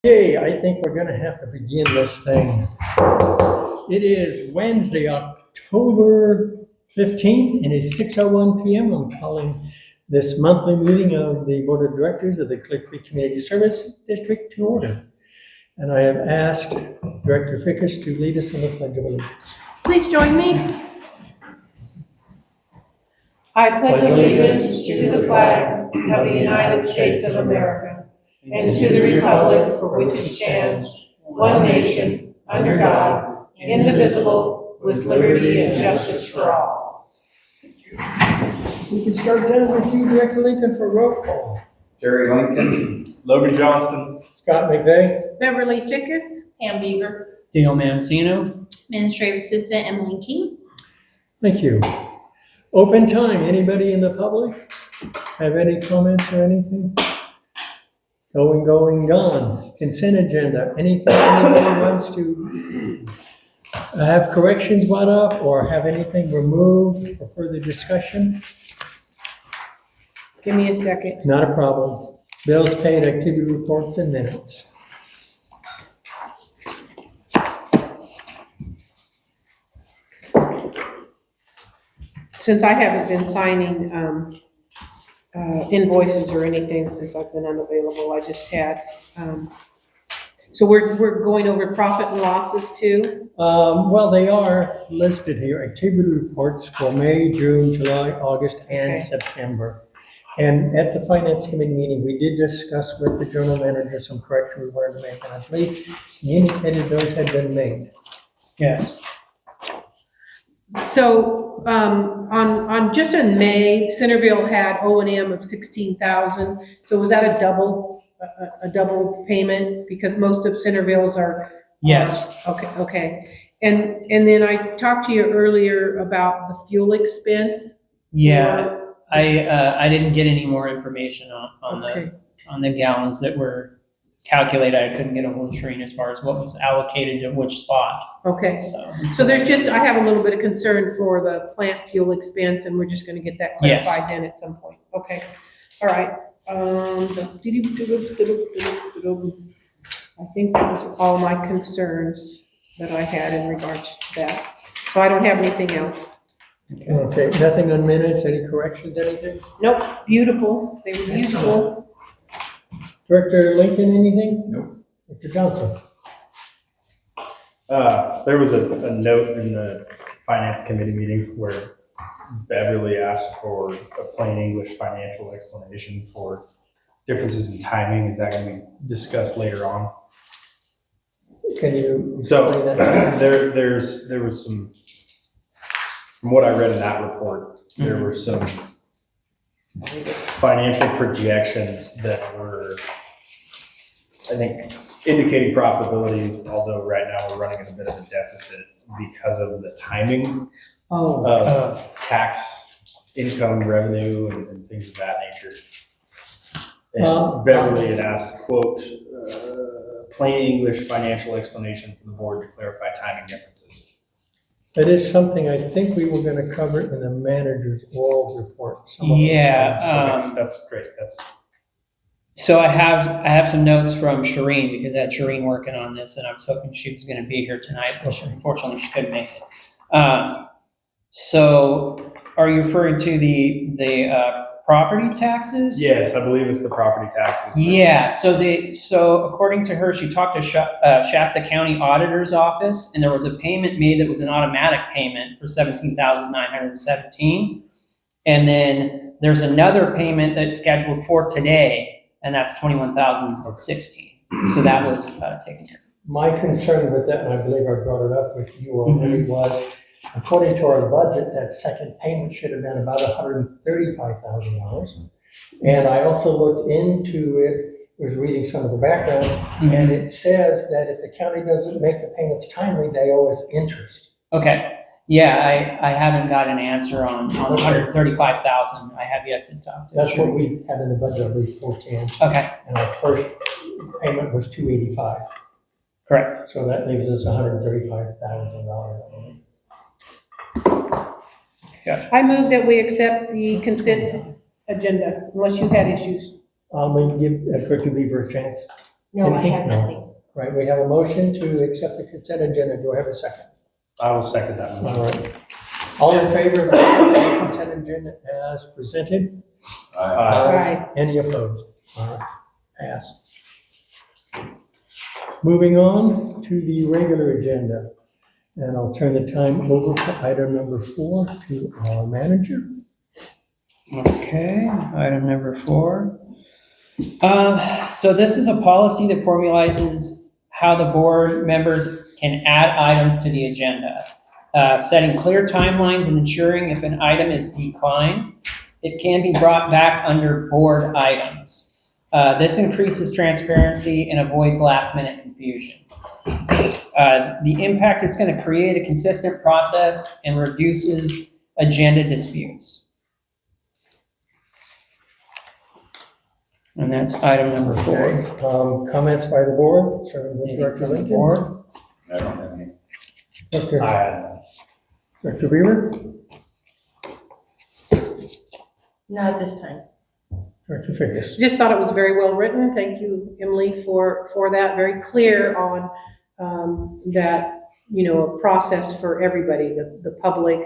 Okay, I think we're gonna have to begin this thing. It is Wednesday, October 15th, and it's 6:01 PM. I'm calling this monthly meeting of the Board of Directors of the Clear Creek Community Service District to order. And I have asked Director Fickers to lead us in the Pledge of Allegiance. Please join me. I pledge allegiance to the flag of the United States of America and to the republic for which it stands, one nation, under God, indivisible, with liberty and justice for all. We can start down with you, Director Lincoln, for roll call. Jerry Lincoln. Logan Johnston. Scott McVeigh. Beverly Fickus. Pam Beaver. Dale Mancino. Administrative Assistant Emily King. Thank you. Open time. Anybody in the public have any comments or anything? Going, gone. Consent agenda. Anything anybody wants to have corrections brought up or have anything removed for further discussion? Give me a second. Not a problem. Bills paid, activity reports, and minutes. Since I haven't been signing invoices or anything since I've been unavailable, I just had, so we're going over profit and losses too? Well, they are listed here, activity reports for May, June, July, August, and Okay. September. And at the Finance Committee meeting, we did discuss with the Journal Manager some corrections we wanted to make, and I believe he indicated those had been made. Yes. So, on just in May, Centerville had O&M of 16,000. So was that a double payment? Because most of Centerville's are. Yes. Okay. And then I talked to you earlier about the fuel expense. Yeah, I didn't get any more information Okay. on the gallons that were calculated. I couldn't get a hold of Shereen as far as what was allocated to which spot. Okay. So there's just, I have a little bit of concern for the plant fuel expense, and we're just gonna get that Yes. clarified then at some point. Okay, all right. I think that was all my concerns that I had in regards to that. So I don't have anything else. Okay, nothing on minutes, any corrections, anything? Nope, beautiful, they were beautiful. Director Lincoln, anything? Nope. Dr. Johnson? There was a note in the Finance Committee meeting where Beverly asked for a plain English financial explanation for differences in timing. Is that going to be discussed later on? Can you So explain that? there was some, from what I read in that report, there were some financial projections that were, I think, indicating profitability, although right now we're running in a bit of a deficit because of the timing Oh, of tax income, revenue, and things of that nature. And Beverly had asked, quote, plain English financial explanation from the board to clarify timing differences. That is something I think we were gonna cover in the manager's oral report. some of those Yeah, things. Okay, that's great. So I have some notes from Shereen because I had Shereen working on this, and I was hoping she was going to be here tonight, but unfortunately she couldn't make it. So are you referring to the property taxes? Yes, I believe it's the property taxes. Yeah, so according to her, she talked to Shasta County Auditor's Office, and there was a payment made that was an automatic payment for $17,917. And then there's another payment that's scheduled for today, and that's $21,016. So that was taken care of. My concern with that, and I believe I brought it up with you already, was according to our budget, that second payment should have been about $135,000. And I also looked into it, was reading some of the background, and it says that if the county doesn't make the payments timely, they owe us interest. Okay, yeah, I haven't got an answer on the $135,000. I have yet to talk to That's what Shereen. we had in the budget, I believe, 410, Okay, and our first payment was $285. correct. So that leaves us $135,000. I move that we accept the consent agenda unless you had issues. I'll give Director Beaver a chance. No, I Anything? have No. nothing. Right, we have a motion to accept the consent agenda. Do I have a second? I will second that All motion. right. All in favor of the consent agenda as presented? Aye. Any opposed? All right, passed. Moving on to the regular agenda. And I'll turn the time over for item number 4 to our manager. Okay, item number 4. So this is a policy that formalizes how the board members can add items to the agenda, setting clear timelines and ensuring if an item is declined, it can be brought back under board items. This increases transparency and avoids last-minute confusion. The impact is going to create a consistent process and reduces agenda disputes. And that's item number 4. Okay, comments by the board, starting with Director From the Lincoln. board? I don't have any. Okay, Director Beaver, Not at this time. Director Fickus. Just thought it was very well written. Thank you, Emily, for that. Very clear on that, a process for everybody, the public,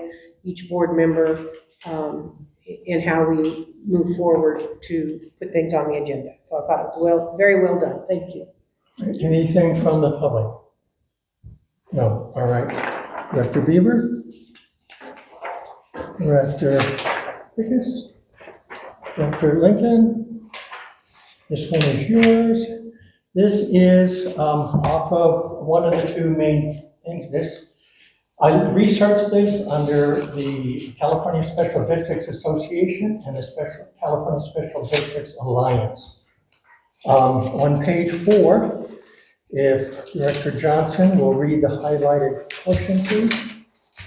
each board member, and how we move forward to put things on the agenda. So I thought it was very well done. Thank you. Anything from the public? No, all right. Director Beaver? Director Fickus? Director Lincoln? This one is yours. This is off of one of the 2 main things. I researched this under the California Special Districts Association and the California Special Districts Alliance. On page 4, if Director Johnson will read the highlighted portion, please.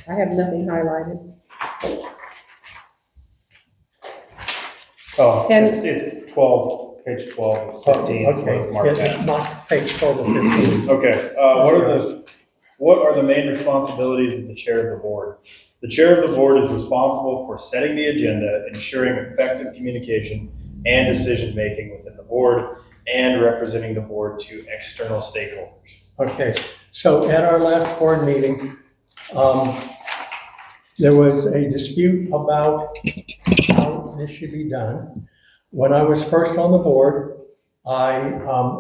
I have nothing highlighted. Oh, And- it's 12, page 12, 15 is Okay, what's marked it's down. marked page 12 of 15. Okay, what are the main responsibilities of the chair of the board? The chair of the board is responsible for setting the agenda, ensuring effective communication and decision-making within the board, and representing the board to external stakeholders. Okay, so at our last board meeting, there was a dispute about how this should be done. When I was first on the board, I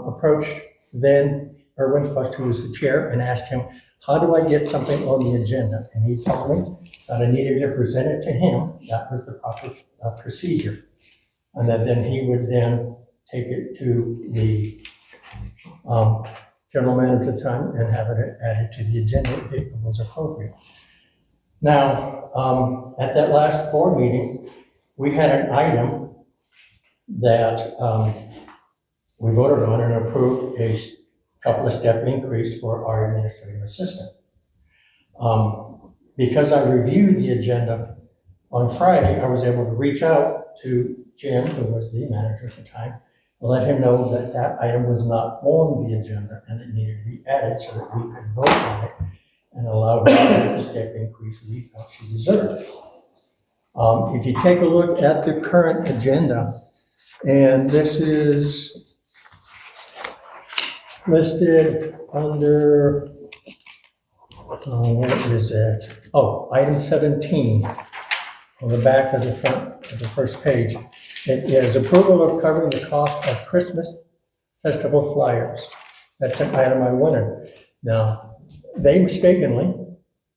approached then Erwin Fuss, who was the chair, and asked him, how do I get something on the agenda? And he told me that I needed to present it to him. That was the proper procedure. And that then he would then take it to the general manager at the time and have it added to the agenda if it was appropriate. Now, at that last board meeting, we had an item that we voted on and approved a couple of step increase for our administrative assistant. Because I reviewed the agenda on Friday, I was able to reach out to Jim, who was the manager at the time, and let him know that that item was not on the agenda and it needed to be added so that we could vote on it and allow her to get the step increase we felt she deserved. If you take a look at the current agenda, and this is listed under, what is it? Oh, item 17 on the back of the front of the first page. It is approval of covering the cost of Christmas festival flyers. That's an item I wanted. Now, they mistakenly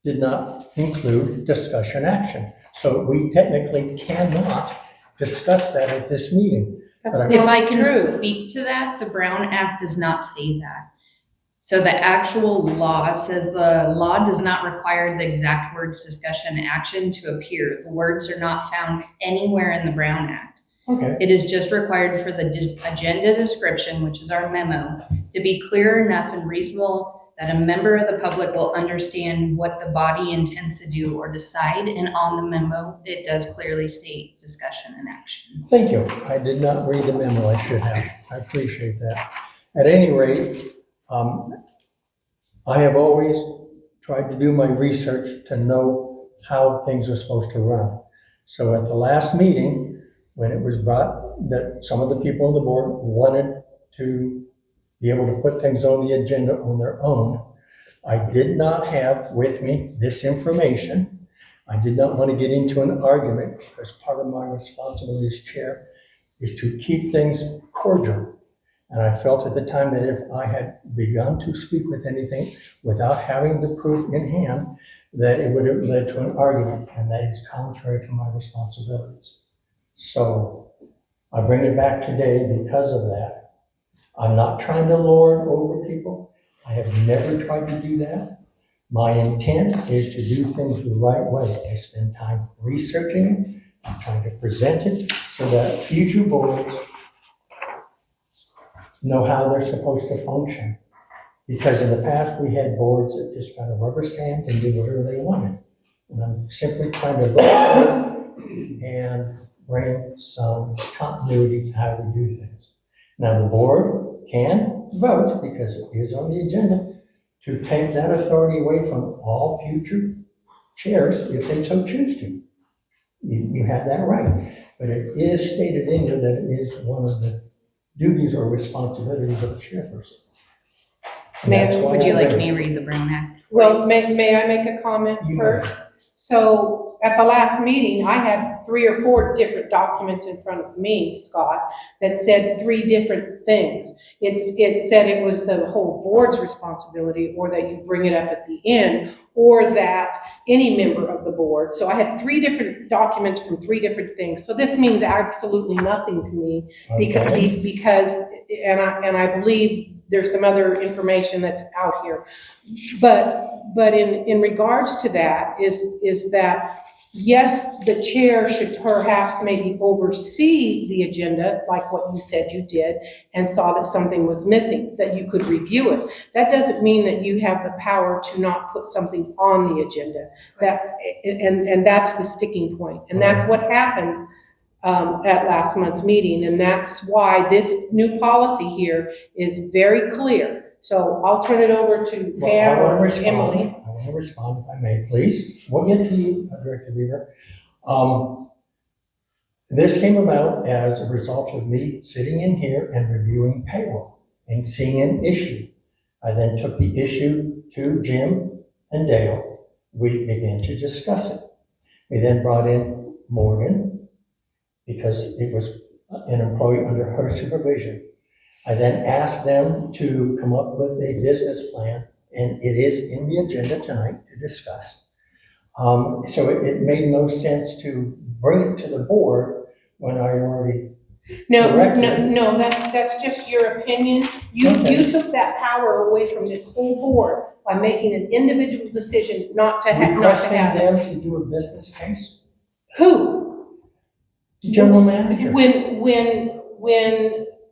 did not include discussion action. So we technically cannot discuss that at this meeting. That's But If not I can true. speak to that, the Brown Act does not say that. So the actual law says the law does not require the exact words discussion and action to appear. The words are not found anywhere in the Brown Act. Okay, It is just required for the agenda description, which is our memo, to be clear enough and reasonable that a member of the public will understand what the body intends to do or decide. And on the memo, it does clearly state discussion and action. thank you. I did not read the memo, I should have. I appreciate that. At any rate, I have always tried to do my research to know how things are supposed to run. So at the last meeting, when it was brought that some of the people on the board wanted to be able to put things on the agenda on their own. I did not have with me this information. I did not want to get into an argument because part of my responsibility as chair is to keep things cordial. And I felt at the time that if I had begun to speak with anything without having the proof in hand, that it would have led to an argument, and that is contrary to my responsibilities. So I bring it back today because of that. I'm not trying to lord over people. I have never tried to do that. My intent is to do things the right way. I spend time researching it. I'm trying to present it so that future boards know how they're supposed to function. Because in the past, we had boards that just got a rubber stamp and did whatever they wanted. And I'm simply trying to go and bring some continuity to how we do things. Now, the board can vote, because it is on the agenda, to take that authority away from all future chairs if they so choose to. You have that right. But it is stated in there that it is one of the duties or responsibilities of the chairperson. And that's why Would you I like read me it. to read the Brown Act? Well, may I make a comment You first? So at the last meeting, I had 3 or 4 different documents in front of me, Scott, that said 3 different things. It said it was the whole board's responsibility, or that you bring it up at the end, or that any member of the board. So I had 3 different documents from 3 different things. So this means absolutely nothing to me Okay. because and I believe there's some other information that's out here. But in regards to that is that, yes, the chair should perhaps maybe oversee the agenda, like what you said you did, and saw that something was missing, that you could review it. That doesn't mean that you have the power to not put something on the agenda. And that's the sticking point. And that's what happened at last month's meeting. And that's why this new policy here is very clear. So I'll turn it over to Well, Pam I want or to respond. Emily. I want to respond, if I may, please. We'll get to you, Director Beaver. This came about as a result of me sitting in here and reviewing payroll and seeing an issue. I then took the issue to Jim and Dale. We began to discuss it. We then brought in Morgan because it was an employee under her supervision. I then asked them to come up with a business plan, and it is in the agenda tonight to discuss. So it made no sense to bring it to the board when I already No, corrected. no, that's just your opinion. You took that power away from this whole board by making an individual decision not to have Requesting it. them to do a business case? Who? General manager.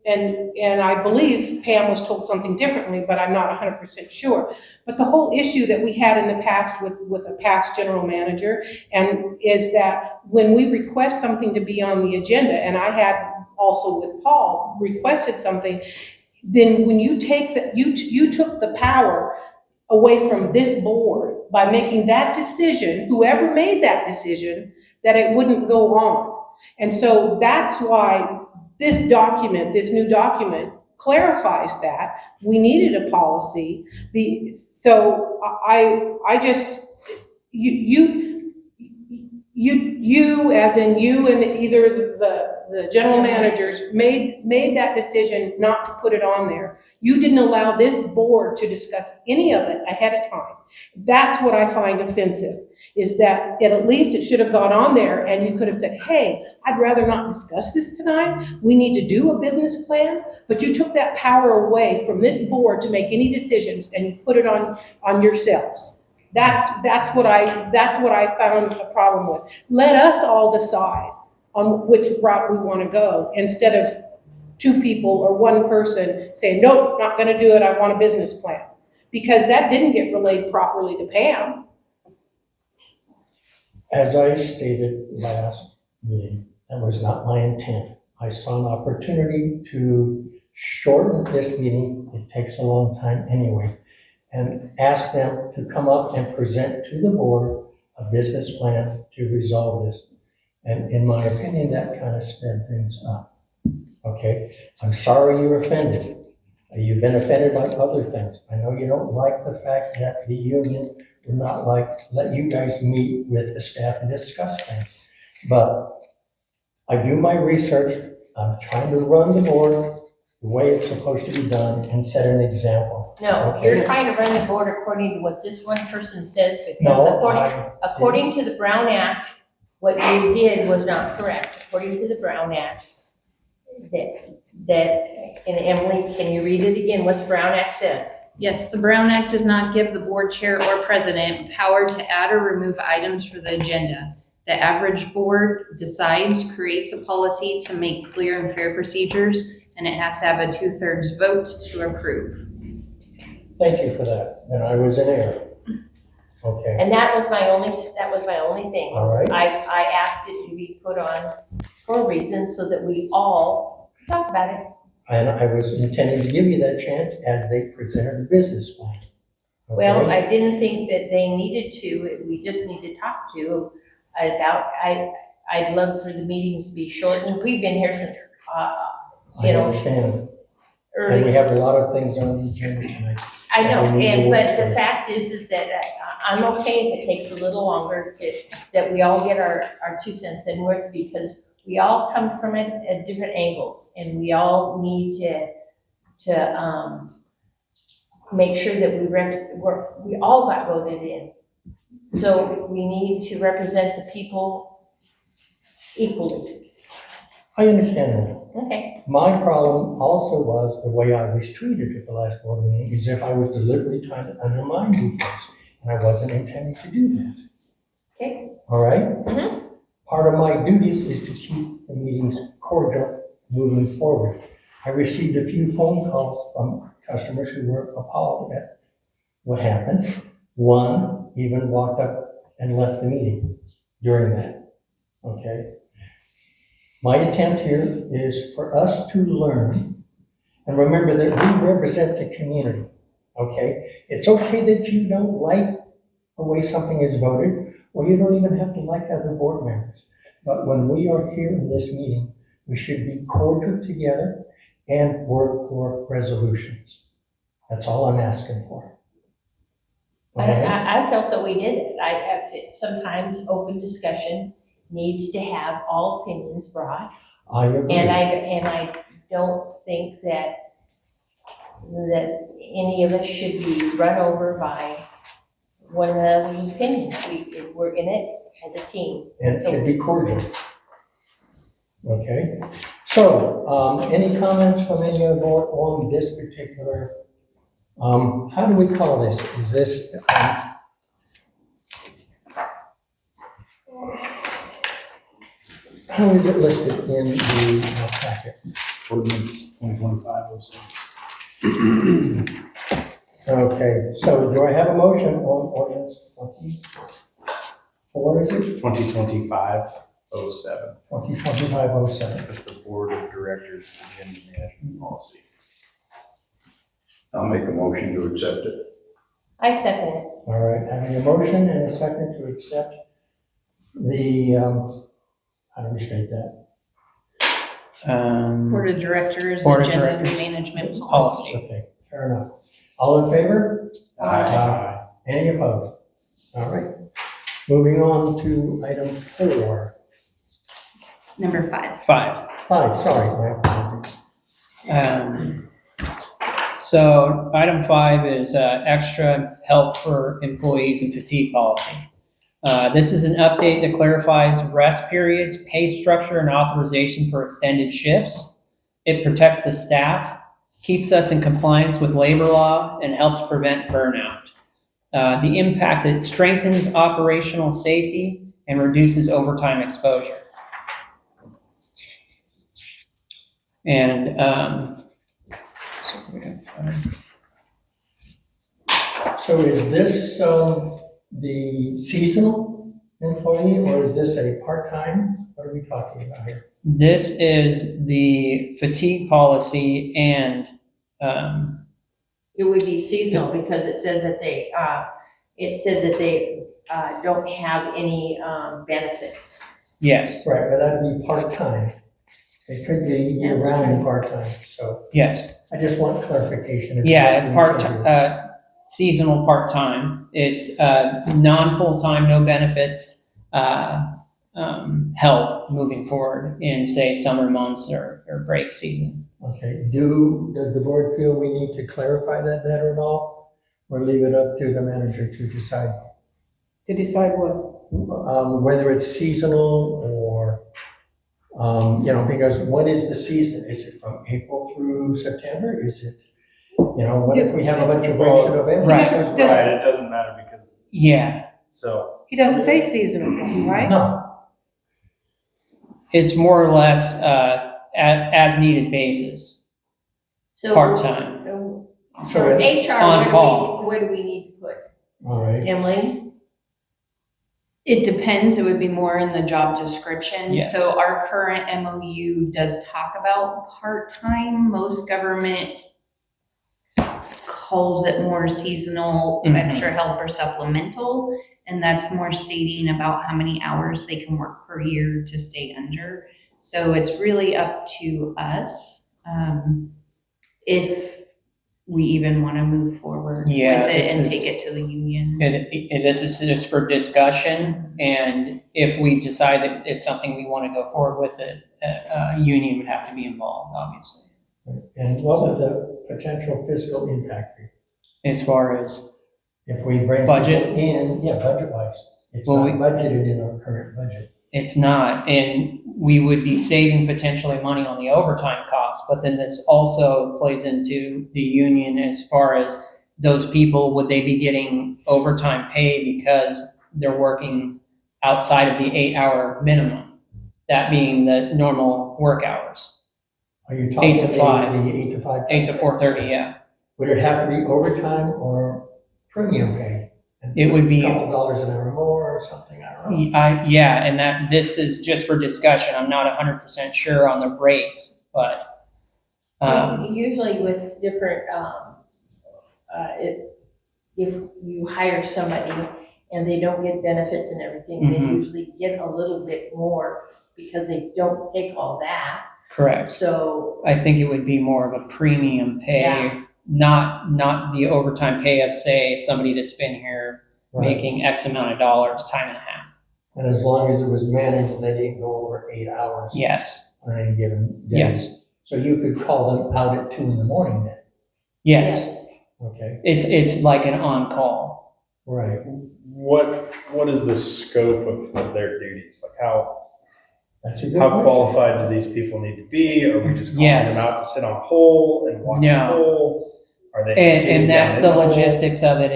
And I believe Pam was told something differently, but I'm not 100% sure. But the whole issue that we had in the past with a past general manager, and is that when we request something to be on the agenda, and I had also with Paul requested something, then when you take that, you took the power away from this board by making that decision, whoever made that decision, that it wouldn't go on. And so that's why this document, this new document, clarifies that. We needed a policy. So I just, you as in you and either the general managers made that decision not to put it on there. You didn't allow this board to discuss any of it ahead of time. That's what I find offensive, is that at least it should have gone on there and you could have said, hey, I'd rather not discuss this tonight. We need to do a business plan. But you took that power away from this board to make any decisions and you put it on yourselves. That's what I found a problem with. Let us all decide on which route we want to go, instead of 2 people or 1 person saying, nope, not going to do it. I want a business plan. Because that didn't get relayed properly to Pam. As I stated last meeting, that was not my intent. I saw an opportunity to shorten this meeting. It takes a long time anyway. And ask them to come up and present to the board a business plan to resolve this. And in my opinion, that kind of sped things up. Okay, I'm sorry you're offended. You've been offended by other things. I know you don't like the fact that the union would not let you guys meet with the staff and discuss things. But I do my research. I'm trying to run the board the way it's supposed to be done and set an example. No, Okay. you're trying to run the board according to what this one person says, because No, according to the Brown Act, what you did was not correct. According to the Brown Act, and Emily, can you read it again, what the Brown Act says? Yes, the Brown Act does not give the board chair or president power to add or remove items for the agenda. The average board decides, creates a policy to make clear and fair procedures, and it has to have a 2/3 vote to approve. Thank you for that. Then I was in error. Okay. And that was my only thing. All right. I asked it to be put on for a reason, so that we all talk about it. And I was intending to give you that chance as they presented a business plan. Well, Okay? I didn't think that they needed to, we just need to talk to about, I'd love for the meetings to be shortened. We've been here since, I understand. And early. we have a lot of things on the agenda tonight. I know, and we need to but work the through. fact is that I'm okay if it takes a little longer that we all get our 2 cents in worth, because we all come from it at different angles, and we all need to make sure that we all got voted in. So we need to represent the people equally. I understand that. Okay, My problem also was the way I was treated at the last board meeting, as if I was deliberately trying to undermine you folks, and I wasn't intending to do that. okay. All right? Mhm. Part of my duties is to keep the meetings cordial moving forward. I received a few phone calls from customers who were appalled at what happened. One even walked up and left the meeting during that. Okay? My attempt here is for us to learn, and remember that we represent the community. Okay? It's okay that you don't like the way something is voted, or you don't even have to like other board members. But when we are here in this meeting, we should be cordial together and work for resolutions. That's all I'm asking for. All right? I felt that we did it. Sometimes open discussion needs to have all opinions brought. I agree. And I don't think that any of us should be run over by one another's opinions. We're in it as a team. And it should be cordial. Okay? So, any comments from any of the board on this particular, how do we call this? Is this, how is it listed in the packet? Ordinance 2025-07. Okay, so do I have a motion on ordinance 24, is it? 2025-07. 2025-07. That's the Board of Directors Agenda Management Policy. I'll make a motion to accept it. I second it. All right, having a motion and a second to accept the, how do we state that? Board of Directors, Board of Agenda Directors Management policy. Policy. Okay, fair enough. All in favor? Aye. Any opposed? All right. Moving on to item 4. Number 5. 5. 5, sorry, my apologies. So item 5 is extra help for employees and fatigue policy. This is an update that clarifies rest periods, pay structure, and authorization for extended shifts. It protects the staff, keeps us in compliance with labor law, and helps prevent burnout. The impact, it strengthens operational safety and reduces overtime exposure. And So is this the seasonal employee, or is this a part-time? What are we talking about here? this is the fatigue policy, and It would be seasonal because it says that they don't have any benefits. yes, Right, but that'd be part-time. It could be year-round and part-time, so Yes. I just want clarification. Yeah, seasonal part-time. It's non-full-time, no benefits, help moving forward in, say, summer months or break season. Okay, does the board feel we need to clarify that better at all? Or leave it up to the manager to decide? To decide what? Whether it's seasonal or, because what is the season? Is it from April through September? Is it, what if we have a bunch of breaks in November? Right. Right, it doesn't matter because it's, Yeah, so. He doesn't say seasonal, right? No, it's more or less as needed basis, So. part-time. So For HR, on call. what do we need to put? all right. Emily? It depends, it would be more in the job description. Yes. So our current MOU does talk about part-time. Most government calls it more seasonal, Mhm. extra help or supplemental. And that's more stating about how many hours they can work per year to stay under. So it's really up to us, if we even want to move forward with Yeah, it this and is- take it to the union. And this is just for discussion, and if we decide that it's something we want to go forward with, a union would have to be involved, obviously. And what would the potential fiscal impact be? As far as, If we bring Budget? people in, budget-wise, it's Well, not budgeted in our current budget. it's not, and we would be saving potentially money on the overtime costs, but then this also plays into the union as far as those people, would they be getting overtime pay because they're working outside of the 8-hour minimum? That being the normal work hours, Are you talking 8 to 5. the 8 to 5? 8 to 4:30, yeah. Would it have to be overtime or premium pay? It would be- A couple dollars an hour more or something, I don't know. Yeah, and this is just for discussion. I'm not 100% sure on the rates, but, Usually with different, if you hire somebody and they don't get benefits and everything, they Mhm. usually get a little bit more because they don't take all that. correct. So, I think it would be more of a premium pay, Yeah. not the overtime pay of, say, somebody that's been here Right. making X amount of dollars, time and a half. And as long as it was managed, they didn't go over 8 hours Yes, on any given day. yes, So you could call them out at 2 in the morning then, yes. okay? It's like an on-call. Right. What is the scope of their duties? Like That's a good how question. qualified do these people need to be? Are we just calling Yes. them out to sit on pole and watch No. the pole? Are they? And getting that's down the in hole? logistics of it,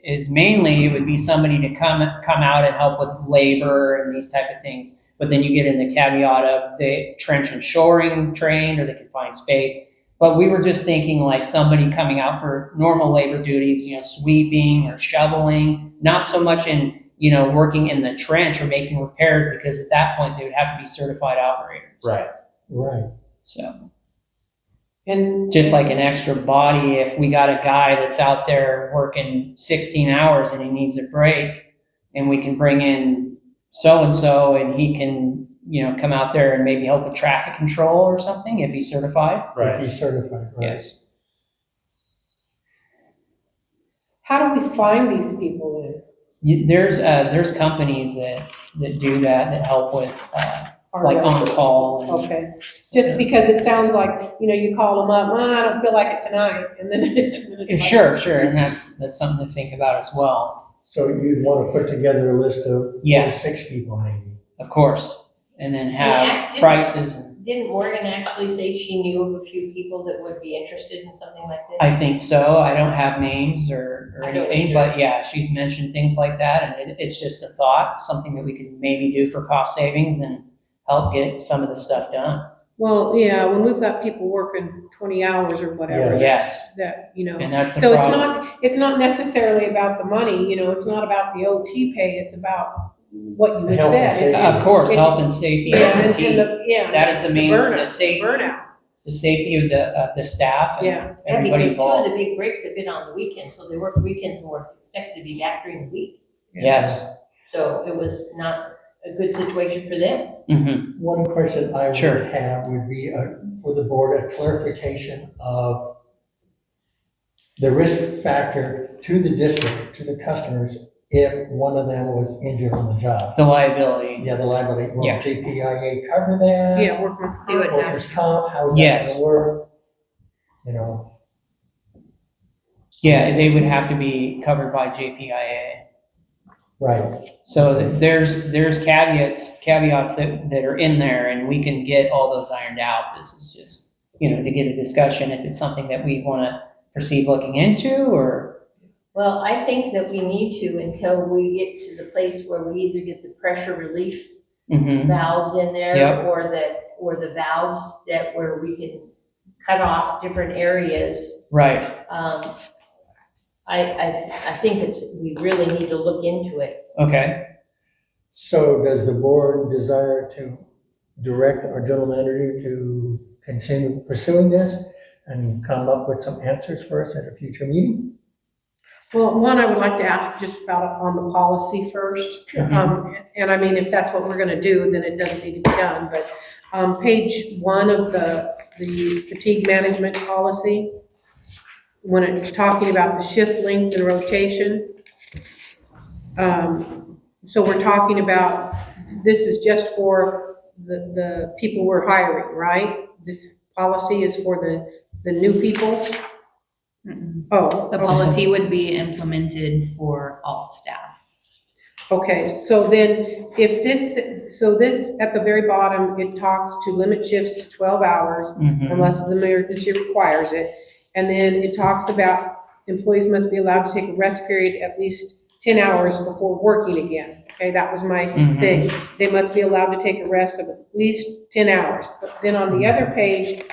is mainly it would be somebody to come out and help with labor and these type of things. But then you get in the caveat of the trench and shoring trained, or they can find space. But we were just thinking like somebody coming out for normal labor duties, sweeping or shoveling, not so much in, working in the trench or making repairs, because at that point they would have to be certified operators. Right. Right. So. And Just like an extra body, if we got a guy that's out there working 16 hours and he needs a break, and we can bring in so-and-so and he can, come out there and maybe help with traffic control or something if he's certified. If Right. he's certified, right? Yes. how do we find these people then? There's companies that do that help with, Our like residents? on call. And, Okay, just because it sounds like, you call them up, I don't feel like it tonight, and then. it's like- Sure. And that's something to think about as well. So you'd want to put together a list of Yes. 6 people maybe. Of course. And then have Yeah. prices. didn't Morgan actually say she knew of a few people that would be interested in something like this? I think so. I don't have names or I don't anything, either. but yeah, she's mentioned things like that, and it's just a thought, something that we could maybe do for cost savings and help get some of the stuff done. Well, yeah, when we've got people working 20 hours or whatever. Yes. That, And that's the So problem. it's not necessarily about the money, it's not about the OT pay, it's about what you had Health and said. safety. It's- Of course, it's- health and safety, Yeah, and team. That is the main, burnout, the safety, burnout, the safety of the staff and yeah. Yeah, everybody because two of involved. the big breaks have been on the weekend, so they work weekends and were expected to be back during the week. Yes, So it was not, a good situation for them. Mm-hmm. One question I Sure. would have would be for the board, a clarification of the risk factor to the district, to the customers, if one of them was injured on the job. The liability. Yeah, the liability, will Yeah. JPIA cover that? Yeah, workman's They would comp. have Workers' comp, how is that Yes. gonna work? You know, Yeah, they would have to be covered by JPIA. right, So there's caveats that are in there, and we can get all those ironed out. This is just, to get a discussion if it's something that we want to proceed looking into, or, Well, I think that we need to until we get to the place where we either get the pressure relief Mhm. valves in there, Yep. or the valves that where we can cut off different areas. Right, I think we really need to look into it. okay. so does the board desire to direct our general manager to continue pursuing this and come up with some answers for us at a future meeting? Well, one, I would like to ask just about on the policy first. And I mean, if that's what we're gonna do, then it doesn't need to be done, but, page 1 of the fatigue management policy, when it's talking about the shift length and rotation, so we're talking about, this is just for the people we're hiring, right? This policy is for the new people? Mm-mm. Oh, The okay. policy would be implemented for all staff. Okay, so then if this at the very bottom, it talks to limit shifts to 12 hours Mhm. unless the emergency requires it. And then it talks about employees must be allowed to take a rest period at least 10 hours before working again. Okay, that was my Mhm. thing. They must be allowed to take a rest of at least 10 hours. But then on the other page,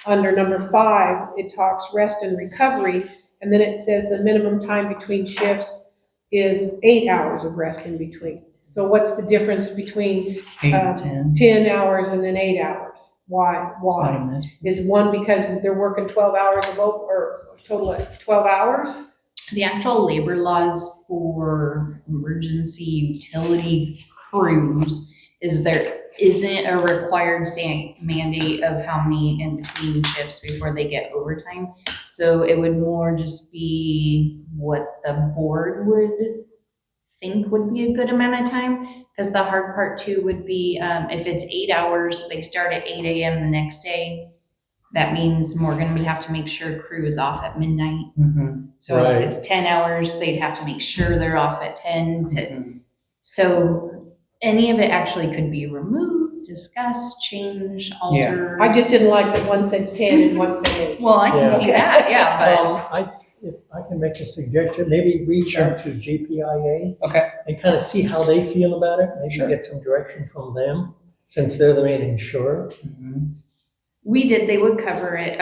under number 5, it talks rest and recovery, and then it says the minimum time between shifts is 8 hours of rest in between. So what's the difference between 8 and 10. 10 hours and then 8 hours? Why? It's not in this. Is one because they're working 12 hours or total of 12 hours? The actual labor laws for emergency utility crews is there isn't a required mandate of how many in between shifts before they get overtime. So it would more just be what the board would think would be a good amount of time. Because the hard part too would be, if it's 8 hours, they start at 8 a.m. the next day. That means Morgan would have to make sure crew is off at midnight. Mhm. So if Right. it's 10 hours, they'd have to make sure they're off at 10 to, Mhm. so any of it actually could be removed, discussed, changed, altered. I just didn't like that one said 10 and one said 8. Well, I can Yeah. see that, yeah, If I can make a suggestion, maybe reach out to JPIA Okay, and kind of see how they feel about it, maybe Sure. get some direction from them, since they're the main insurer. Mhm. they would cover it,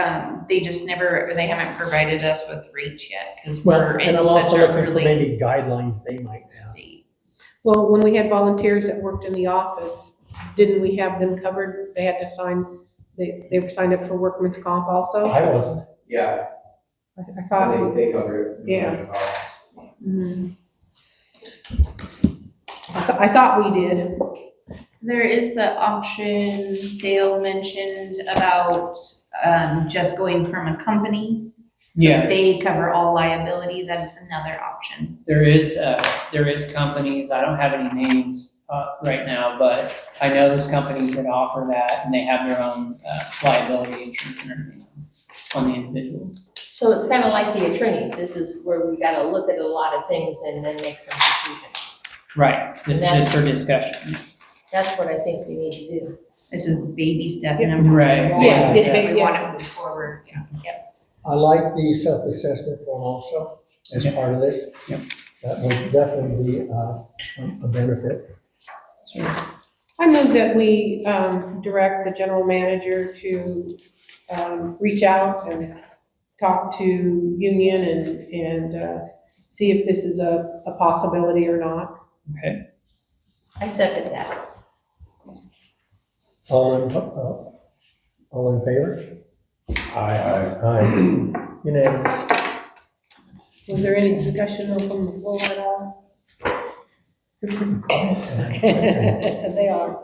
they just they haven't provided us with rates yet, because Well, we're in and I'm such also a looking for early maybe guidelines they might have. state. Well, when we had volunteers that worked in the office, didn't we have them covered? They had to sign, they were signed up for workman's comp also? I wasn't. Yeah, I thought, they cover it. Yeah. I thought we did. There is the option Dale mentioned about, just going from a company. So Yeah. they cover all liabilities, that's another option. There is companies, I don't have any names right now, but I know there's companies that offer that, and they have their own liability insurance and everything on the individuals. So it's kind of like the attorneys. This is where we got to look at a lot of things and then make some decisions. Right, this is just for discussion. That's what I think we need to do. This is baby step Yeah. number one. Right. Yeah, If we yeah. want to move forward, yeah. I like the self-assessment form also as Yep. part of this. Yep. That would definitely be a benefit. I move that we direct the general manager to reach out and talk to Union and see if this is a possibility or not. Okay, I second that. All in favor? Aye. Aye. Unanimous. Was there any discussion from the floor at all? You're pretty quiet tonight. They are.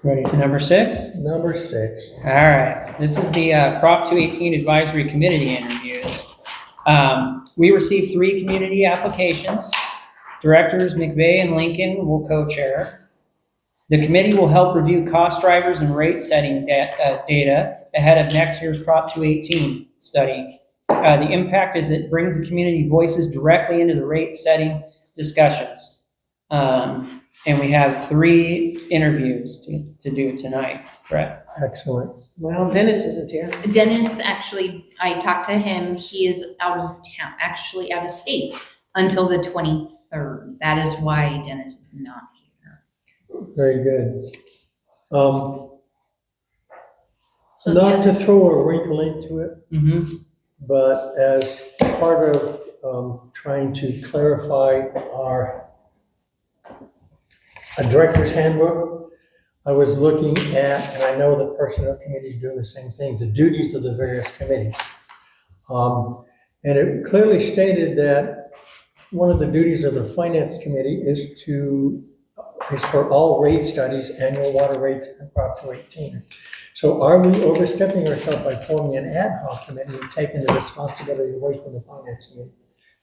Ready for number 6? Number 6. All right, this is the Prop 218 Advisory Committee interviews. We received 3 community applications. Directors McVeigh and Lincoln will co-chair. The committee will help review cost drivers and rate setting data ahead of next year's Prop 218 study. The impact is it brings the community voices directly into the rate setting discussions. And we have 3 interviews to do tonight, Brett. Excellent. Well, Dennis isn't here. Dennis, actually, I talked to him, he is out of town, actually out of state until the 23rd. That is why Dennis is not here. Very good. So Not to throw a wrinkle into it, Mm-hmm. but as part of trying to clarify a director's handbook, I was looking at, and I know the personnel committee is doing the same thing, the duties of the various committees. And it clearly stated that one of the duties of the finance committee is for all rate studies, annual water rates, and Prop 218. So are we overstepping ourselves by forming an ad hoc committee and taking the responsibility away from the finance committee,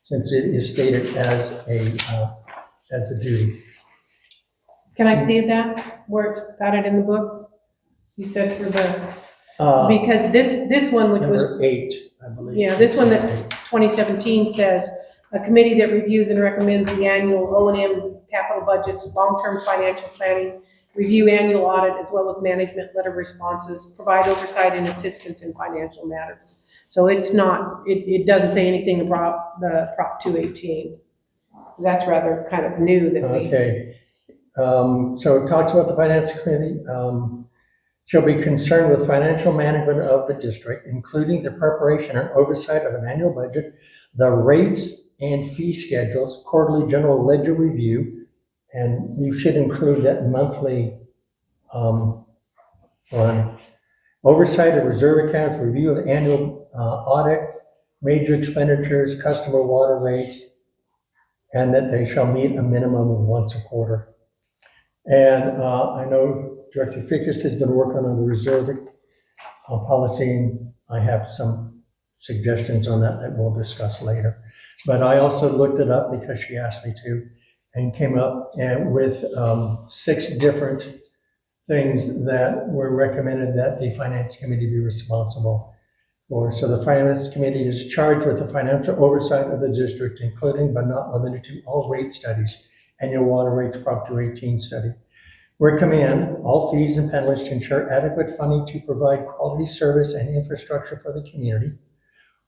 since it is stated as a duty? Can I see that, where it's got it in the book? You said for the, because this one, which was, Number 8, I believe. yeah, this one that's 2017 says, a committee that reviews and recommends the annual O&M capital budgets, long-term financial planning, review annual audit, as well as management letter responses, provide oversight and assistance in financial matters. So it's not, it doesn't say anything about the Prop 218. That's rather kind of new that we. Okay. So it talks about the finance committee, shall be concerned with financial management of the district, including the preparation and oversight of an annual budget, the rates and fee schedules, quarterly general ledger review, and you should include that monthly one. Oversight of reserve accounts, review of annual audit, major expenditures, customer water rates, and that they shall meet a minimum of once a quarter. And I know Director Fickus has been working on the reserve policy, and I have some suggestions on that we'll discuss later. But I also looked it up because she asked me to, and came up with 6 different things that were recommended that the finance committee be responsible for. So the finance committee is charged with the financial oversight of the district, including but not limited to all rate studies, annual water rates, Prop 218 study. Recommend all fees and penalties to ensure adequate funding to provide quality service and infrastructure for the community.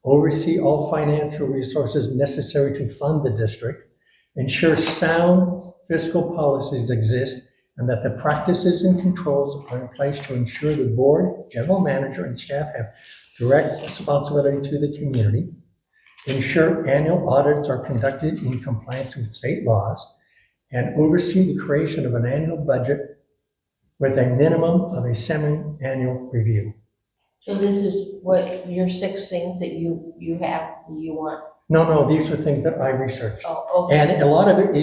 Oversee all financial resources necessary to fund the district. Ensure sound fiscal policies exist and that the practices and controls are in place to ensure the board, general manager, and staff have direct responsibility to the community. Ensure annual audits are conducted in compliance with state laws, and oversee the creation of an annual budget with a minimum of a semi-annual review. So this is what your 6 things that you want? No, these are things that I researched. Oh, okay. And a lot of it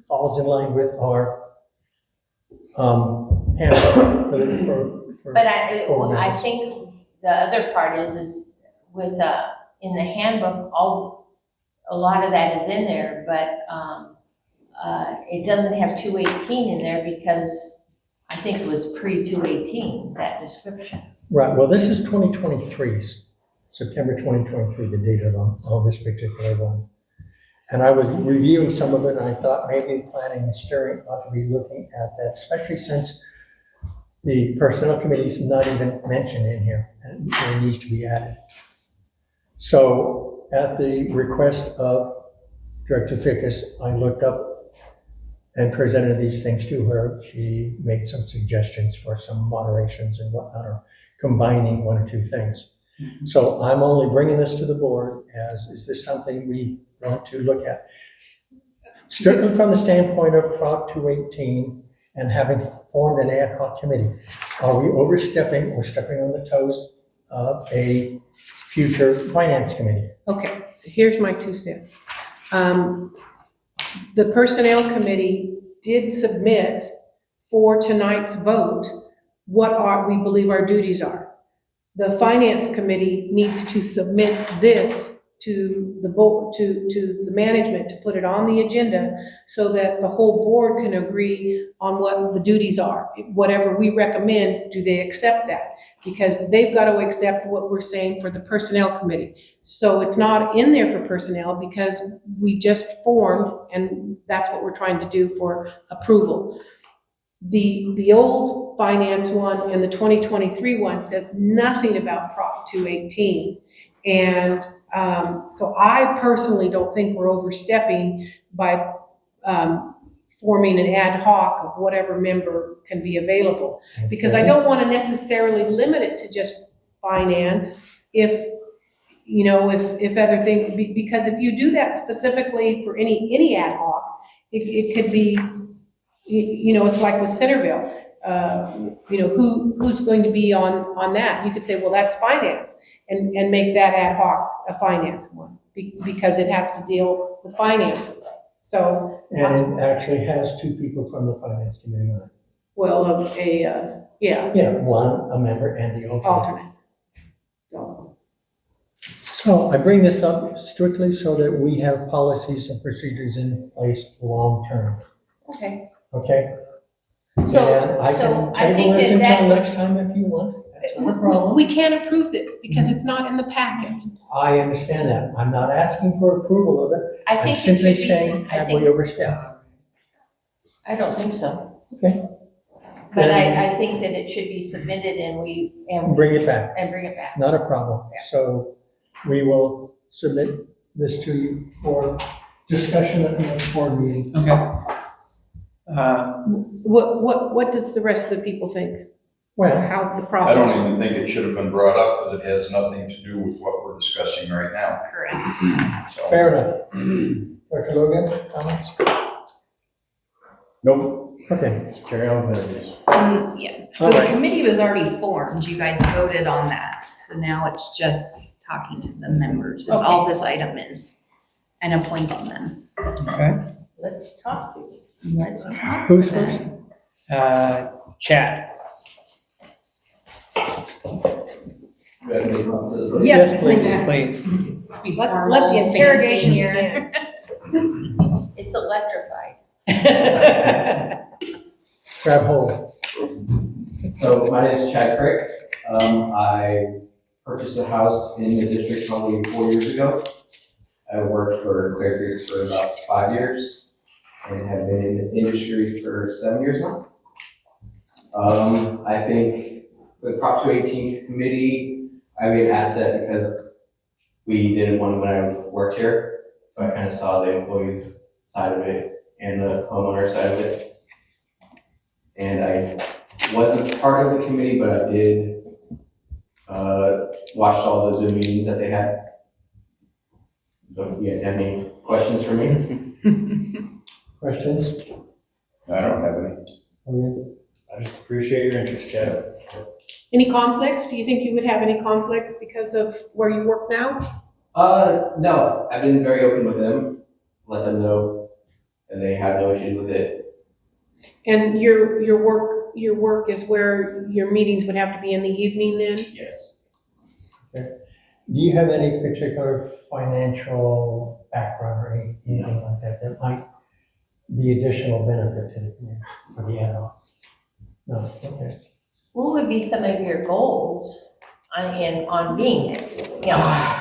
falls in line with our handbook for But I think the other part is with, in the handbook, a lot of that is in there, but, it doesn't have 218 in there because I think it was pre-218, that description. Right, well, this is 2023's, September 2023, the date on this particular one. And I was reviewing some of it, and I thought maybe planning and steering ought to be looking at that, especially since the personnel committee is not even mentioned in here, and it needs to be added. So at the request of Director Fickus, I looked up and presented these things to her. She made some suggestions for some moderations and whatnot, or combining 1 or 2 things. Mm-hmm. So I'm only bringing this to the board as, is this something we want to look at? Strictly from the standpoint of Prop 218 and having formed an ad hoc committee, are we overstepping or stepping on the toes of a future finance committee? Okay, so here's my 2 cents. The Personnel Committee did submit for tonight's vote what we believe our duties are. The Finance Committee needs to submit this to the board, to the management, to put it on the agenda so that the whole board can agree on what the duties are. Whatever we recommend, do they accept that? Because they've got to accept what we're saying for the Personnel Committee. So it's not in there for personnel because we just formed, and that's what we're trying to do for approval. The old finance one and the 2023 one says nothing about Prop 218. And so I personally don't think we're overstepping by forming an ad hoc of whatever member can be available. Because I don't want to necessarily limit it to just finance if other things, because if you do that specifically for any ad hoc, it could be, it's like with Centerville, who's going to be on that? You could say, well, that's finance, and make that ad hoc a finance one, because it has to deal with finances. So. And it actually has two people from the finance committee on it. Well, yeah. Yeah, one, a member, and the Alternate. So I bring this up strictly so that we have policies and procedures in place long-term, Okay. okay? So- And I so can I table think this that until next time if you want. That's not a problem. We can't approve this because it's not in the packet. I understand that. I'm not asking for approval of it. I I'm think it simply should be, saying, I have we think, overstepped? I don't think so. Okay. But Then I think that it should be submitted and bring it back. bring it back. Not a problem. Yeah. So we will submit this to you for discussion at the next board meeting. Okay. What does the rest of the people think? Well, How the I process? don't even think it should have been brought up because it has nothing to do with what we're discussing right now. Correct. So, fair enough. Dr. Logan, comments? Nope, Okay. let's carry on with interviews. Yeah, so All the right. committee was already formed, you guys voted on that, so now it's just talking to the members, is all this item is, and appointing them. Okay. Let's talk. Let's talk. Who's to them. first? Chad. Yes, please. Please. Let's be Let formal, the interrogation fancy. begin. It's electrified. Grab hold. So my name is Chad Crick. I purchased a house in the district probably 4 years ago. I worked for Clear Creek for about 5 years and have been in the industry for 7 years now. I think the Prop 218 committee, I'd be an asset because we didn't want when I worked here. So I kind of saw the employees side of it and the homeowner side of it. And I wasn't part of the committee, but I did watch all those Zoom meetings that they had. So you guys have any questions for me? Questions? I don't have any. Okay. I just appreciate your interest, Chad. Any conflicts? Do you think you would have any conflicts because of where you work now? No, I've been very open with them, let them know, and they have no issues with it. And your work is where your meetings would have to be in the evening then? Yes. Do you have any particular financial background or anything like that that might be additional benefit to the community for the ad hoc? No, okay. What would be some of your goals on being it? You know,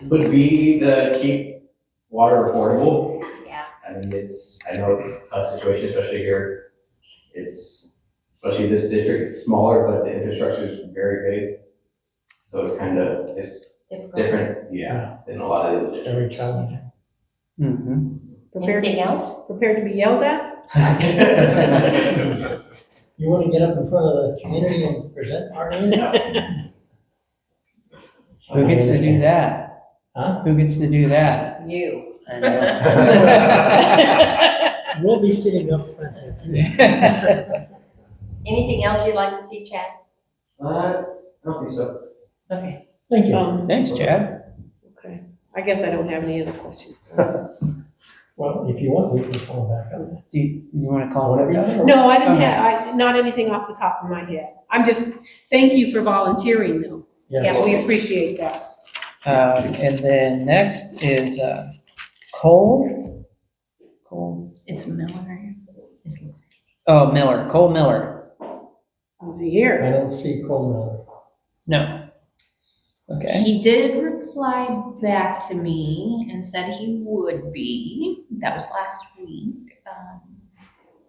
Would be to keep water affordable. yeah. I mean, I know it's a tough situation, especially here. Especially this district, it's smaller, but the infrastructure is very big. So it's Difficult. different, yeah, than a lot of the other districts. Very challenging. Mm-hmm. Anything else? Prepared to be yelled at? You want to get up in front of the community and present, Martin? Who gets to do that? Huh? Who gets to do that? You. I know. We'll be sitting up front there. Anything else you'd like to see, Chad? I don't think so. Okay. Thank you. Thanks, Chad. Okay. I guess I don't have any other questions. Well, if you want, we can call back up. Do you want to call Whatever it? you think. No, I didn't Okay. have, not anything off the top of my head. I'm just, thank you for volunteering though. Yes. Yeah, we appreciate that. And then next is Cole. Cole. It's Miller. Oh, Miller. Cole Miller. Was a year. I don't see Cole No. Okay. He did reply back to me and said he would be. That was last week.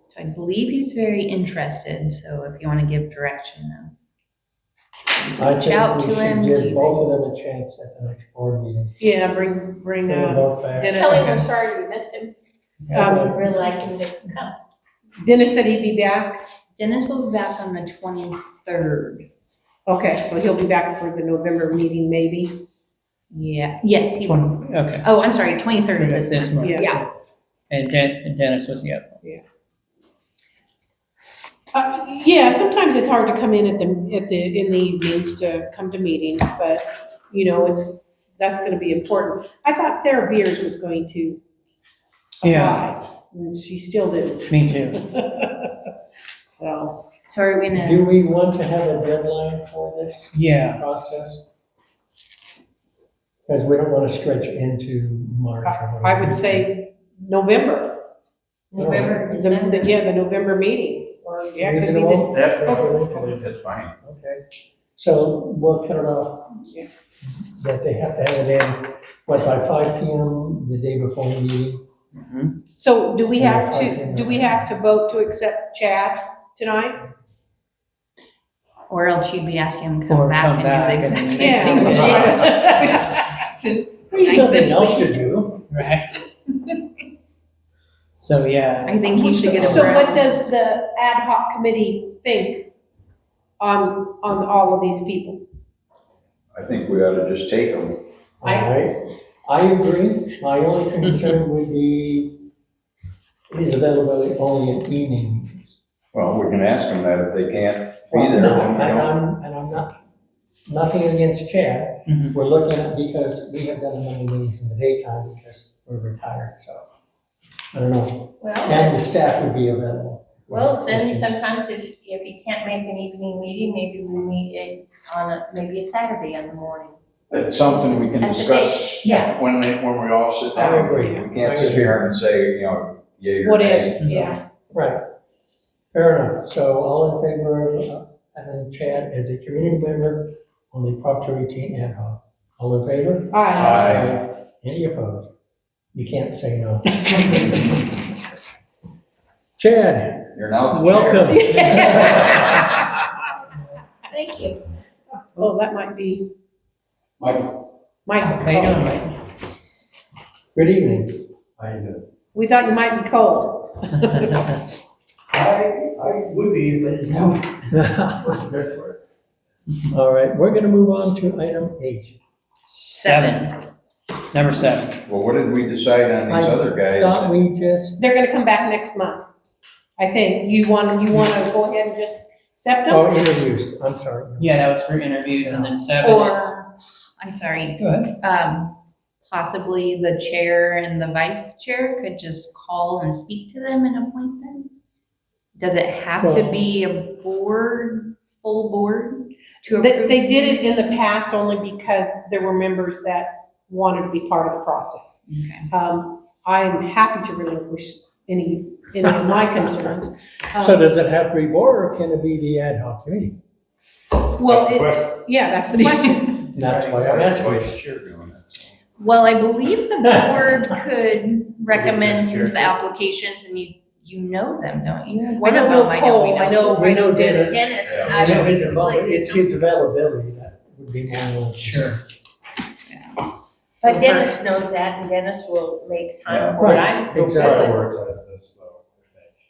So I believe he's very interested, so if you want to give direction of Miller. I reach out think we to him. should do give you both guys- of them a chance at the next board meeting. Yeah, bring, Bring them both back. Dennis. Tell him we're sorry we missed him. Um, We'd really like him to come. Dennis said he'd be back. Dennis will be back on the 23rd. Okay, so he'll be back for the November meeting, maybe. Yeah, yes, he will. 20, okay. Oh, I'm sorry, 23rd of this This month. month. Yeah. And Dennis was the other one. Yeah, sometimes it's hard to come in in the evenings to come to meetings, but, you know, that's gonna be important. I thought Sarah Beers was going to Yeah. apply, and she still didn't. Me too. So, So are we gonna? Do we want to have a deadline for this Yeah. process? Because we don't want to stretch into March or whatever. I would say November, November, the, December. yeah, the November meeting, or, yeah, it could be the. Reasonable? Yeah, that's fine. Okay, so we'll cut it off, Yeah. that they have to have it in, what, by 5 p.m. the day before the meeting? Mhm. So do we Yeah, have I to, can- do we have to vote to accept Chad tonight? Or else you'd be asking him to Or come back come and back do the and- exact same thing. Yeah. There's nothing else to do. Right. So, yeah. I think he should get a So what brown. does the ad hoc committee think on all of these people? I think we ought to just take them. All right, I agree. My only concern would be his availability only in evening meetings. Well, we can ask them that if they can't be there, No, then we don't. and I'm not, nothing against Chad. Mhm. We're looking at, because we have done many meetings in the daytime because we're retired, so, I don't know. Well, And the staff would be available. well, then Questions? sometimes if you can't make an evening meeting, maybe we meet it on maybe a Saturday in the morning. It's something we can At the discuss yeah. when we all sit I down. agree. We can't sit here and say, yay or What nay. ifs, yeah. Right, fair enough. So all in favor of having Chad as a community member on the Prop 218 ad hoc? All in favor? Aye. Any opposed? You can't say no. Chad, You're now the chair. welcome. Thank you. Oh, that might be Michael. Michael. How you doing, Mike? Good evening. We thought you might be cold. I would be, but no. That's right. All right, we're gonna move on to item 8. 7. Number 7. Well, what did we decide on these other Thought guys? we just, They're gonna come back next month. I think. You wanna go ahead and just accept them? oh, interviews, I'm sorry. Yeah, that was for interviews, and then 7 is. Or, I'm sorry, Go ahead. possibly the chair and the vice chair could just call and speak to them and appoint them? Does it have to Well- be a board, full board to approve? They did it in the past only because there were members that wanted to be part of the process. Okay. I'm happy to relinquish any of my concerns. So does it have to be board or can it be the ad hoc committee? Well, That's the question. yeah, that's the question. That's why I'm asking. Vice chair doing it. Well, I believe the board could recommend since the applications and you know them, don't you? One of them I know we know. I know Dennis. Dennis, Yeah. I know his I availability, it's his availability that would be more. Sure. But Dennis knows that, and Dennis will make time for it. Right, I'm exactly. Prioritize this, though.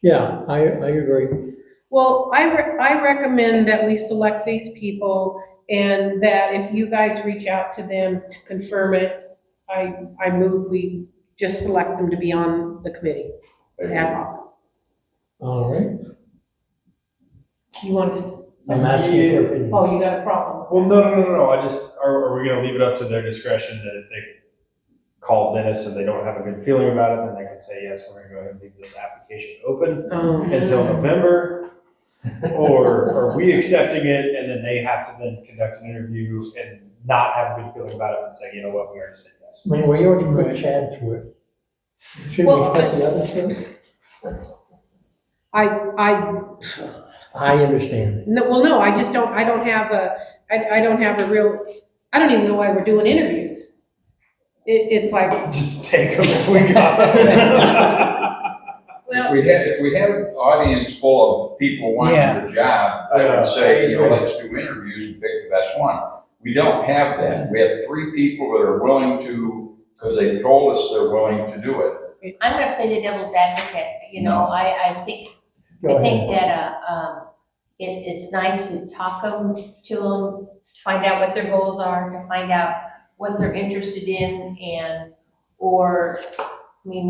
Yeah, I agree. Well, I recommend that we select these people and that if you guys reach out to them to confirm it, I move we just select them to be on the committee. Ad hoc. All right, You want to? I'm asking for opinion. Oh, you got a problem? Well, no. I just, are we gonna leave it up to their discretion that if they call Dennis and they don't have a good feeling about it, then they can say, yes, we're gonna go ahead and leave this application open until November. Or are we accepting it and then they have to then conduct an interview and not have a good feeling about it and say, you know what, we already said yes. I mean, we already put Chad through it. Should we Well, put the others through? I understand. No, I just don't, I don't have a real, I don't even know why we're doing interviews. It's like, Just take them if we got them. Well, If we had an audience full of people wanting the job, I would say, you know, let's do interviews and pick the best one. We don't have that. We have 3 people that are willing to, because they told us they're willing to do it. I'm gonna play the devil's advocate, you know, I think Go I think ahead. that, it's nice to talk to them, find out what their goals are, to find out what they're interested in, or, I mean,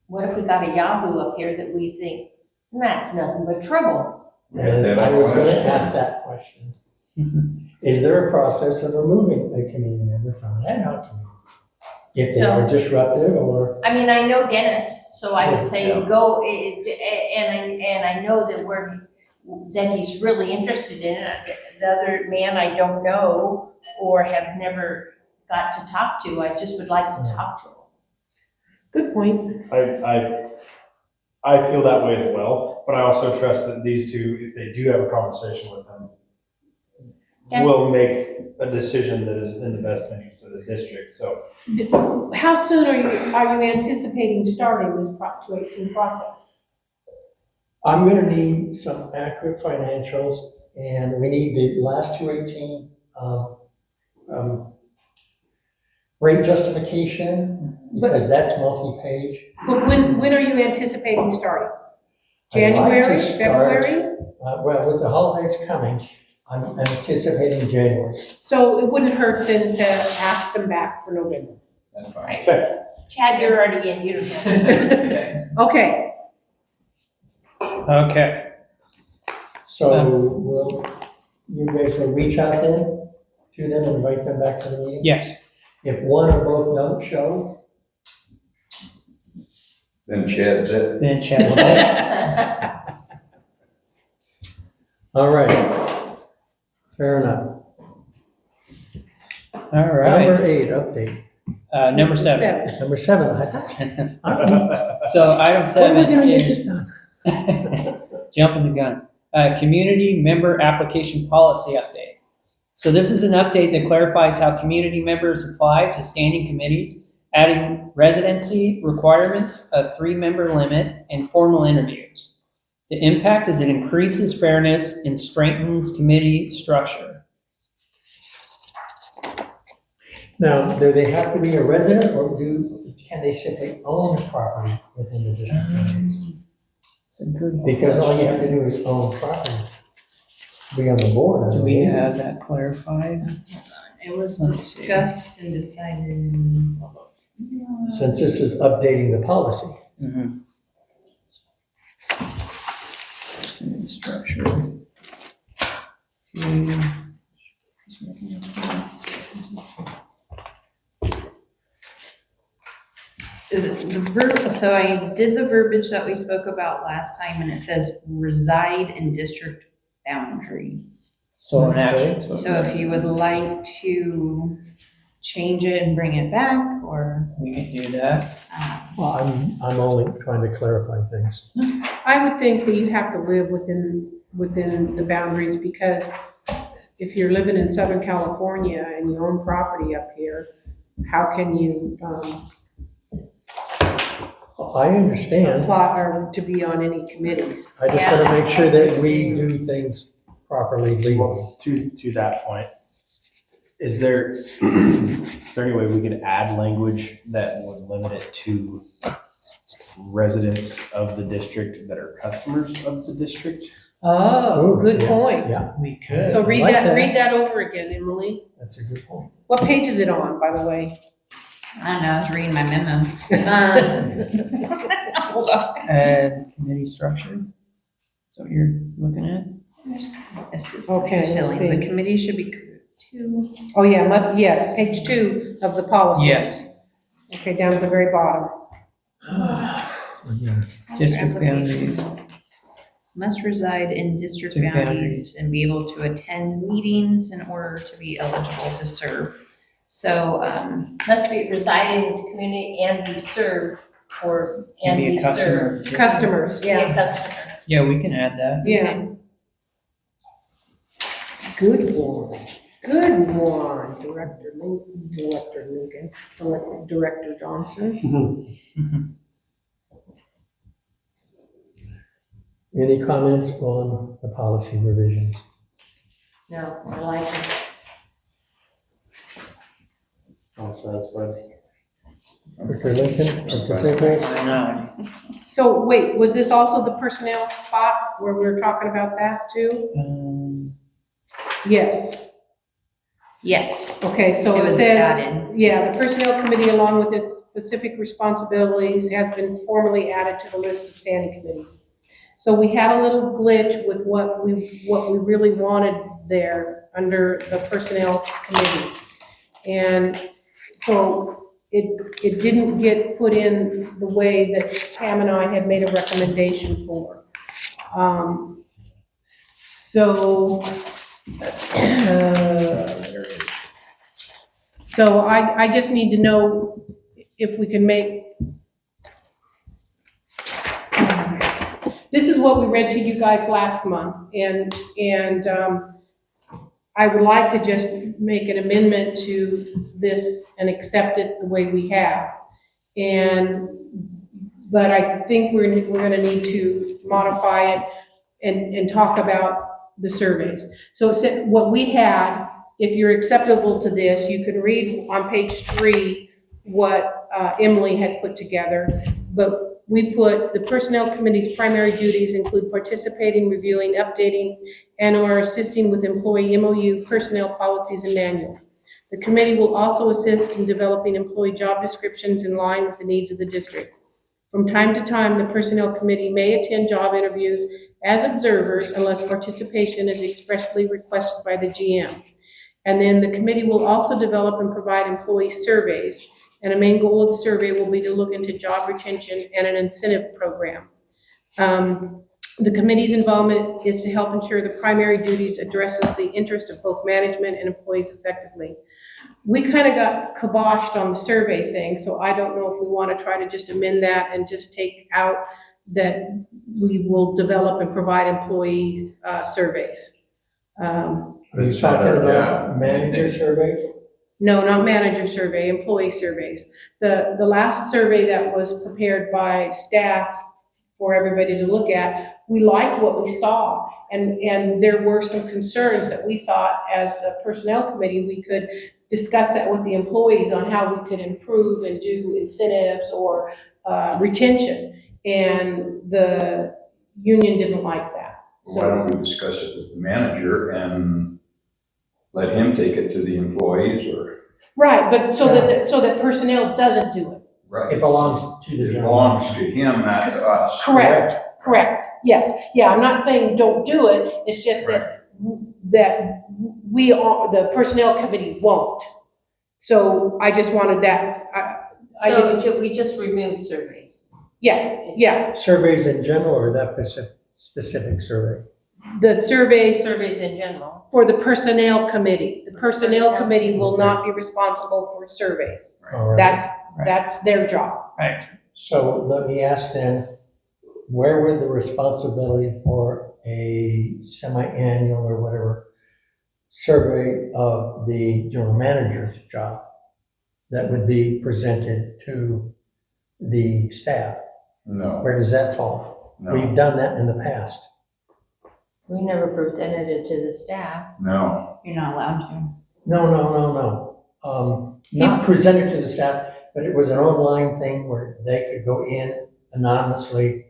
what if we got a Yahoo up here that we think, that's nothing but trouble? And I was gonna ask that question. Is there a process of removing a community member from an ad hoc committee? If they are disruptive or? I mean, I know Dennis, so I would say Yeah. go, and I know that he's really interested in it. The other man I don't know or have never got to talk to, I just would like to talk to him. good point. I feel that way as well, but I also trust that these two, if they do have a conversation with them, will make a decision that is in the best interest of the district, so. How soon are you anticipating starting this Prop 218 process? I'm gonna need some accurate financials, and we need the last 218, rate justification, because that's multi-page. But when are you anticipating starting? I'd like to January, start- February? Well, with the holidays coming, I'm anticipating January. So it wouldn't hurt then to ask them back for November. That's fine. Right. Okay. Chad, you're already in, you don't have. Okay, Okay, So you guys will reach out then to them and invite them back to the meeting? yes. If one or both don't show, Then Chad's it. Then Chad said, all right. Fair enough. all right. Number 8, update. Number 7. Number 7, I thought, I don't know. So item When are 7 we gonna get is this done? jumping the gun. Community member application policy update. So this is an update that clarifies how community members apply to standing committees, adding residency requirements, a 3-member limit, and formal interviews. The impact is it increases fairness and strengthens committee structure. Now, do they have to be a resident, or can they simply own property within the district? It's a good Because all you have to do is own property. Be on the board. I Do we believe. have that clarified? It was Let's see. discussed and decided. Since this is updating the policy. Mm-hmm. Structure. So I did the verbiage that we spoke about last time, and it says reside in district boundaries. So an action. So if you would like to change it and bring it back, or, We can do that. Well, I'm only trying to clarify things. I would think that you have to live within the boundaries, because if you're living in Southern California and you own property up here, how can you, I understand. apply or to be on any committees? I just want to make sure that we do things properly legally. Well, to that point, is there any way we could add language that would limit it to residents of the district that are customers of the district? Oh, good yeah, point. Yeah, We could. So read I like read that over again, Emily. That's a good point. What page is it on, by the way? I don't know, I was reading my memo. Hold on. And committee structure. So you're looking at? This is Okay, let's filling. see. The committee should be 2. Oh, yeah, yes, page 2 of the policy. Yes, Okay, down at the very bottom. district boundaries. Must reside in district District boundaries and be able to attend meetings in order to be eligible to serve. So, Must be reside in the community and be served or, Can and be be a customer. served. Customers, Be a yeah, customer. Yeah, we can add that. yeah. Good one, Director Lincoln, Director Johnson. Any comments on the policy revisions? No, I like it. I'm satisfied. Dr. Lincoln, Dr. Pinkham? I know. So wait, was this also the personnel spot where we were talking about that too? Yes. yes, Okay, so it it was says, added. yeah, the personnel committee along with its specific responsibilities has been formally added to the list of standing committees. So we had a little glitch with what we really wanted there under the personnel committee. And so it didn't get put in the way that Pam and I had made a recommendation for. So I just need to know if we can make, this is what we read to you guys last month, and I would like to just make an amendment to this and accept it the way we have. But I think we're gonna need to modify it and talk about the surveys. So it said, what we had, if you're acceptable to this, you can read on page 3 what Emily had put together. But we put the personnel committee's primary duties include participating, reviewing, updating, and/or assisting with employee MOU, personnel policies, and manuals. The committee will also assist in developing employee job descriptions in line with the needs of the district. From time to time, the personnel committee may attend job interviews as observers unless participation is expressly requested by the GM. And then the committee will also develop and provide employee surveys. And a main goal of the survey will be to look into job retention and an incentive program. The committee's involvement is to help ensure the primary duties addresses the interest of both management and employees effectively. We kind of got kiboshed on the survey thing, so I don't know if we want to try to just amend that and just take out that we will develop and provide employee surveys. Are you talking about manager survey? No, not manager survey, employee surveys. The last survey that was prepared by staff for everybody to look at, we liked what we saw. And there were some concerns that we thought as a personnel committee, we could discuss that with the employees on how we could improve and do incentives or retention. And the union didn't like that. Why don't we discuss it with the manager and let him take it to the employees or? Right, but so that personnel doesn't do it. Right. It belongs to the It general. belongs to him, not to us. Correct, yes. Yeah, I'm not saying don't do it, it's just that we are, the personnel committee won't. So I just wanted that, So we just removed surveys. yeah, Surveys in general or that specific survey? the surveys Surveys in general. for the personnel committee. The personnel committee will not be responsible for surveys. All right. That's their job. Right. So let me ask then, where would the responsibility for a semi-annual or whatever survey of the general manager's job that would be presented to the staff? No, Where does that fall? no, We've done that in the past. We never presented it to the staff. no. You're not allowed to. No. Not presented to the staff, but it was an online thing where they could go in anonymously,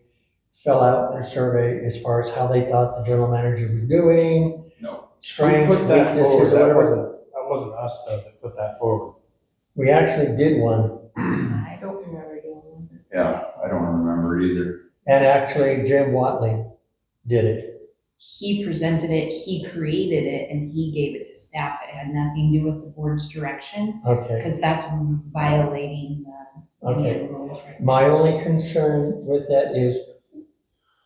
fill out their survey as far as how they thought the general manager was doing. No. Strengths, Put that weaknesses, forward. or That whatever. wasn't us though that put that forward. We actually did one, I don't remember doing Yeah, I don't remember either. and actually Jim Watley did it. he presented it, he created it, and he gave it to staff. It had nothing to do with the board's direction, Okay, because that's violating the okay. rules. Right? My only concern with that is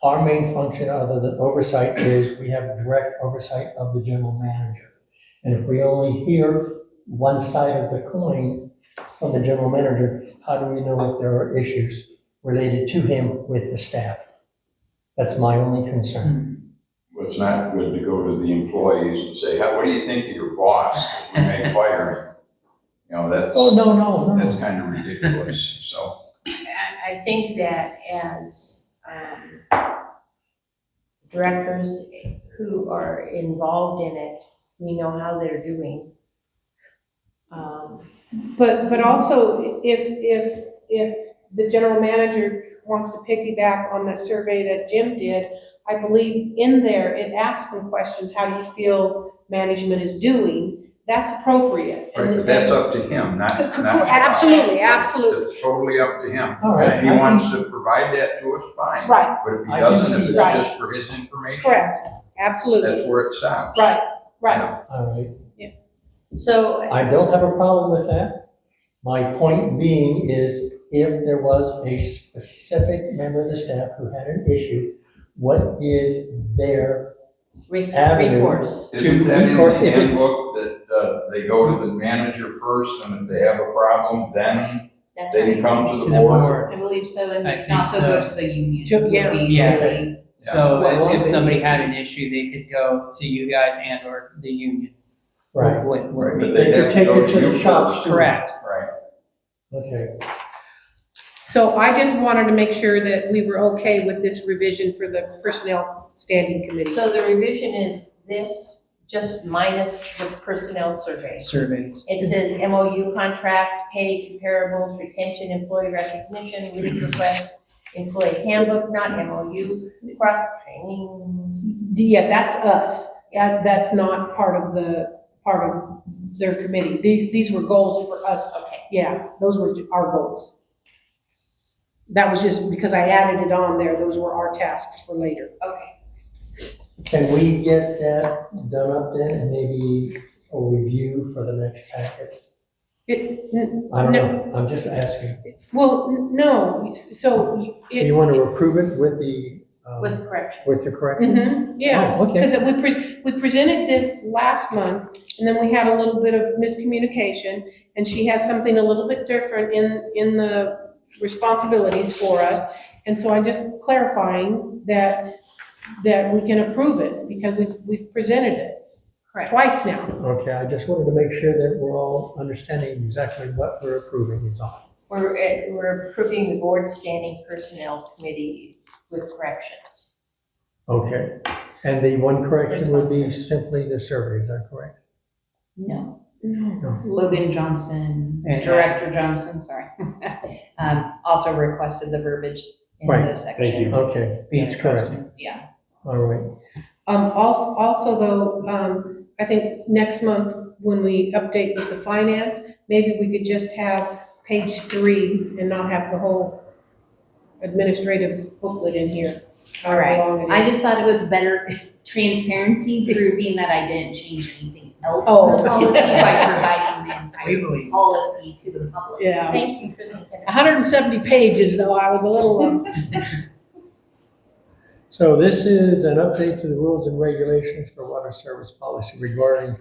our main function other than oversight is we have direct oversight of the general manager. And if we only hear one side of the coin from the general manager, how do we know if there are issues related to him with the staff? That's my only concern. It's not good to go to the employees and say, what do you think of your boss? We may fire him. That's, Oh, no. that's kind of ridiculous, so. I think that as directors who are involved in it, we know how they're doing. But also, if the general manager wants to piggyback on the survey that Jim did, I believe in there, it asks them questions, how do you feel management is doing? That's appropriate. Right, but that's up to him, not us. Absolutely, absolutely. It's totally up to him. All right. If he wants to provide that to us, fine. Right, But if he I can doesn't, if see it's that. just for his information, correct, absolutely. that's where it stops. Right. All right. So, I don't have a problem with that. My point being is if there was a specific member of the staff who had an issue, what is their avenue recourse. Isn't that in the recourse if it- handbook that they go to the manager first, and if they have a problem, then That's they can right. come to To the the board? board. I believe so, and I you can think also so. go to the union. Yeah. Would be Yeah. really- So Well, if somebody had an issue, they could go to you guys and or the union. Right, What- But They they could have to take go it to the you shop first. too. Correct. Right. okay. So I just wanted to make sure that we were okay with this revision for the Personnel Standing Committee. So the revision is this, just minus the personnel survey. Surveys. It says MOU contract, pay comparables, retention, employee recognition, leave requests, employee handbook, not MOU, cross training. Yeah, that's us. That's not part of their committee. These were goals for us. Okay. Yeah, those were our goals. That was just because I added it on there. Those were our tasks for later. Okay. Can we get that done up then and maybe a review for the next packet? I don't know, I'm just asking. No, so You want to approve it with the, With correction. with the corrections? yes, Oh, okay. because we presented this last month, and then we had a little bit of miscommunication, and she has something a little bit different in the responsibilities for us, and so I'm just clarifying that we can approve it, because we've presented it Correct. twice now. Okay, I just wanted to make sure that we're all understanding exactly what we're approving is all. We're approving the board standing personnel committee with corrections. Okay, and the one correction would be simply the survey, is that correct? No. No. Logan Johnson, And- Director Johnson, sorry, also requested the verbiage in Right. the section. Thank you. Okay, Being that's a correct, customer. Yeah. all right. Also though, I think next month, when we update with the finance, maybe we could just have page 3 and not have the whole administrative booklet in here. All right. How long it I is. just thought it was better transparency, proving that I didn't change anything else Oh. in the policy by providing the We entire believe. policy to the public. Yeah. Thank you for thinking. 170 pages, though, I was a little, So this is an update to the rules and regulations for water service policy regarding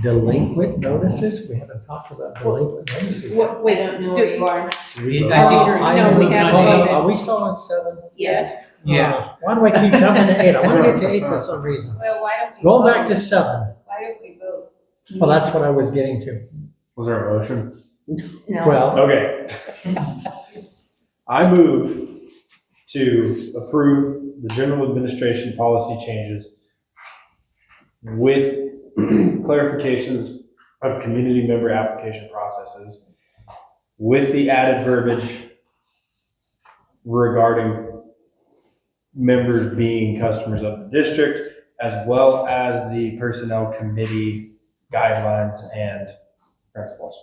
delinquent notices. We haven't talked about delinquent notices. wait, I don't know where you are. I think Oh, you're. I no, know. we haven't Oh, no, voted. are we still on 7? Yes. Yeah. Why do I keep jumping to 8? I want to get to 8 for some reason. Well, why don't we? Going back vote? to 7. Why don't we vote? Well, that's what I was getting to. Was there a motion? No. Well, Okay. I move to approve the general administration policy changes with clarifications of community member application processes, with the added verbiage regarding members being customers of the district, as well as the personnel committee guidelines and principles.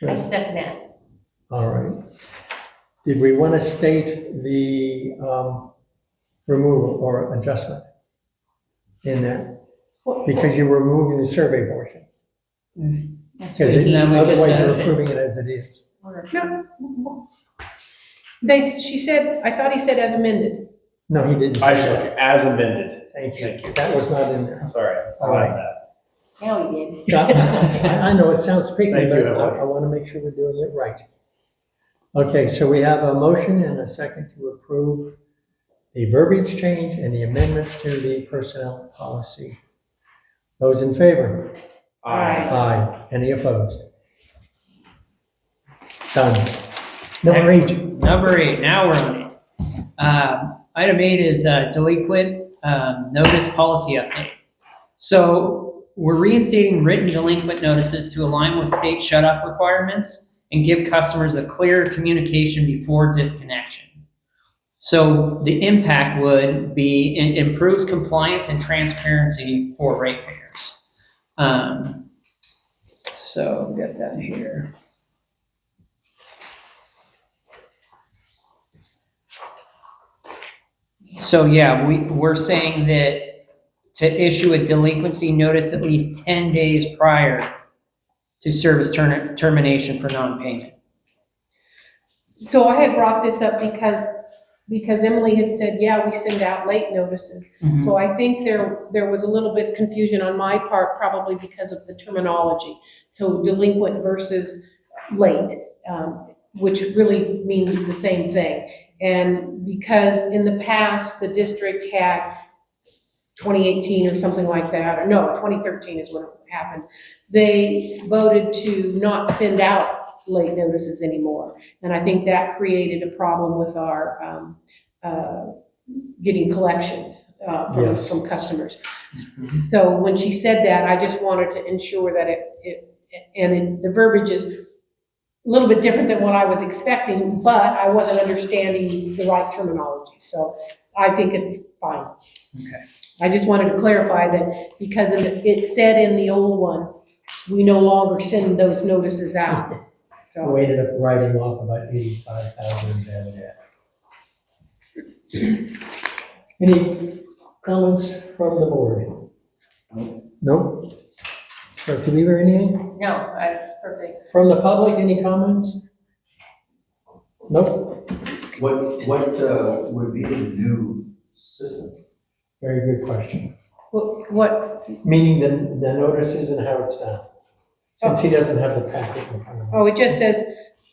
I second that. all right. Did we want to state the removal or adjustment? in that, because you're removing the survey portion. Because Isn't that what just otherwise you're says? approving it as it is. No. She said, I thought he said as amended. No, he didn't I say shook that. it as amended. Thank Thank you. you. That was not in there. Sorry. All right. Now we did. I know it sounds picky, Thank but you, Emily. I want to make sure we're doing it right. Okay, so we have a motion and a second to approve the verbiage change and the amendments to the personnel policy. Those in favor? Aye. Any opposed? Done. Number 8. Number 8, now we're on it. Item 8 is delinquent notice policy update. So we're reinstating written delinquent notices to align with state shut-off requirements and give customers a clearer communication before disconnection. So the impact would be it improves compliance and transparency for ratepayers. So we got that here. So yeah, we're saying that to issue a delinquency notice at least 10 days prior to service termination for non-payment. So I had brought this up because Emily had said, yeah, we send out late notices. So I think there was a little bit confusion on my part, probably because of the terminology. So delinquent versus late, which really mean the same thing. And because in the past, the district had 2018 or something like that, or no, 2013 is when it happened, they voted to not send out late notices anymore. And I think that created a problem with our getting collections Yes. from customers. So when she said that, I just wanted to ensure that the verbiage is a little bit different than what I was expecting, but I wasn't understanding the right terminology. So I think it's fine. Okay. I just wanted to clarify that because it said in the old one, we no longer send those notices out. So We ended up writing off about 85,000 bad debt. Any comments from the board? No? Dr. Weaver, anything? No, that's perfect. From the public, any comments? Nope. What would be the new system? Very good question. what, Meaning the notices and how it's done. Since he doesn't have the packet in front of him. oh, it just says,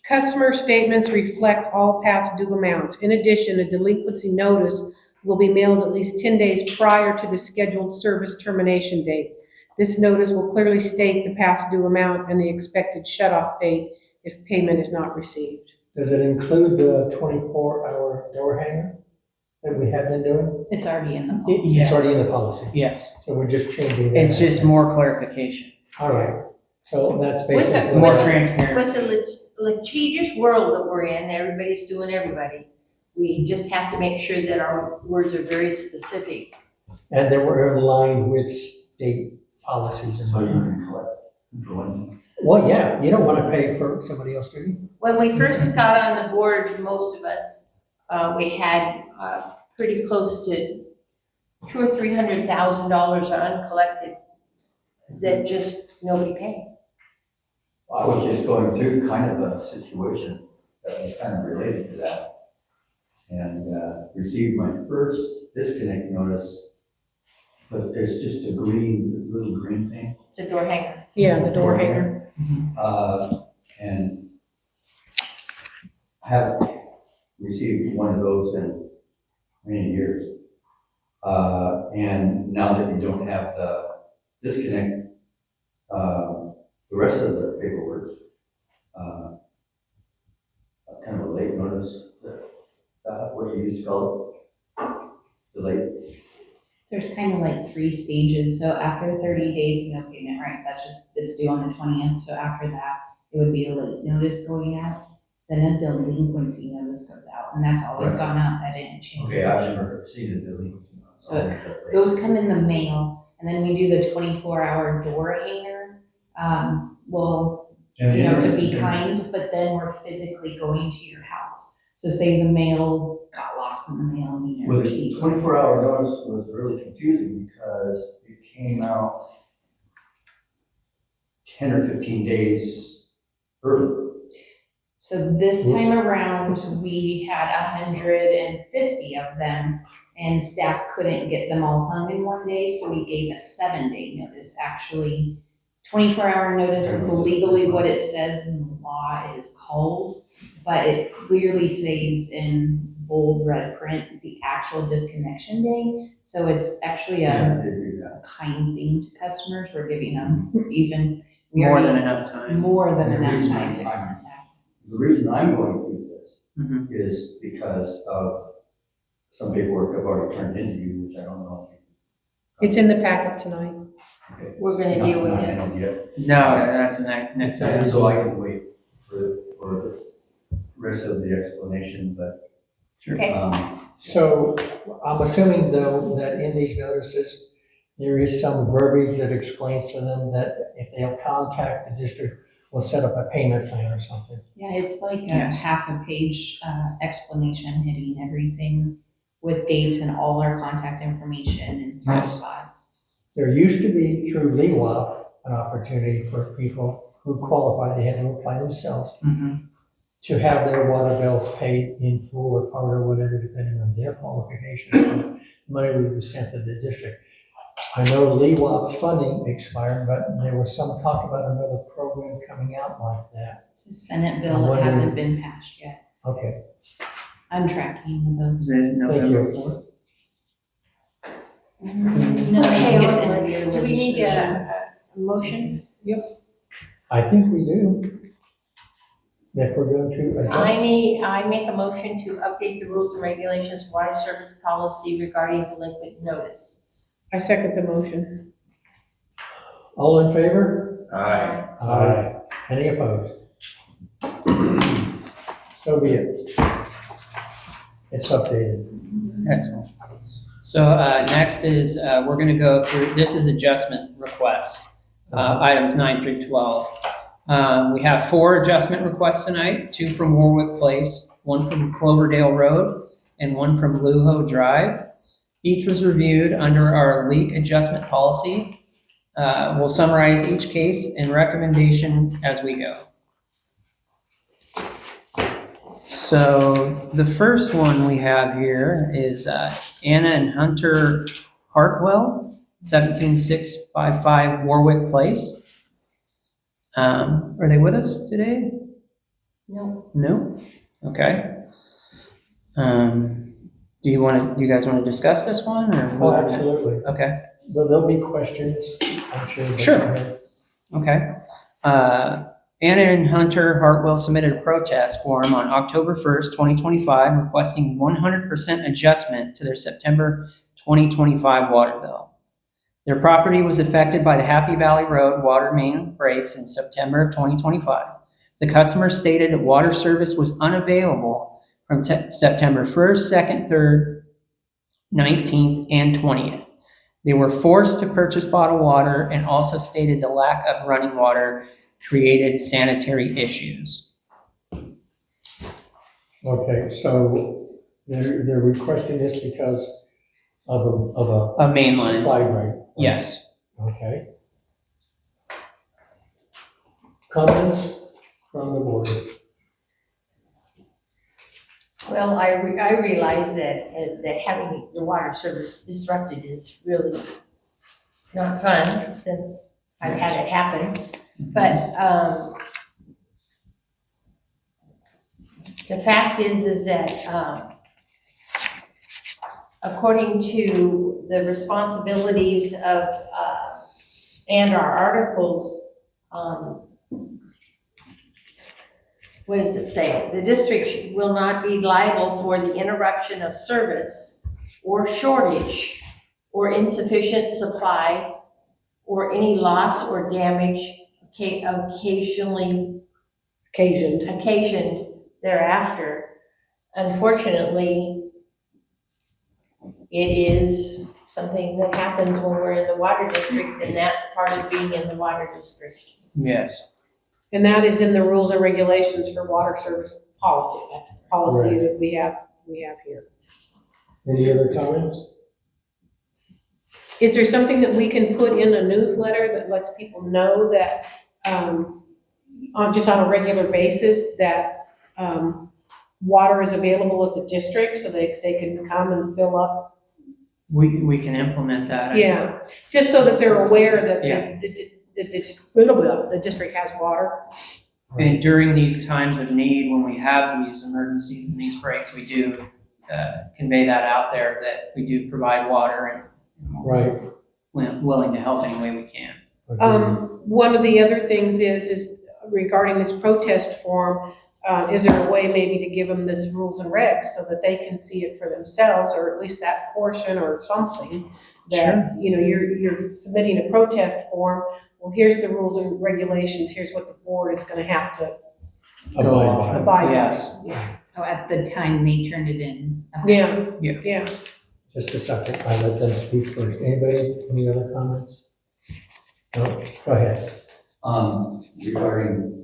customer statements reflect all past due amounts. In addition, a delinquency notice will be mailed at least 10 days prior to the scheduled service termination date. This notice will clearly state the past due amount and the expected shut-off date if payment is not received. Does it include the 24-hour door hanger that we have been doing? It's already in the policy. Yes. It's already in the policy. Yes, So we're just changing that. it's just more clarification, All right. So that's With the- basically. more With transparency. the litigious world that we're in, everybody's suing everybody. We just have to make sure that our words are very specific. And then we're in line with state policies. And So you can collect for one. well, yeah, you don't want to pay for somebody else, do you? When we first got on the board, most of us, we had pretty close to $200,000 or $300,000 uncollected that just nobody paid. I was just going through kind of a situation that was kind of related to that. And received my first disconnect notice, but it's just a little green thing. It's a door hanger. Yeah, the door hanger. And I have received one of those in many years. And now that you don't have the disconnect, the rest of the paperwork, kind of a late notice, what do you used to call it? The late. There's kind of like 3 stages. So after 30 days, no payment, right? It's due on the 20th. So after that, it would be a late notice going out. Then a delinquency notice goes out, and that's always Right. gone up. That didn't change. Okay, I've never seen a delinquency notice. So those come in the mail, and then we do the 24-hour door hanger. Well, to be kind, but then we're physically going to your house. So say the mail got lost lost in the mail and you Well, never the see. 24-hour notice was really confusing because it came out 10 or 15 days early. So this time around, we had 150 of them, and staff couldn't get them all hung in one day, so we gave a 7-day notice. Actually, 24-hour notice is legally what it says in the law is called, but it clearly says in bold red print the actual disconnection day. So it's actually Yeah, a they do that. kind thing to customers. We're giving them even More than enough time. more than The enough reason time to I'm- contact. The reason I'm going through this Mhm. is because of some paperwork I've already turned into you, which I don't know if you. It's in the packet tonight. Okay. We're gonna deal with Not it. handled yet. No, that's the next item. So I can wait for the rest of the explanation, but. Okay. So I'm assuming though that in these notices, there is some verbiage that explains to them that if they'll contact the district, we'll set up a payment plan or something. Yeah, it's like a Yes. half a page explanation hitting everything with dates and all our contact information and file Yes. spots. There used to be through LEWAP an opportunity for people who qualify, they had to apply themselves, Mhm. to have their water bills paid in full or part or whatever, depending on their qualifications. Money would be sent to the district. I know LEWAP's funding expired, but there was some talk about another program coming out like that. It's a Senate I'm bill, it wondering- hasn't been passed yet. Okay, I'm tracking the bill. Is it thank November you. 4th? No, I Okay, think it's end of year do we need legislation. a motion? I think we do. If we're going to adjust. I make a motion to update the rules and regulations water service policy regarding delinquent notices. I second the motion. All in favor? Aye. Aye. Any opposed? So be it. It's updated. Excellent. So next is, we're gonna go through, this is adjustment requests, items 9 through 12. We have 4 adjustment requests tonight, 2 from Warwick Place, 1 from Cloverdale Road, and 1 from Luho Drive. Each was reviewed under our leak adjustment policy. We'll summarize each case and recommendation as we go. So the first one we have here is Anna and Hunter Hartwell, 17655 Warwick Place. Are they with us today? No. No? Okay. Do you guys want to discuss this one or? Oh, absolutely. Okay. There'll be questions, I'm sure. but Sure. go ahead. Okay. Anna and Hunter Hartwell submitted a protest form on October 1st, 2025, requesting 100% adjustment to their September 2025 water bill. Their property was affected by the Happy Valley Road water main breaks in September of 2025. The customer stated that water service was unavailable from September 1st, 2nd, 3rd, 19th, and 20th. They were forced to purchase bottled water and also stated the lack of running water created sanitary issues. Okay, so they're requesting this because of a A main line, supply rate. yes. Okay. Comments from the board? Well, I realize that having the water service disrupted is really not fun since I've had it happen. But, the fact is that, according to the responsibilities of, and our articles, what does it say? The district will not be liable for the interruption of service or shortage or insufficient supply or any loss or damage occasioned thereafter. Unfortunately, it is something that happens when we're in the water district, and that's part of being in the water district. Yes. And that is in the rules and regulations for water service policy. That's the policy that we have here. Any other comments? Is there something that we can put in a newsletter that lets people know that, just on a regular basis, that, water is available at the district so they can come and fill up? We can implement that. Yeah, just so that they're aware that Yeah. the district has water. And during these times of need, when we have these emergencies and these breaks, we do convey that out there, that we do provide water and Right. we're willing to help any way we can. One of the other things is regarding this protest form, is there a way maybe to give them this rules and regs so that they can see it for themselves, or at least that portion or something? That, you know, you're submitting a protest form, well, here's the rules and regulations, here's what the board is gonna have to abide by. Yes. Yeah, Oh, at the time they turned it in. yeah, Yeah. yeah. Just a second, I let them speak first. Anybody, any other comments? No, go ahead. Regarding,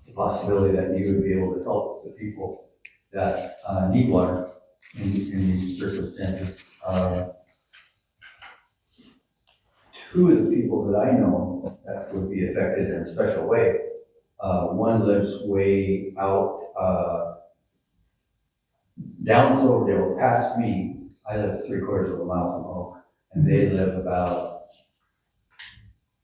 the possibility that you would be able to help the people that, need water in these circumstances. Two of the people that I know that would be affected in a special way, one lives way out, down Cloverdale, past me. I live 3/4 of a mile from Oak, and they live about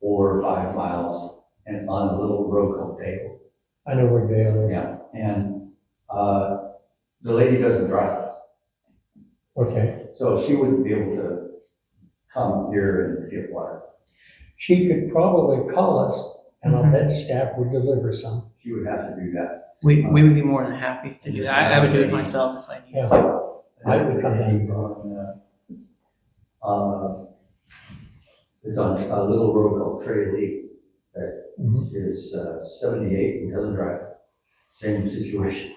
4 or 5 miles and on a little road called Dale. I know where Dale is. Yeah, and the lady doesn't drive, Okay. so she wouldn't be able to come here and get water. She could probably call us and I'll bet staff would deliver some. She would have to do that. We would be more than happy to do that. I would do it myself if I needed to. Yeah. I would come down. It's on a little road called Trey Lee that Mhm. is 78 and doesn't drive. Same situation.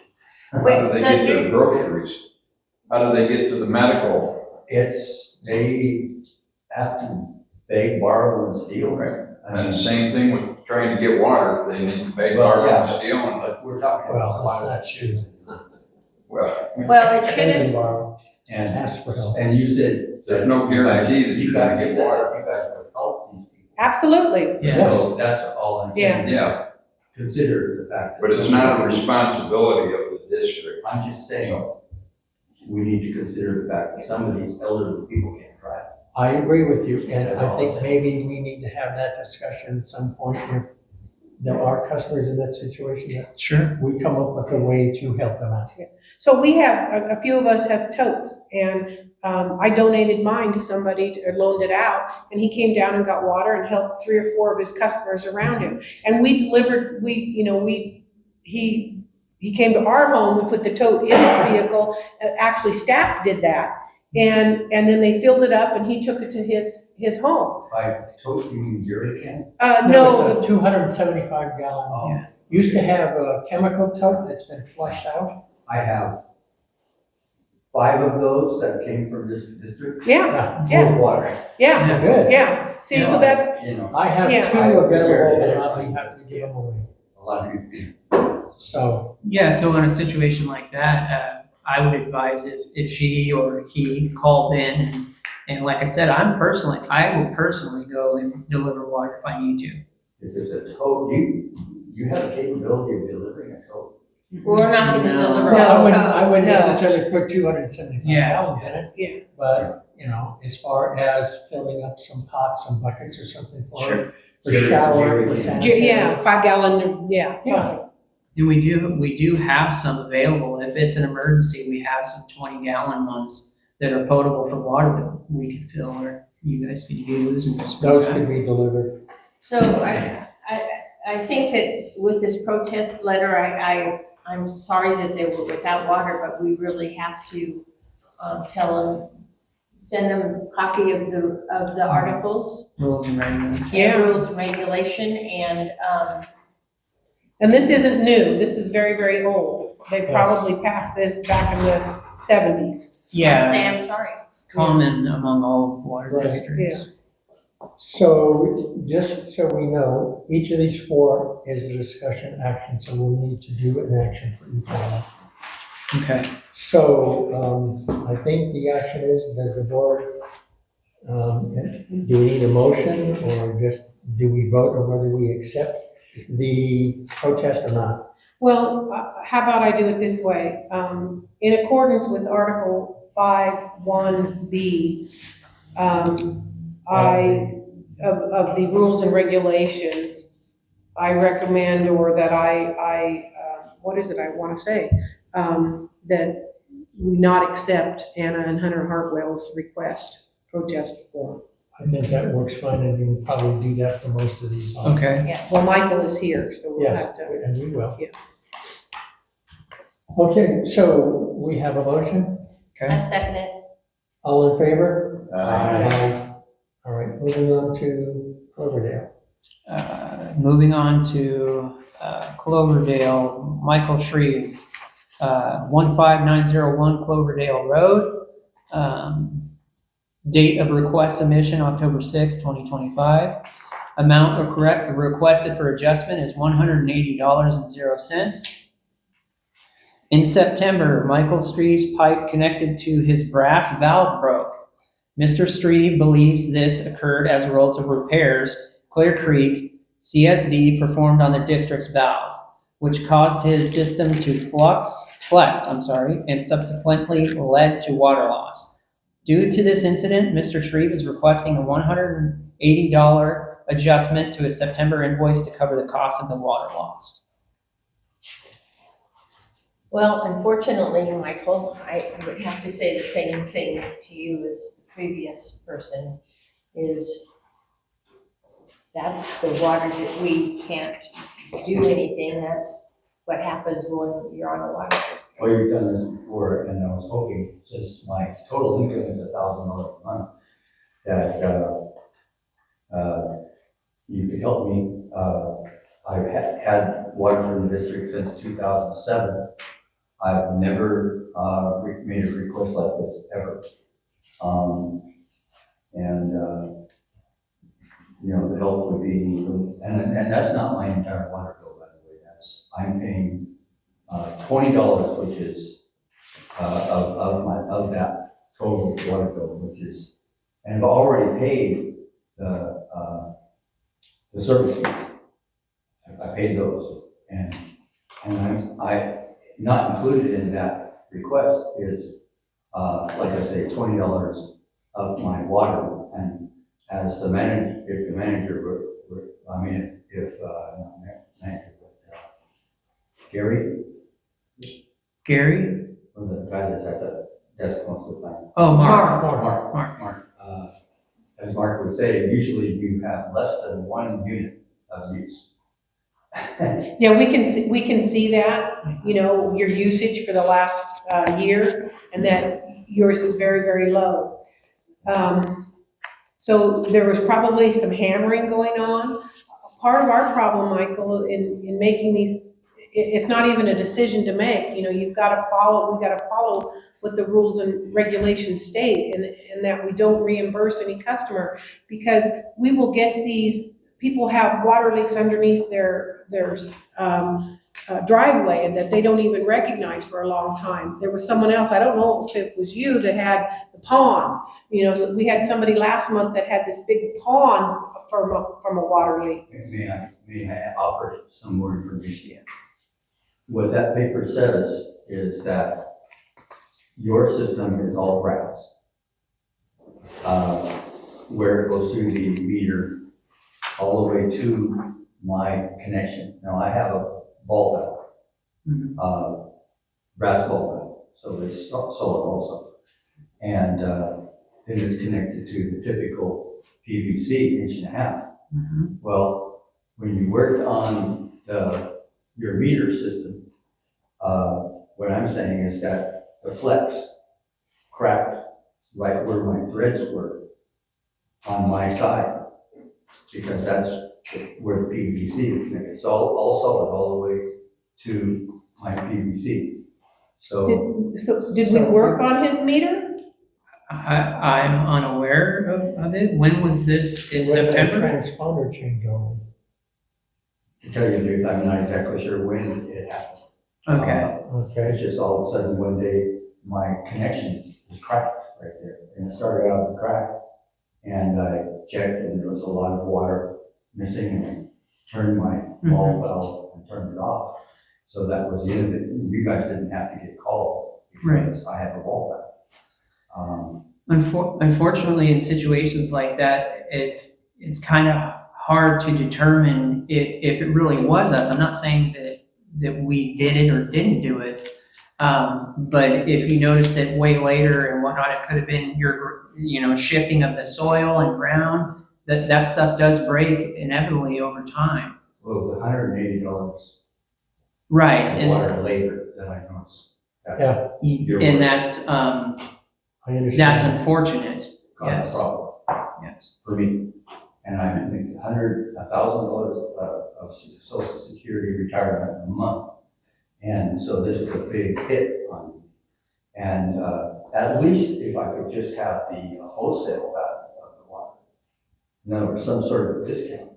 How do they get their groceries? How do they get to the medical? They have to beg, borrow, and steal. Right. And the same thing with trying to get water, they need to beg, borrow, and steal, and, But we're talking Well, about a lot of that's that shit. well, Well, it should They can have, borrow, And ask for help. And you said. There's no guarantee that you're gonna get water. You guys would help these people. Absolutely. Yes. So that's all I'm saying. yeah, Consider the fact. that but it's not a responsibility of the district. I'm just saying, we need to consider the fact that some of these elderly people can't drive. I agree with you, and That's I all I'm think saying. maybe we need to have that discussion at some point if there are customers in that situation, that Sure. we come up with a way to help them out. So we have, a few of us have totes, and I donated mine to somebody, or loaned it out, and he came down and got water and helped 3 or 4 of his customers around him. And we delivered, he came to our home, we put the tote in his vehicle, actually staff did that. And then they filled it up and he took it to his home. By tote, you mean jerry can? No, It's a 275 gallon. Oh. Used to have a chemical tote that's been flushed out. I have 5 of those that came from this district. yeah, Yeah, Full of water. yeah, good. yeah. See, so that's, You know, I have Yeah. 2 available and I'll be happy to give them away. a lot of people. So, Yeah, so in a situation like that, I would advise if she or he called in and like I said, I will personally go and deliver water if I need to. If it's a tote, you have the capability of delivering a tote. we're not gonna No. deliver. No. I wouldn't no. necessarily put 275 Yeah. gallons in it. Yeah. But, as far as filling up some pots, some buckets or something Sure. for shower, Jerry for can. sanitary. yeah, 5 gallon, yeah. Yeah. And we do have some available. If it's an emergency, we have some 20-gallon ones that are potable for water that we can fill or you guys can use and just. Those could be delivered. So I think that with this protest letter, I'm sorry that they were without water, but we really have to tell them, send them a copy of the articles. Rules and regulations. Yeah. Rules and regulation, And this isn't new, this is very, very old. They Yes. probably passed this back in the 70s. Yeah, I'm sorry. common among all water Right. districts. So just so we know, each of these 4 is a discussion action, so we'll need to do an action for each of them. Okay. So, I think the action is, does the board, do we need a motion or just, do we vote on whether we accept the protest or not? Well, how about I do it this way? In accordance with Article 5(1)(b), of the rules and regulations, I recommend, or that what is it I want to say? That we not accept Anna and Hunter Hartwell's protest form. I think that works fine, and we can probably do that for most of these. also. Okay. Yes. Well, Michael is here, so we'll Yes, have to. and we will. Yeah. Okay, so we have a motion. I second it. All in favor? Aye. All right, moving on to Cloverdale. Moving on to Cloverdale, Michael Shreve, 15901 Cloverdale Road. Date of request submission, October 6, 2025. Amount requested for adjustment is $180.00. In September, Michael Streve's pipe connected to his brass valve broke. Mr. Strebe believes this occurred as a result of repairs Clear Creek CSD performed on the district's valve, which caused his system to flex, and subsequently led to water loss. Due to this incident, Mr. Shreve is requesting a $180 adjustment to his September invoice to cover the cost of the water loss. Well, unfortunately, Michael, I would have to say the same thing to you as the previous person, is that's the water that we can't do anything. That's what happens when you're on a water system. Well, you've done this before, and I was hoping, since my total income is $1,000 a month, that you could help me. I've had water from the district since 2007. I've never made a request like this ever. The help would be, and that's not my entire water bill, by the way. I'm paying $20, which is of that total water bill, which is, and I've already paid the service fees. I paid those, and I not included in that request is, like I say, $20 of my water. And as the manager, if the manager not manager, but Gary, or the guy that's at the desk most of the time. Oh, Mark. Mark. As Mark would say, usually you have less than 1 unit of use. Yeah, we can see that, your usage for the last year, and that yours is very, very low. So there was probably some hammering going on. Part of our problem, Michael, in making these, it's not even a decision to make. We've got to follow what the rules and regulations state, and that we don't reimburse any customer, because we will get these. People have water leaks underneath their driveway, and that they don't even recognize for a long time. There was someone else, I don't know if it was you, that had the pond. So we had somebody last month that had this big pond from a water leak. May I offer some more information? What that paper says is that your system is all brass, where it goes through the meter all the way to my connection. Now, I have a ball valve, brass ball valve, so it's solid also. And then it's connected to the typical PVC 1.5 inches. Well, when you worked on your meter system, what I'm saying is that the flex cracked right where my threads were on my side, because that's where the PVC is connected. It's all solid all the way to my PVC. So did we work on his meter? I'm unaware of it. When was this? In September? Transponder change on. to tell you the truth, I'm not exactly sure when it happened. Okay. Okay. It's just all of a sudden one day, my connection was cracked right there. And it started out as a crack. And I checked and there was a lot of water missing and I turned my ball valve and turned it off. So that was the end of it. You guys didn't have to get called because I had a ball valve. Unfortunately, in situations like that, it's kind of hard to determine if it really was us. I'm not saying that we did it or didn't do it, but if you noticed it way later and whatnot, it could have been your shifting of the soil and ground. That stuff does break inevitably over time. Well, it was $180. Right, Water labor that I noticed. Yeah. And that's I understand. that's unfortunate. Caused Yes. a problem Yes. for me. And I make $1,000 of Social Security retirement a month. And so this is a big hit on me. And at least if I could just have the wholesale value of the water, in other words, some sort of discount,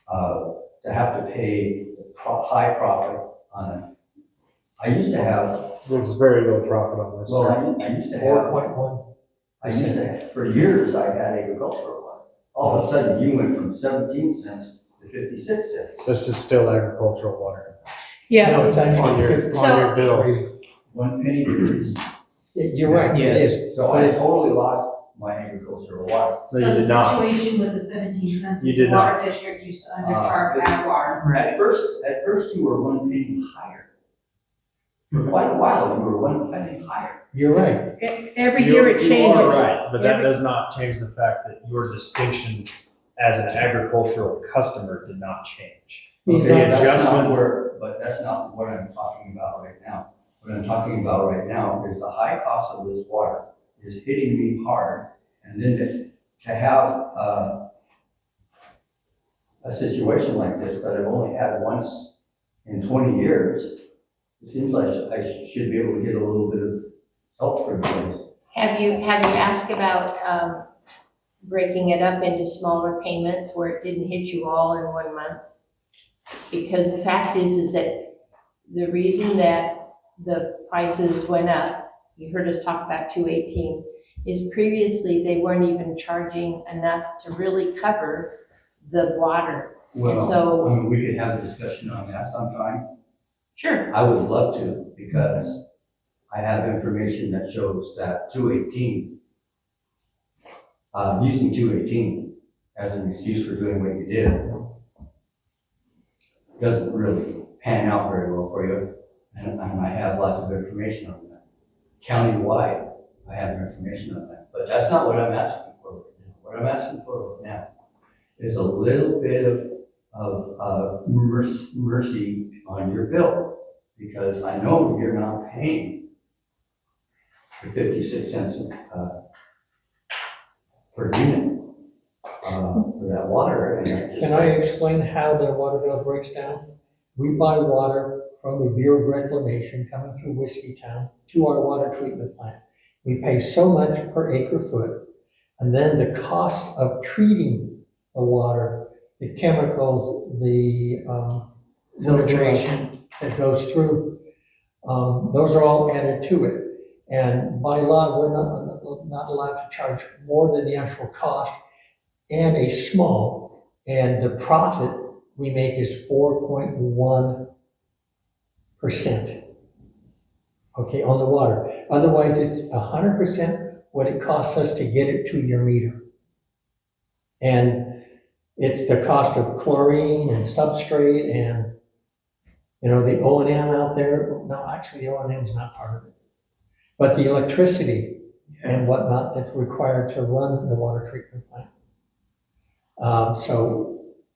to have to pay the high profit on it. I used to have, There's very little profit on this. well, I used to have, 4.1. For years, I had agricultural water. All of a sudden, you went from 17 cents to 56 cents. This is still agricultural water. Yeah, No, it's On actually your, 50. on your bill. 1 penny difference. You're right, it Yes. is. So I totally lost my agricultural water. No, you did not. situation with the 17 cents You is the did not. water district used to undercharge our water. Right. At first you were 1 penny higher. For quite a while, you were 1 penny higher. You're right. every year it changes. You are right, but that Every- does not change the fact that your distinction as an agricultural customer did not change. He's The not- That's not adjustment, but that's not what I'm talking about right now. What I'm talking about right now is the high cost of this water is hitting me hard. And then to have a situation like this that I've only had once in 20 years, it seems like I should be able to get a little bit of help from you. Have you asked about, breaking it up into smaller payments where it didn't hit you all in 1 month? Because the fact is that the reason that the prices went up, you heard us talk about 218, is previously they weren't even charging enough to really cover the water. Well, so- I mean, we could have a discussion on that sometime. Sure. I would love to, because I have information that shows that 218, using 218 as an excuse for doing what you did doesn't really pan out very well for you. And I have lots of information on that. Countywide, I have information on that. But that's not what I'm asking for right now. What I'm asking for right now is a little bit of mercy on your bill. Because I know you're not paying the 56 cents per unit for that water. And I just, Can I explain how the water bill breaks down? We buy water from the Bureau of Reclamation coming through Whiskeytown to our water treatment plant. We pay so much per acre foot, and then the cost of treating the water, the chemicals, the Filtration. that goes through, those are all added to it. And by law, we're not allowed to charge more than the actual cost and a small, and the profit we make is 4.1%. Okay, on the water. Otherwise, it's 100% what it costs us to get it to your meter. And it's the cost of chlorine and substrate and, the O&M out there. No, actually, the O&M is not part of it. But the electricity and whatnot that's required to run the water treatment plant.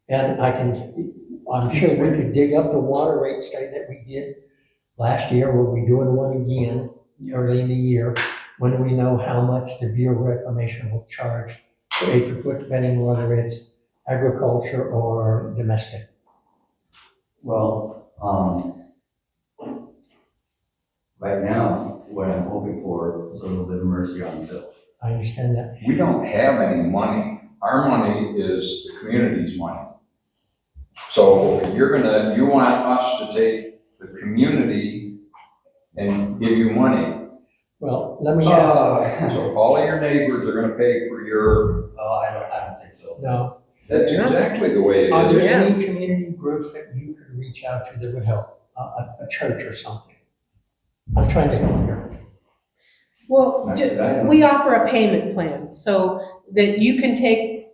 And I'm sure we could dig up the water rate study that we did last year. We'll be doing one again early in the year when we know how much the Bureau of Reclamation will charge per acre foot, depending on whether it's agriculture or domestic. well, right now, what I'm hoping for is a little bit of mercy on the bill. I understand that. We don't have any money. Our money is the community's money. So you want us to take the community and give you money. Well, let me ask, So all of your neighbors are gonna pay for your, Oh, I don't think so. no, that's exactly the way are it is. there any community groups that you could reach out to that would help? A church or something? I'm trying to help here. Well, Not that I know. we offer a payment plan so that you can take,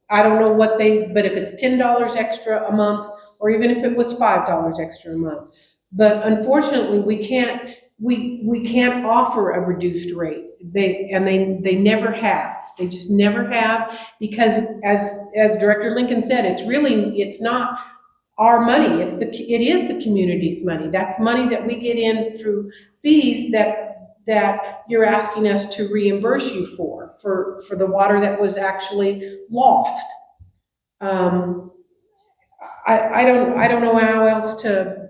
I don't know what but if it's $10 extra a month, or even if it was $5 extra a month. But unfortunately, we can't offer a reduced rate. They never have. They just never have, because as Director Lincoln said, it's not our money. It is the community's money. That's money that we get in through fees that you're asking us to reimburse you for the water that was actually lost. I don't know how else to,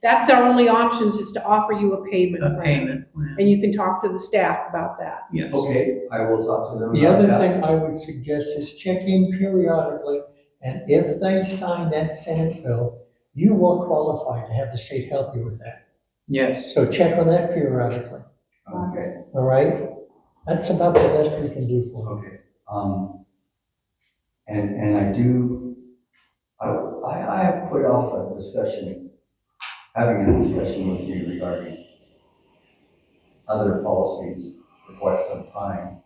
that's our only options, is to offer you a payment A plan. payment plan, And you can talk to the staff about that. yes. Okay, I will talk to them The about other that. thing I would suggest is check in periodically, and if they sign that Senate bill, you will qualify to have the state help you with that. Yes. So check on that periodically, Okay, all right? That's about the best we can do for you. okay. And I do, I have put off having a discussion with you regarding other policies for quite some time.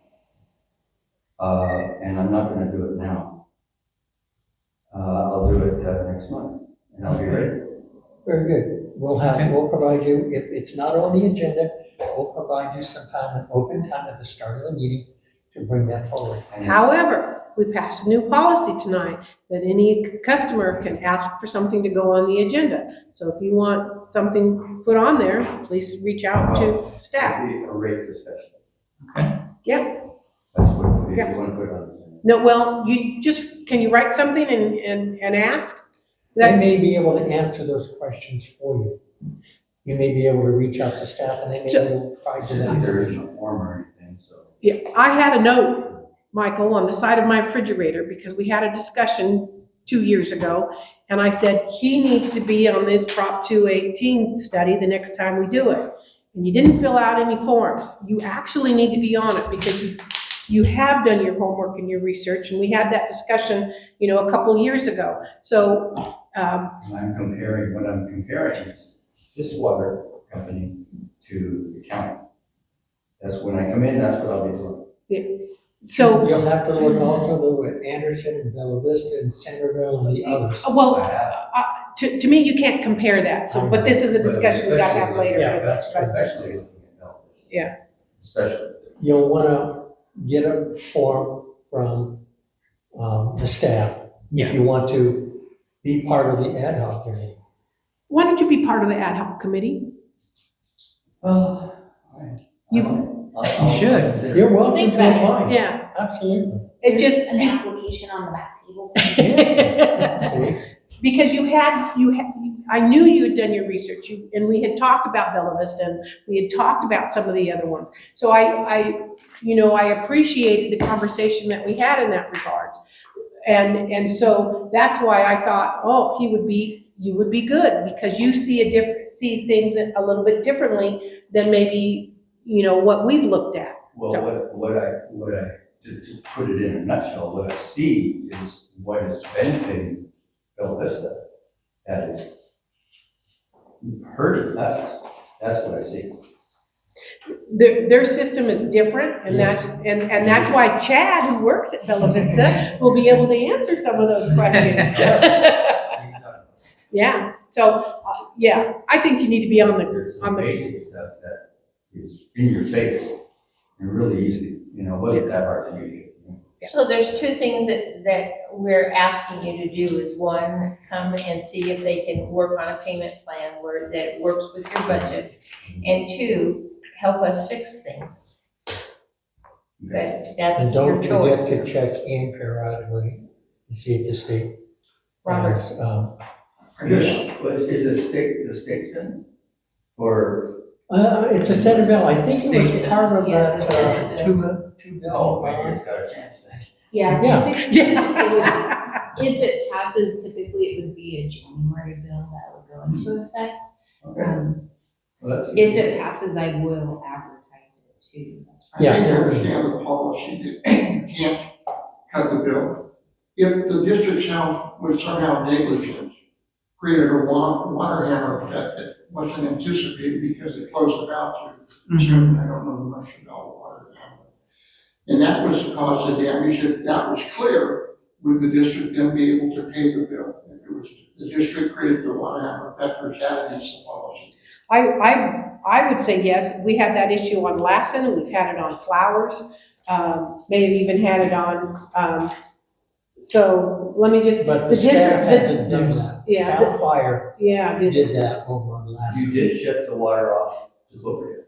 And I'm not gonna do it now. I'll do it next month, and I'll be ready. Very good. We'll provide you, if it's not on the agenda, we'll provide you some time, an open time at the start of the meeting to bring that forward. And it's- However, we passed a new policy tonight that any customer can ask for something to go on the agenda. So if you want something put on there, please reach out to staff. It'll be a rate discussion. Yeah. That's what, if Yeah. you wanna put it on the agenda. No, well, can you write something and ask? They That's- may be able to answer those questions for you. You may be able to reach out to staff, and they may be able to provide It's you just that that there isn't information. a form or anything, so. Yeah, I had a note, Michael, on the side of my refrigerator, because we had a discussion 2 years ago, and I said, he needs to be on this Prop 218 study the next time we do it. And you didn't fill out any forms. You actually need to be on it, because you have done your homework and your research, and we had that discussion, a couple years ago. So, And what I'm comparing is this water company to the county. That's when I come in, that's what I'll be doing. so, You'll have to look also though at Anderson and Bella Vista and Centerville and the others. well, I have, to me, you can't compare that, so, but this is a discussion we gotta have later. Yeah, that's true. especially looking at Memphis. Yeah. Especially. You'll want to get a form from the staff if you want to be part of the ad hoc committee. Why don't you be part of the ad hoc committee? Well, You- You should. You're welcome Think to about it. apply. Yeah, Absolutely. it just, An application on the back table. See? because I knew you had done your research, and we had talked about Bella Vista, and we had talked about some of the other ones. So I appreciated the conversation that we had in that regards. And so that's why I thought, oh, you would be good, because you see things a little bit differently than maybe, what we've looked at. well, to put it in a nutshell, what I see is what is benefiting Bella Vista. That is hurting us. That's what I see. Their system is different, and Yes. that's why Chad, who works at Bella Vista, will be able to answer some of those questions. Yeah, so, I think you need to be on There's some basic stuff that is in your face and really easy, it wasn't that hard for me to get. So there's two things that we're asking you to do is, one, come and see if they can work on a payment plan that works with your budget. And two, help us fix things. Okay. But And that's your don't forget choice. to check in periodically and see if the state Robert. has, Is the Stikson or? it's a Centerville. I think it was State. part of Yeah, it's a that Senate $2 billion Maybe bond. it's got a chance then. Yeah, Yeah. typically, it was, if it passes, typically it would be a January bill that would go into effect. Okay. Well, that's If it passes, I will advertise it too. I Yeah, think I there- understand the policy that you can't cut the bill. If the district shall, was somehow negligent, created a water hammer effect that wasn't anticipated because it closed the valve to, Mhm. I don't know much about water hammer. And that was the cause of damage, if that was clear, would the district then be able to pay the bill? If it was, the district created the water hammer effect, or is that against the policy? I would say yes. We had that issue on Lassen, and we've had it on Flowers. May have even had it on, so let me just, But the the staff district, hasn't done that. yeah, Cal Fire yeah, did that over on last. You did shut the water off to Clover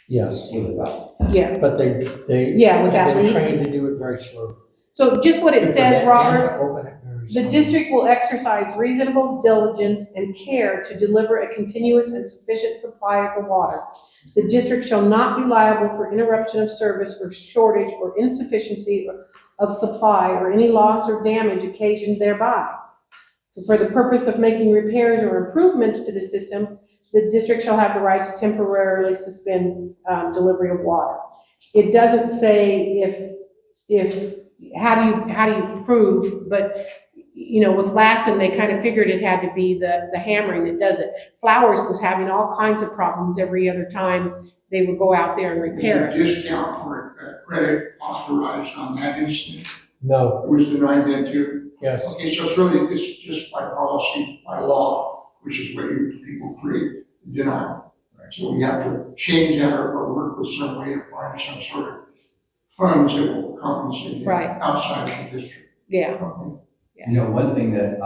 Yes, with a valve. yeah. but they Yeah, with have that been leak. trained to do it very slowly. So just what it To says, prevent Robert, and to open it very the slowly. district will exercise reasonable diligence and care to deliver a continuous and sufficient supply of the water. The district shall not be liable for interruption of service or shortage or insufficiency of supply or any loss or damage occasioned thereby. So for the purpose of making repairs or improvements to the system, the district shall have the right to temporarily suspend delivery of water. It doesn't say how do you prove, but, you know, with Lassen, they kind of figured it had to be the hammering that does it. Flowers was having all kinds of problems every other time they would go out there and repair Was it. there a discount or a credit authorized on that incident? No, It was denied then too? yes, Okay, so it's really, it's just by policy, by law, which is what you people create, denial. So we have to change that or work with some way to find some sort of funds that will compensate Right. outside of the district. Yeah, Okay. You know, one thing that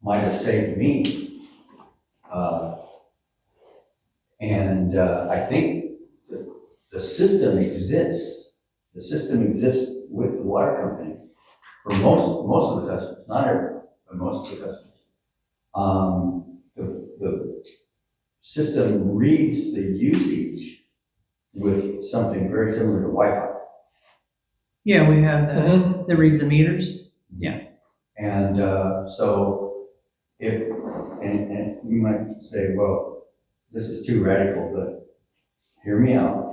might have saved me, I think the system exists. The system exists with the water company for most of the customers, not everyone, but most of the customers. The system reads the usage with something very similar to Wi-Fi. Yeah, we have that. That reads the meters. And so and you might say, well, this is too radical, but hear me out.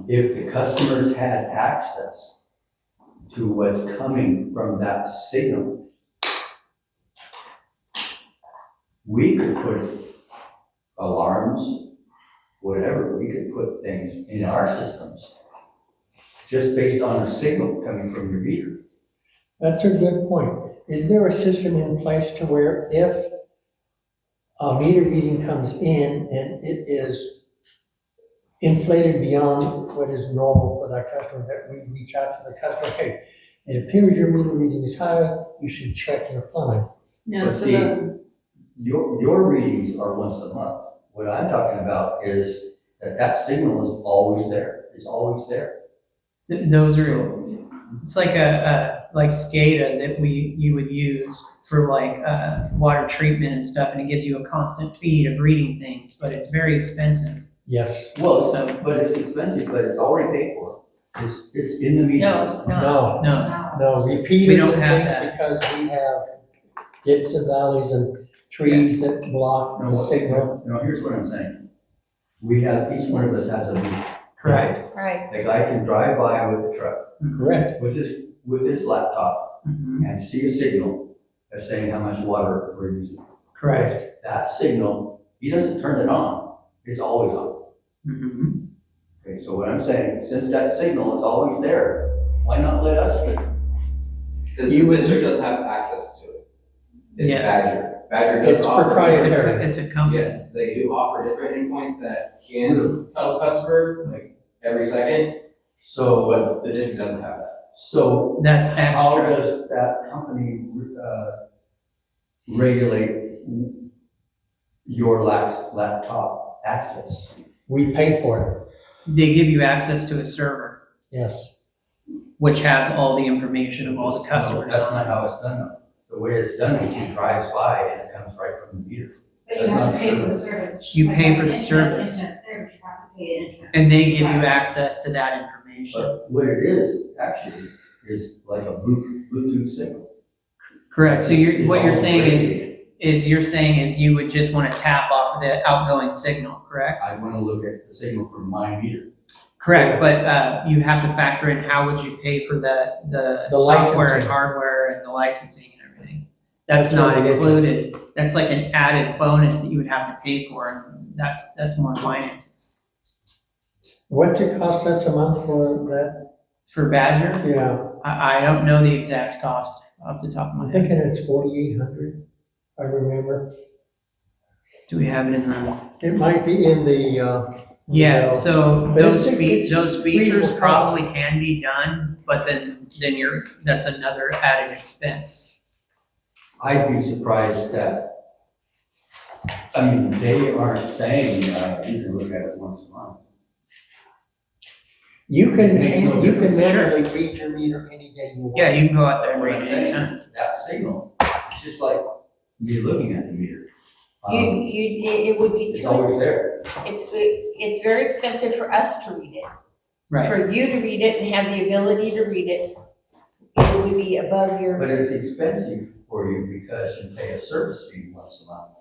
If the customers had access to what's coming from that signal, we could put alarms, whatever, we could put things in our systems just based on a signal coming from your meter. that's a good point. Is there a system in place to where if a meter reading comes in and it is inflated beyond what is normal for that customer, that we reach out to the customer, hey, it appears your meter reading is high, you should check your plumbing. No, But so see, the, your readings are once a month. What I'm talking about is that signal is always there. It's always there. Those are, it's like like SCADA that you would use for like water treatment and stuff, and it gives you a constant feed of reading things, but it's very expensive. Yes. Well, So- but it's expensive, but it's already paid for. It's in the meter. No, it's not. No, No, no, repeaters We don't and have things that. because we have dips and valleys and trees that block No, the signal. no, here's what I'm saying. We have, each one of us has a meter. correct. Right. The guy can drive by with a truck, Correct. with his laptop, Mhm. and see a signal that's saying how much water we're using. Correct. That signal, he doesn't turn it on. It's always on. Mhm. Okay, so what I'm saying, since that signal is always there, why not let us do it? Because You the would- district doesn't have access to it. It's Yes. Badger. Badger It's does offer. proprietary. It's a company. Yes, they do offer different endpoints that can tell the customer, like, every second, So, but the district doesn't have that. so That's how extra. does that company regulate your laptop access? We pay for They give you access to a server, it, yes. which has all the information of all the No, customers that's on not it. how it's done. Though. The way it's done is he drives by and it comes right from the meter. But That's you have not to pay true. for the service. It's just You like pay having for the internet. service. Internet's there, but you have to pay an internet. And they give you Right. access to that information. But what it is, actually, is like a Bluetooth signal. Correct. So It's what you're all saying regulated. is you're saying is you would just want to tap off off the outgoing signal, correct? I want to look at the signal from my meter. Correct, but you have to factor in how would you pay for the software and licensing. hardware and the licensing and everything. That's That's not what they get to. included. That's like an added bonus that you would have to pay for, and that's more finances. What's it cost us a month for that? For Badger, Yeah, I don't know the exact cost off the top of my I'm head. thinking it's 4,800, I remember. Do we have it in the? It might be in the, Yeah, so But those it's those features reasonable probably cost. can be done, but then that's another added expense. I'd be surprised that, I mean, they aren't saying, you can look at it once a month. you can, Makes no you can difference. manually read your meter any day you want. Yeah, you can go out there and What read I'm it saying anytime. is that signal, it's just like me looking at the meter. It would be, It's always there. it's very expensive for us to read it. Right. For you to read it and have the ability to read it, it would be above your, But it's expensive for you because you pay a service fee once a month.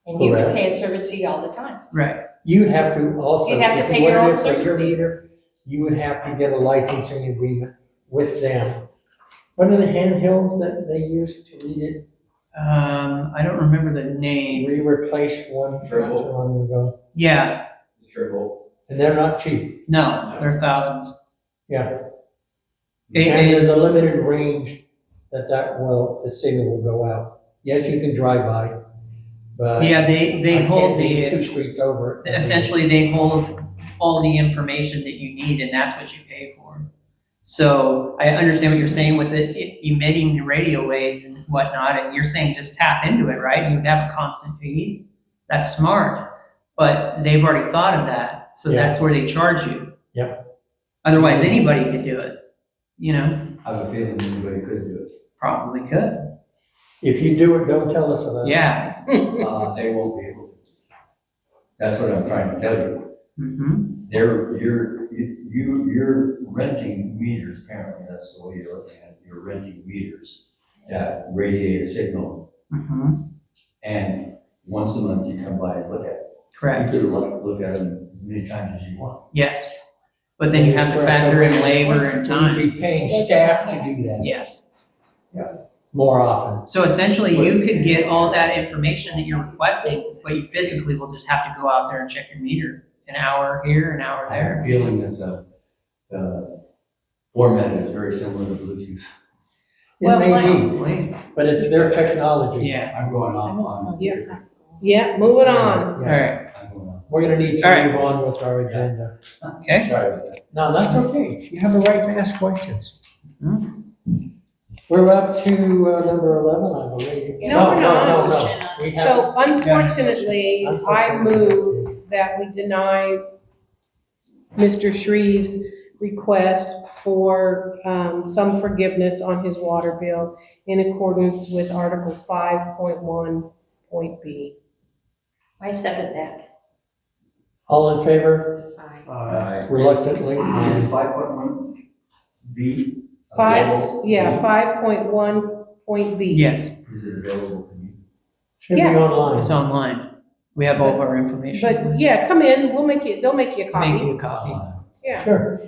and you Correct. can pay a service fee all the time. Right. You have to also, You'd have to if pay you your wanted own it for service your fee. meter, you would have to get a licensing agreement with them. What are the handhelds that they use to read it? I don't remember the name. We replaced one not too Triple. long ago, Yeah, The triple. and they're not cheap, no, they're thousands. yeah. It- And it- there's a limited range the signal will go out. Yes, you can drive by, but. Yeah, they I hold can't be the, two streets over. essentially they hold all the information that you need and that's what you pay for. So I understand what you're saying with it emitting the radio waves and whatnot, and you're saying just tap into it, right? You would have a constant feed. That's smart, but they've already thought of that, so Yeah. that's where they charge you. Yep. Otherwise, anybody could do it, you know, I have a feeling anybody could do probably could. If you do it, don't tell us about it. Yeah. it. They won't be able to. That's what I'm trying to tell you. Mm-hmm. You're renting meters, apparently, that's the way you're looking at it. You're renting meters that radiate a signal, Mm-hmm. and once a month you come by and look at it. Correct. You could look at them as many times as you want. Yes. But then you have to factor in labor and time. We'd be paying staff to do that Yes. more often. So essentially, you could get all that information that you're requesting, but you physically will just have to go out there and check your meter. An hour here, an hour I have a there. feeling that the format is very similar to Bluetooth. It Well, may be, Probably. but it's their technology. Yeah. I'm going off on. Yeah, moving on. All Yes. right. I'm going off. We're gonna need to All right. move on with our agenda. Okay. Sorry about that. No, that's okay. You have a right to ask questions. Mhm. We're up to number 11, I believe. No, we're not. No. We have. So unfortunately, I move that we deny Mr. Shreve's request for some forgiveness on his water bill in accordance with Article 5.1, point B. I second that. All in favor? Aye. Reluctantly. This is 5.1 B. 5.1, point B. Yes, Is it available to me? Should be Yes. online. it's online. We have all of our information. But yeah, come in, they'll make you a Make you copy. a copy. Yeah. Sure.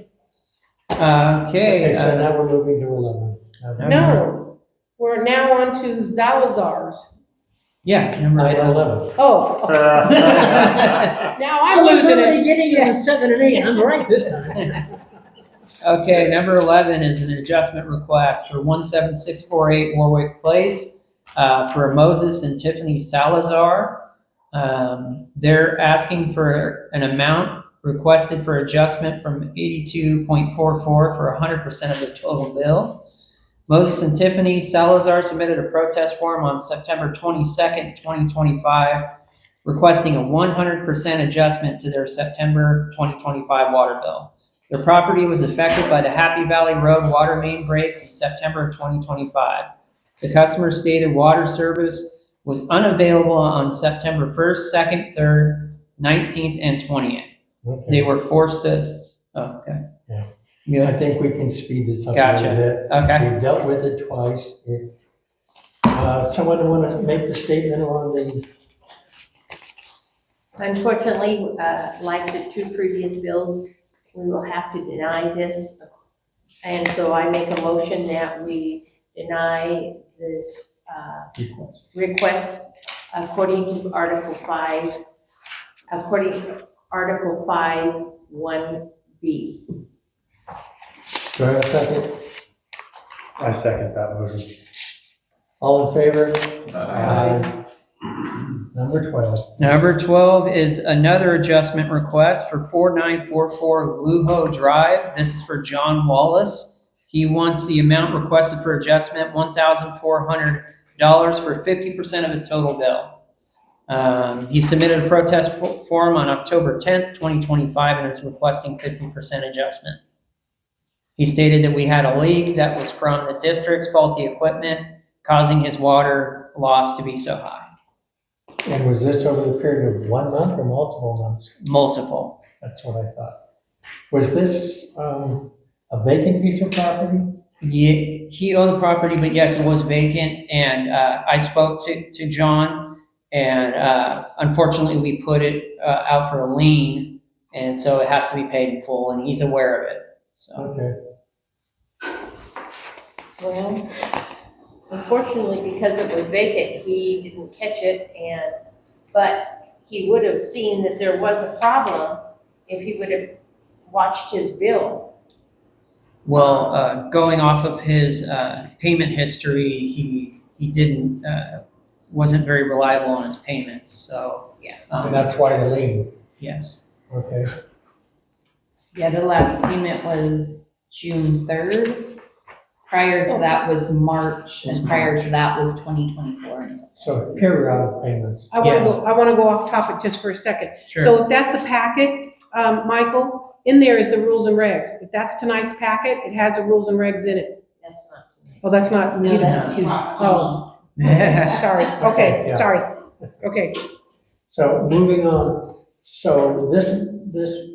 Okay. Okay, so now we're moving to 11. No, we're now on to Zalazar's. Yeah, number Item 11. 11. Oh, okay. Now I'm losing it. getting it at 7 and 8. I'm right this time. Okay, number 11 is an adjustment request for 17648 Warwick Place for Moses and Tiffany Salazar. They're asking for an amount requested for adjustment from 82.44 for 100% of the total bill. Moses and Tiffany Salazar submitted a protest form on September 22nd, 2025, requesting a 100% adjustment to their September 2025 water bill. Their property was affected by the Happy Valley Road water main breaks in September of 2025. The customer stated water service was unavailable on September 1st, 2nd, 3rd, 19th, and 20th. They were forced to, oh, okay. Yeah. Yeah. I think we can speed this up a Gotcha. little bit. Okay. We've dealt with it twice. If someone want to make the statement on the Unfortunately, like the two previous bills, we will have to deny this. And so I make a motion that we deny this request according to Article 5, according to Article 5, 1B. Do I have a second? I second that motion. All in favor? Aye. Number 12. Number 12 is another adjustment request for 4944 Luho Drive. This is for John Wallace. He wants the amount requested for adjustment, $1,400 for 50% of his total bill. He submitted a protest form on October 10th, 2025, and is requesting 50% adjustment. He stated that we had a leak that was from the district's faulty equipment, causing his water loss to be so high. And was this over the period of 1 month or multiple months? Multiple. That's what I thought. Was this a vacant piece of property? Yeah, he owned the property, but yes, it was vacant. And I spoke to John, and unfortunately, we put it out for a lien, and so it has to be paid in full, and he's aware of it. So Okay. Well, unfortunately, because it was vacant, he didn't catch it, but he would have seen that there was a problem if he would have watched his bill. well, going off of his payment history, he didn't wasn't very reliable on his payments. So Yeah. And that's why the lien. Yes. Okay. Yeah, the last payment was June 3rd. Prior to that was March, and prior to that was 2024. So periodic payments. I want Yes. to go off topic just for a second. Sure. So if that's the packet, Michael, in there is the rules and regs. If that's tonight's packet, it has the rules and regs in it. That's not. Oh, that's not. No, that's too Oh, Yeah. sorry. Okay, Yeah. sorry. Okay. So moving on. So this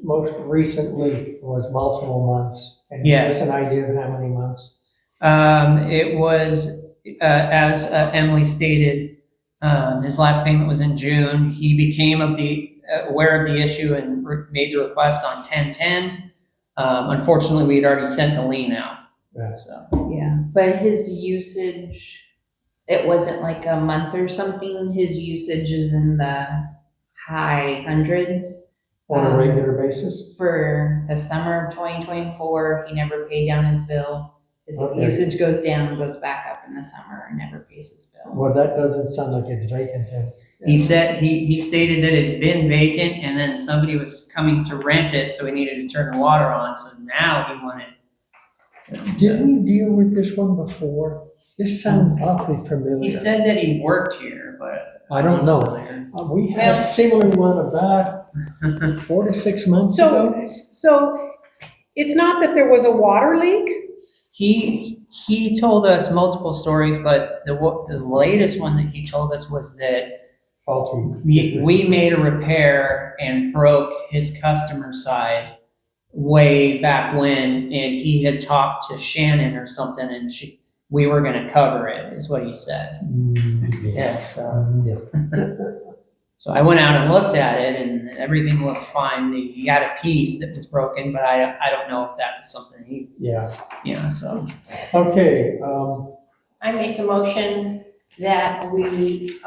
most recently was multiple months. And Yes. give us an idea of how many months? It was, as Emily stated, his last payment was in June. He became aware of the issue and made the request on 10/10. Unfortunately, we had already sent the lien out. Yeah. So Yeah, but his usage, it wasn't like a month or something. His usage is in the high hundreds. On a regular basis? For the summer of 2024, he never paid down his bill. His Okay. usage goes down, goes back up in the summer, and never pays his bill. Well, that doesn't sound like it's vacant then. he said, he stated that it had been vacant and then somebody was coming to rent it, so he needed to turn the water on. So now he wanted. Did we deal with this one before? This sounds awfully familiar. He said that he worked here, but. I don't know. We had a similar one about 4 to 6 months ago. So it's not that there was a water leak? He told us multiple stories, but the latest one that he told us was that Faulty. we made a repair and broke his customer side way back when, and he had talked to Shannon or something, and we were going to cover it, is what he said. Yes. So I went out and looked at it, and everything looked fine. He had a piece that was broken, but I don't know if that was something he, Yeah. so. Okay, I make a motion that we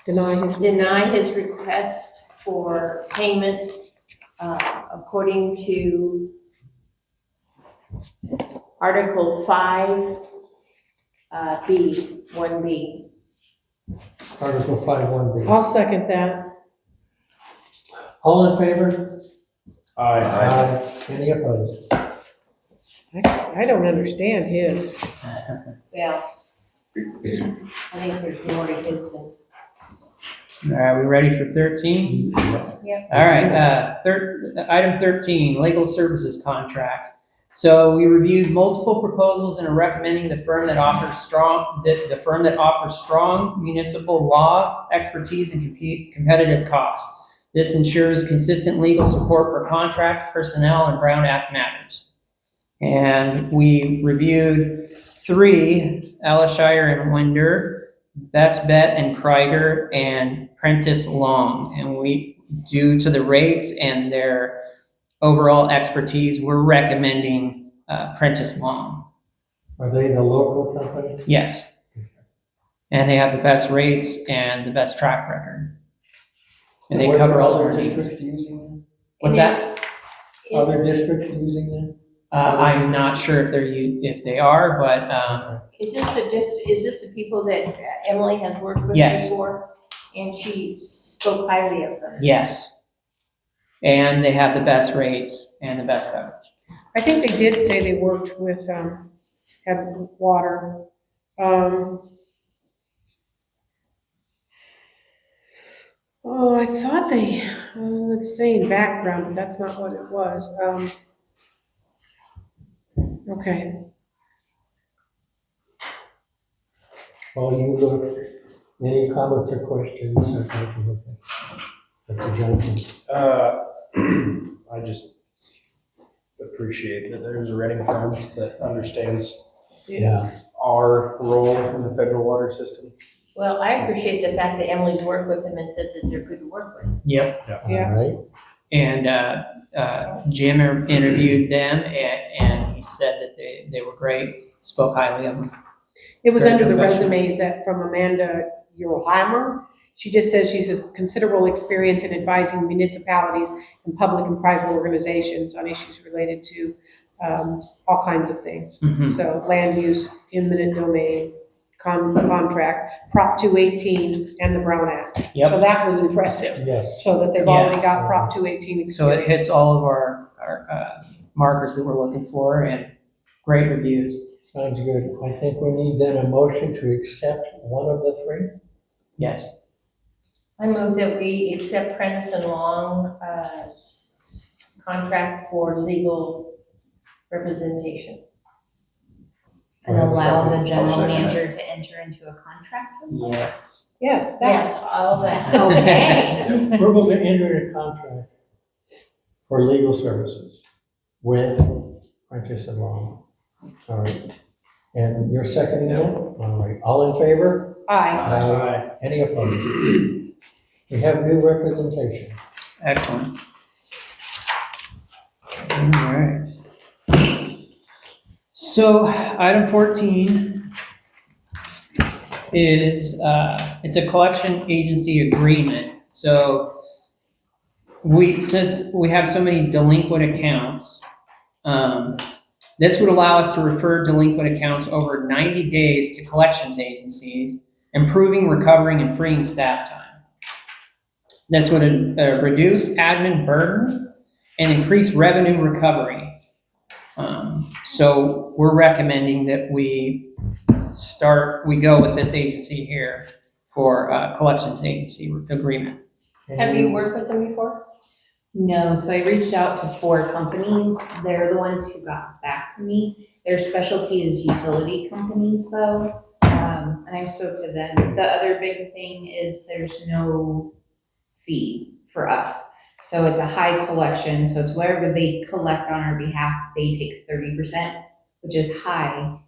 deny his request for payment according to Article 5, B, 1B. Article 5(1)(b). I'll second that. All in favor? Aye. Any opposed? I don't understand his. Well, I think there's more to his than. All right, we ready for 13? Yep. All right, item 13, legal services contract. So we reviewed multiple proposals and are recommending the firm that offers strong municipal law expertise and competitive cost. This ensures consistent legal support for contracts, personnel, and Brown Act matters. And we reviewed 3, Alishire and Winder. Best Bet and Kreider and Prentice Long. And due to the rates and their overall expertise, we're recommending Prentice Long. Are they the local company? Yes. And they have the best rates and the best track record. And they Were cover there all other our needs. districts using them? What's that? Other districts using them? I'm not sure if they are, but Is this the people that Emily has worked with Yes. before? And she spoke highly of them? yes. And they have the best rates and the best coverage. I think they did say they worked with, had water. Oh, I thought it's saying background, but that's not what it was. Okay. While you look, any comments or questions? That's a Johnson. I just appreciate that there's a Reading firm that understands Yeah. our role in the federal water system. Well, I appreciate the fact that Emily's worked with them and said that they're good to work with. Yep. Yeah. All right. And Jim interviewed them, and he said that they were great, spoke highly of them. It was Very under the professional. resumes that from Amanda Urlheimer. She just says she has considerable experience in advising municipalities and public and private organizations on issues related to all kinds of things. Mhm. So land use, eminent domain, contract, Prop 218, and the Brown Act. Yep. So that was impressive, Yes. so that they've already Yes. got Prop 218 So it experience. hits all of our markers that we're looking for, and great reviews. Sounds good. I think we need then a motion to accept one of the three. Yes. I move that we accept Prentice and Long, contract for legal representation. And Do I have a allow second? the general second manager to enter into a contract with them? Yes. Yes, that, Yes, all that. Okay. Approval to enter a contract for legal services with Prentice and Long. All right. And you're seconding that? All right. All in favor? aye. Any opposed? We have new representation. Excellent. All right. So item 14 is, it's a collection agency agreement. So since we have so many delinquent accounts, this would allow us to refer delinquent accounts over 90 days to collections agencies, improving, recovering, and freeing staff time. This would reduce admin burden and increase revenue recovery. So we're recommending that we go with this agency here for collections agency agreement. Have you worked with them before? No, so I reached out to 4 companies. They're the ones who got back to me. Their specialty is utility companies though. And I spoke to them. The other big thing is there's no fee for us. So it's a high collection, so it's whatever they collect on our behalf, they take 30%, which is high.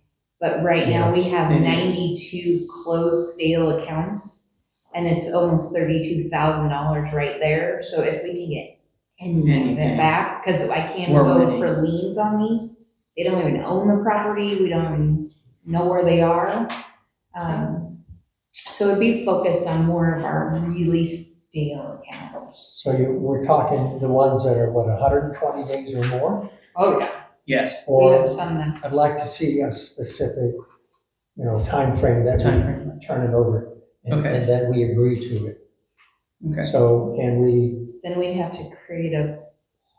But right now we have It is. 92 closed stale accounts, and it's almost $32,000 right there. So if we can get any of Anything. it back, because I can't We're vote winning. for liens on these. They don't even own the property, we don't even know where they are. So it'd be focused on more of our really stale accounts. So we're talking the ones that are, what, 120 days or more? Oh, yeah. Yes. We Or have some that, I'd like to see a specific, timeframe that Timeframe. we turn it over. Okay. And that we agree to it. Okay. So can we, then we'd have to create a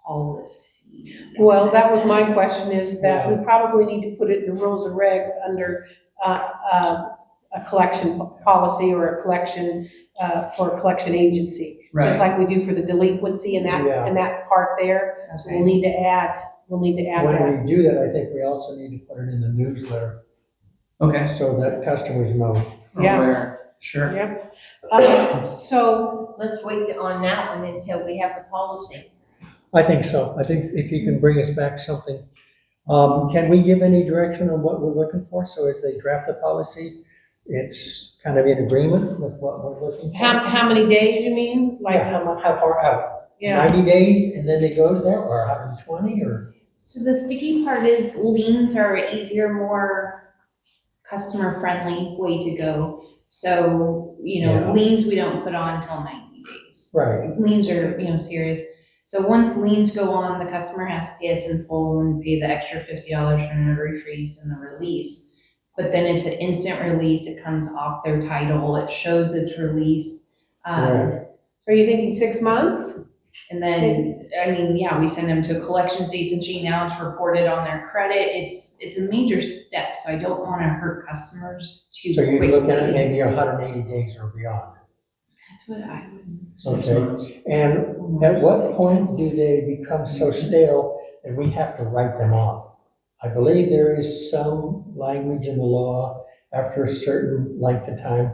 policy. Well, that was my question, is that we probably need to put it in the rules and regs under a collection policy or a collection, for a collection agency. Just Right. like we do for the delinquency and Yeah. that part there. So we'll need to add that. when we do that, I think we also need to put it in the newsletter Okay. so that customers know. Yeah. Aware. Sure. Yep. So, Let's wait on that one until we have the policy. I think so. I think if you can bring us back something. Can we give any direction on what we're looking for? So if they draft the policy, it's kind of in agreement with what we're looking for. How many days you mean? Like, Yeah, how far out? yeah, 90 days and then it goes there, or 120, or? So the sticky part is liens are an easier, more customer-friendly way to go. So, Yeah. liens we don't put on until 90 days. Right, Liens are, serious. So once liens go on, the customer has to pay us in full and pay the extra $50 for notary fees and the release. But then it's an instant release. It comes off their title. It shows it's released. Right. so are you thinking 6 months? And then, we send them to a collections agency. Now it's reported on their credit. It's a major step. So I don't want to hurt customers too so quickly. you're looking at maybe 180 days or beyond. That's what I would. 6 Okay. months. And at what point do they become so stale that we have to write them off? I believe there is some language in the law after a certain length of time,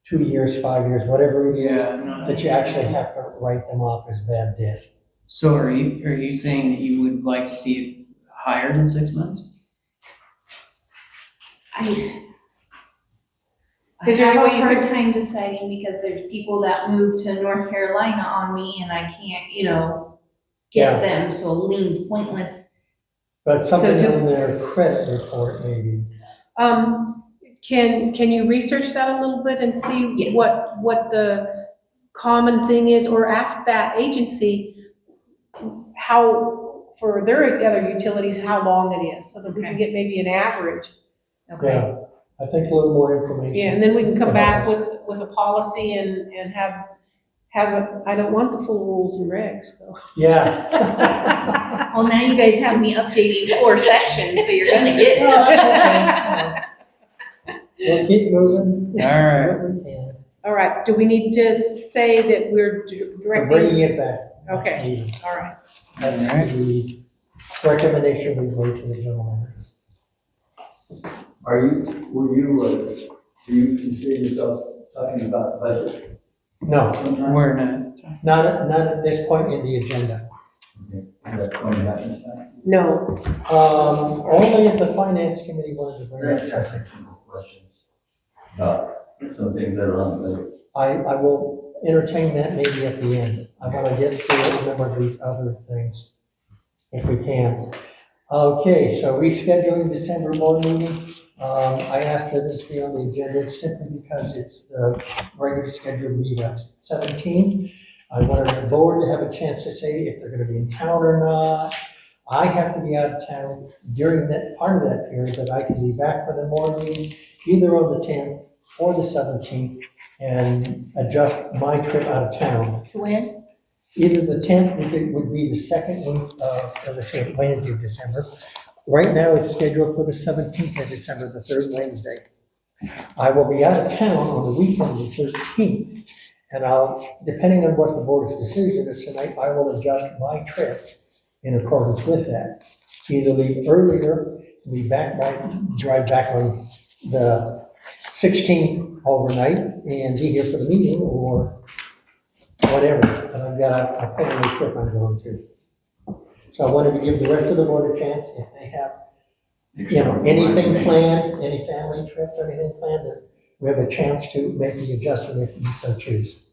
2 years, 5 years, whatever it is, Yeah, that you actually have to write them off as bad debt. so are you saying that you would like to see it higher than 6 months? I Is there any have way a you hard could- time deciding because there's people that move to North Carolina on me and I can't, Yeah. get them, so a lien's pointless. But something So on their credit report, maybe. Can you research that a little bit and see Yeah. what the common thing is, or ask that agency how, for their other utilities, how long it is, so that we can get maybe an average. Okay. Yeah, I think a little more information. Yeah, and then we can come back with a policy and have I don't want the full rules and regs, so. Yeah. Well, now you guys have me updating 4 sections, so you're gonna get Well, it. that's We'll keep moving. All right. What we can. All right, do we need to say that we're We're bringing directing? it back. Okay, all right. That's All right. the recommendation we made to the gentleman. Do you consider yourself talking about budget No, sometime? We're not. not at this point in the agenda. Okay, that's going back in time. No, Only if the finance committee wanted to bring it Let's up. ask some more questions about some things that are on the list. I will entertain that maybe at the end. I want to get through a number of these other things, if we can. Okay, so rescheduling December board meeting. I asked that this be on the agenda simply because it's the regular scheduled meeting, 17. I wanted the board to have a chance to say if they're going to be in town or not. I have to be out of town during that part of that period, but I can be back for the board meeting either on the 10th or the 17th and adjust my trip out of town. To when? Either the 10th would be the second week of the second Wednesday of December. Right now, it's scheduled for the 17th of December, the third Wednesday. I will be out of town on the weekend, the 13th, and depending on what the board's decision is tonight, I will adjust my trip in accordance with that. Either leave earlier, drive back on the 16th overnight and be here for the meeting, or whatever, and I've got a family trip I'm going to. So I wanted to give the rest of the board a chance, if they have, anything planned, any family trips or anything planned, that we have a chance to make the adjustment if you so choose.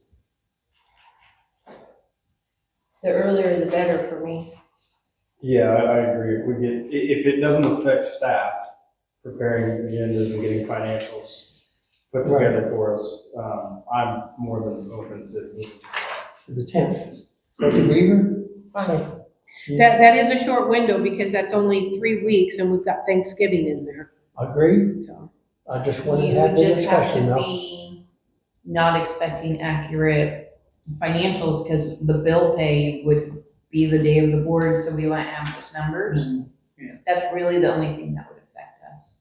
The earlier the better for me. Yeah, I agree. If it doesn't affect staff preparing agendas and getting financials put together for us, I'm more than open to. The 10th. Dr. Weaver? fine. Yeah. That is a short window because that's only 3 weeks and we've got Thanksgiving in there, Agreed? so. I just wanted to You have the just have discussion to though. be not expecting accurate financials because the bill pay would be the day of the board, so we want apples numbers. Yeah. That's really the only thing that would affect us.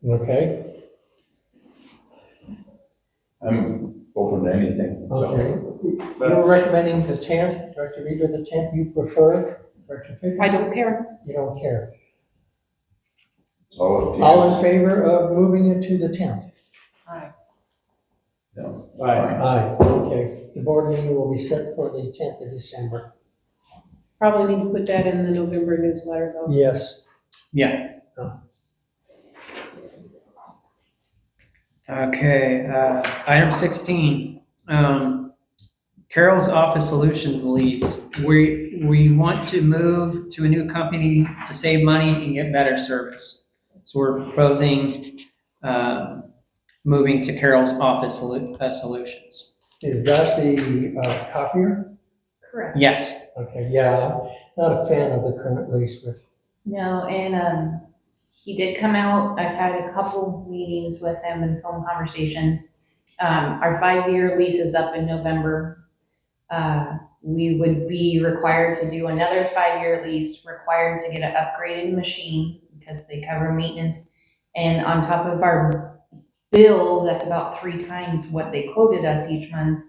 Okay, I'm open to anything. okay. You're recommending the 10th, Dr. Weaver, the 10th you prefer, Dr. Figurs? I don't care. You don't care. So, All in favor of moving it to the 10th? no, Aye. Aye, okay. The board meeting will be set for the 10th of December. Probably need to put that in the November newsletter though. Yes. Yeah. Okay, item 16, Carol's Office Solutions lease. We want to move to a new company to save money and get better service. So we're proposing moving to Carol's Office Solutions. Is that the copier? Correct. Yes. Okay, yeah, I'm not a fan of the current lease with, No, and he did come out. I've had a couple meetings with him and phone conversations. Our 5-year lease is up in November. We would be required to do another 5-year lease, required to get an upgraded machine because they cover maintenance. And on top of our bill, that's about 3 times what they quoted us each month.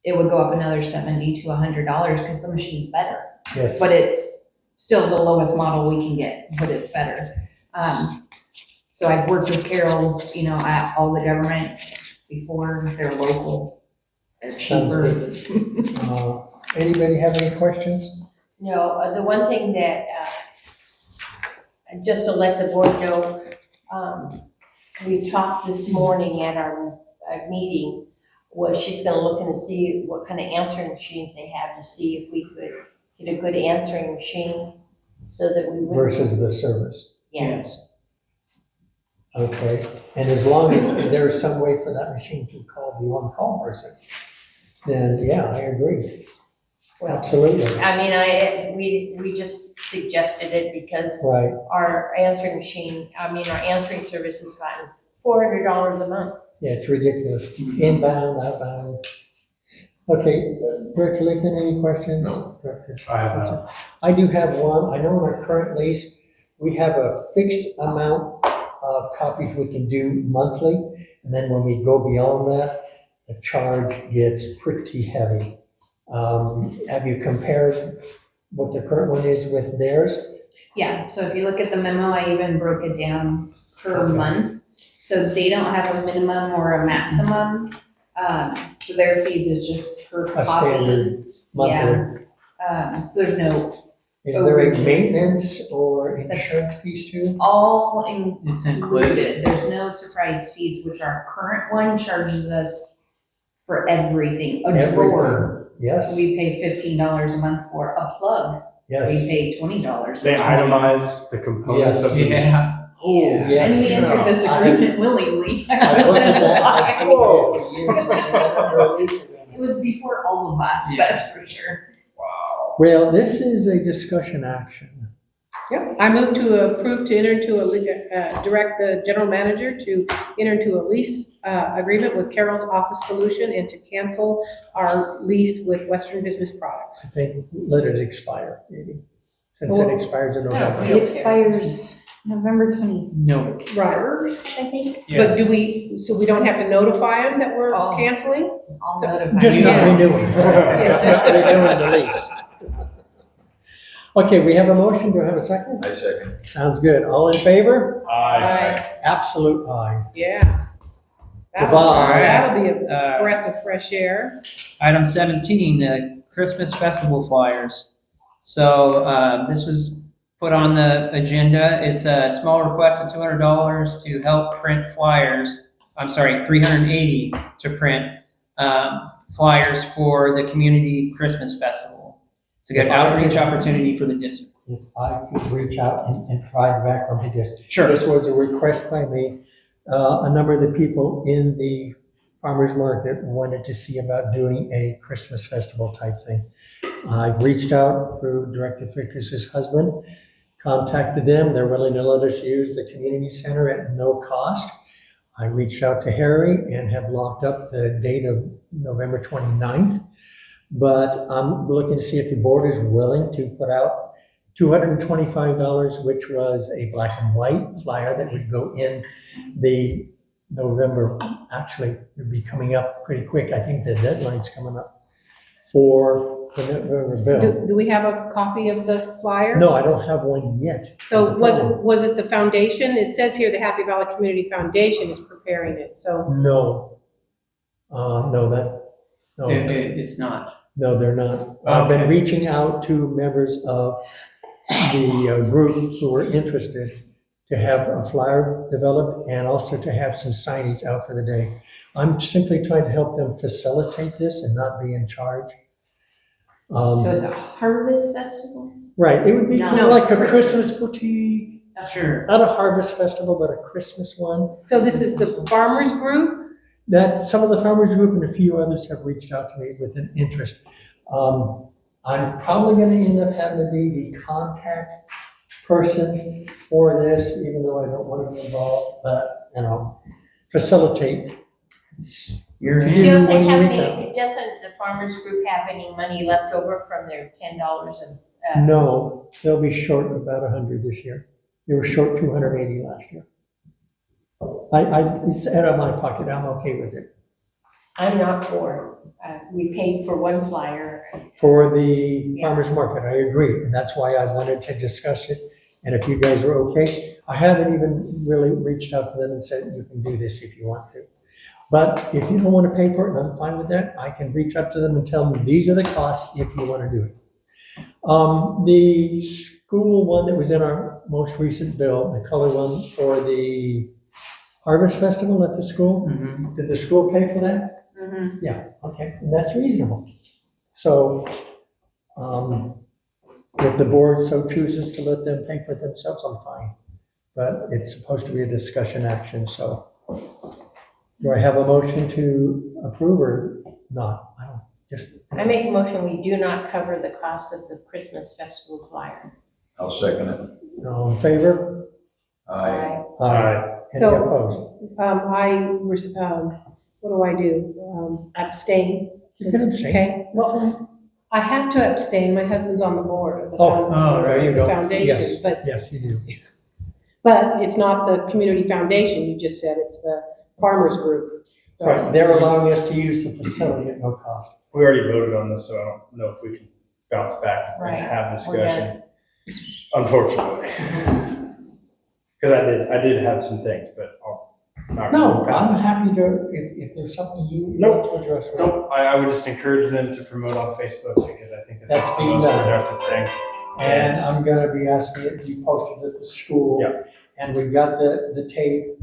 It would go up another $70 to $100 because the machine's better. yes. But it's still the lowest model we can get, but it's better. So I've worked with Carol's, at all the government before. They're local, they're cheaper. Anybody have any questions? No, the one thing that, just to let the board know, we talked this morning at our meeting, was she's gonna look and see what kind of answering machines they have to see if we could get a good answering machine so that we would. Versus the service. Yeah. Yes. Okay, and as long as there's some way for that machine to call the on-call person, then yeah, I agree. Absolutely. I mean, we just suggested it because Right, our answering machine, our answering service has gotten $400 a month. yeah, it's ridiculous. Inbound, outbound. Okay, Director Lincoln, any questions? No. Director? I have none. I do have one. I know in our current lease, we have a fixed amount of copies we can do monthly. And then when we go beyond that, the charge gets pretty heavy. Have you compared what the current one is with theirs? Yeah, so if you look at the memo, I even broke it down per Okay. month. So they don't have a minimum or a maximum. So their fees is just per A copy. standard monthly? So there's no, Is there a overages. maintenance or insurance piece too? all It's included. included. There's no surprise fees, which our current one charges us for everything. A drawer, Everything. Yes, we pay $15 a month for. A plug, we yes. pay $20. They itemize the components Yes. of the Yeah. Oh, yes. And we entered this I- agreement willingly. I looked at that, I paid Whoa. it for years. I remember a lease agreement. It was before all of us, Yeah. that's for sure. Well, this is a discussion action. Yep, I move to approve to enter into direct the general manager to enter into a lease agreement with Carol's Office Solution and to cancel our lease with Western Business I Products. think let it expire, maybe, since it expires in November. It expires November 21st, No. Right, I think. Yeah. but so we don't have to notify them that we're Oh. canceling? I'll So- notify Just you. not Yeah. renewing. Not renewing the lease. Okay, we have a motion. Do I have a second? I second. Sounds good. All in favor? Aye. Absolute aye. Yeah. Goodbye. That'll be a Uh, breath of fresh air. Item 17, the Christmas festival flyers. So this was put on the agenda. It's a small request of $200 to help print flyers. I'm sorry, $380 to print flyers for the community Christmas festival. It's a good outreach opportunity for the district. If I could reach out and provide background to this. Sure. This was a request by me. A number of the people in the farmer's market wanted to see about doing a Christmas festival type thing. I've reached out through Director Ficker's husband, contacted them. They're willing to let us use the community center at no cost. I reached out to Harry and have locked up the date of November 29th. But I'm looking to see if the board is willing to put out $225, which was a black and white flyer that would go in the November. Actually, it would be coming up pretty quick. I think the deadline's coming up for the November bill. Do we have a copy of the flyer? No, I don't have one yet. So was it the foundation? It says here the Happy Valley Community Foundation is preparing it, so. No. No. It's not. No, they're not. I've been reaching out to members of the group who were interested, to have a flyer developed and also to have some signage out for the day. I'm simply trying to help them facilitate this and not be in charge. So it's a harvest festival? Right, it would be No, kind of like a Christmas. Christmas boutique, Sure. not a harvest festival, but a Christmas one. So this is the farmers group? That some of the farmers group and a few others have reached out to me with an interest. I'm probably gonna end up having to be the contact person for this, even though I don't want to be involved, but, facilitate. You're To in. do Don't they when you have reach any, doesn't the farmers group have any money left over from their $10 and, No, they'll be short about 100 this year. They were short 280 last year. It's out of my pocket, I'm okay with it. I'm not for, we paid for one flyer. For the farmer's market, I agree, and that's why I wanted to discuss it. And if you guys are okay, I haven't even really reached out to them and said, you can do this if you want to. But if you don't want to pay for it, and I'm fine with that, I can reach out to them and tell them, these are the costs if you want to do it. The school one that was in our most recent bill, the color one for the Harvest Festival at the school, Mhm. did the school pay for that? Mm-hmm. Yeah, okay, and that's reasonable. So, if the board so chooses to let them pay for it themselves, I'm fine. But it's supposed to be a discussion action, so. Do I have a motion to approve or not? I don't, just. I make a motion, we do not cover the cost of the Christmas festival flyer. I'll second it. All in favor? Aye. Aye. Any So, opposed? what do I do? Abstain? You can abstain. Okay, well, I have to abstain, my husband's on the board of the There you go. foundation, Yes, but yes, you do. it's not the community foundation, you just said, it's the farmers group. So- Right, they're allowing us to use the facility at no cost. We already voted on this, so I don't know if we can bounce back Right. and have discussion, unfortunately. Because I did have some things, but I'll not. No, pass I'm it. happy to, if there's something you Nope. want to address. Nope, I would just encourage them to promote on Facebook because I think that That's that's the being most done. productive thing. And I'm gonna be asking it to be posted at the school. Yeah. And we've got the tape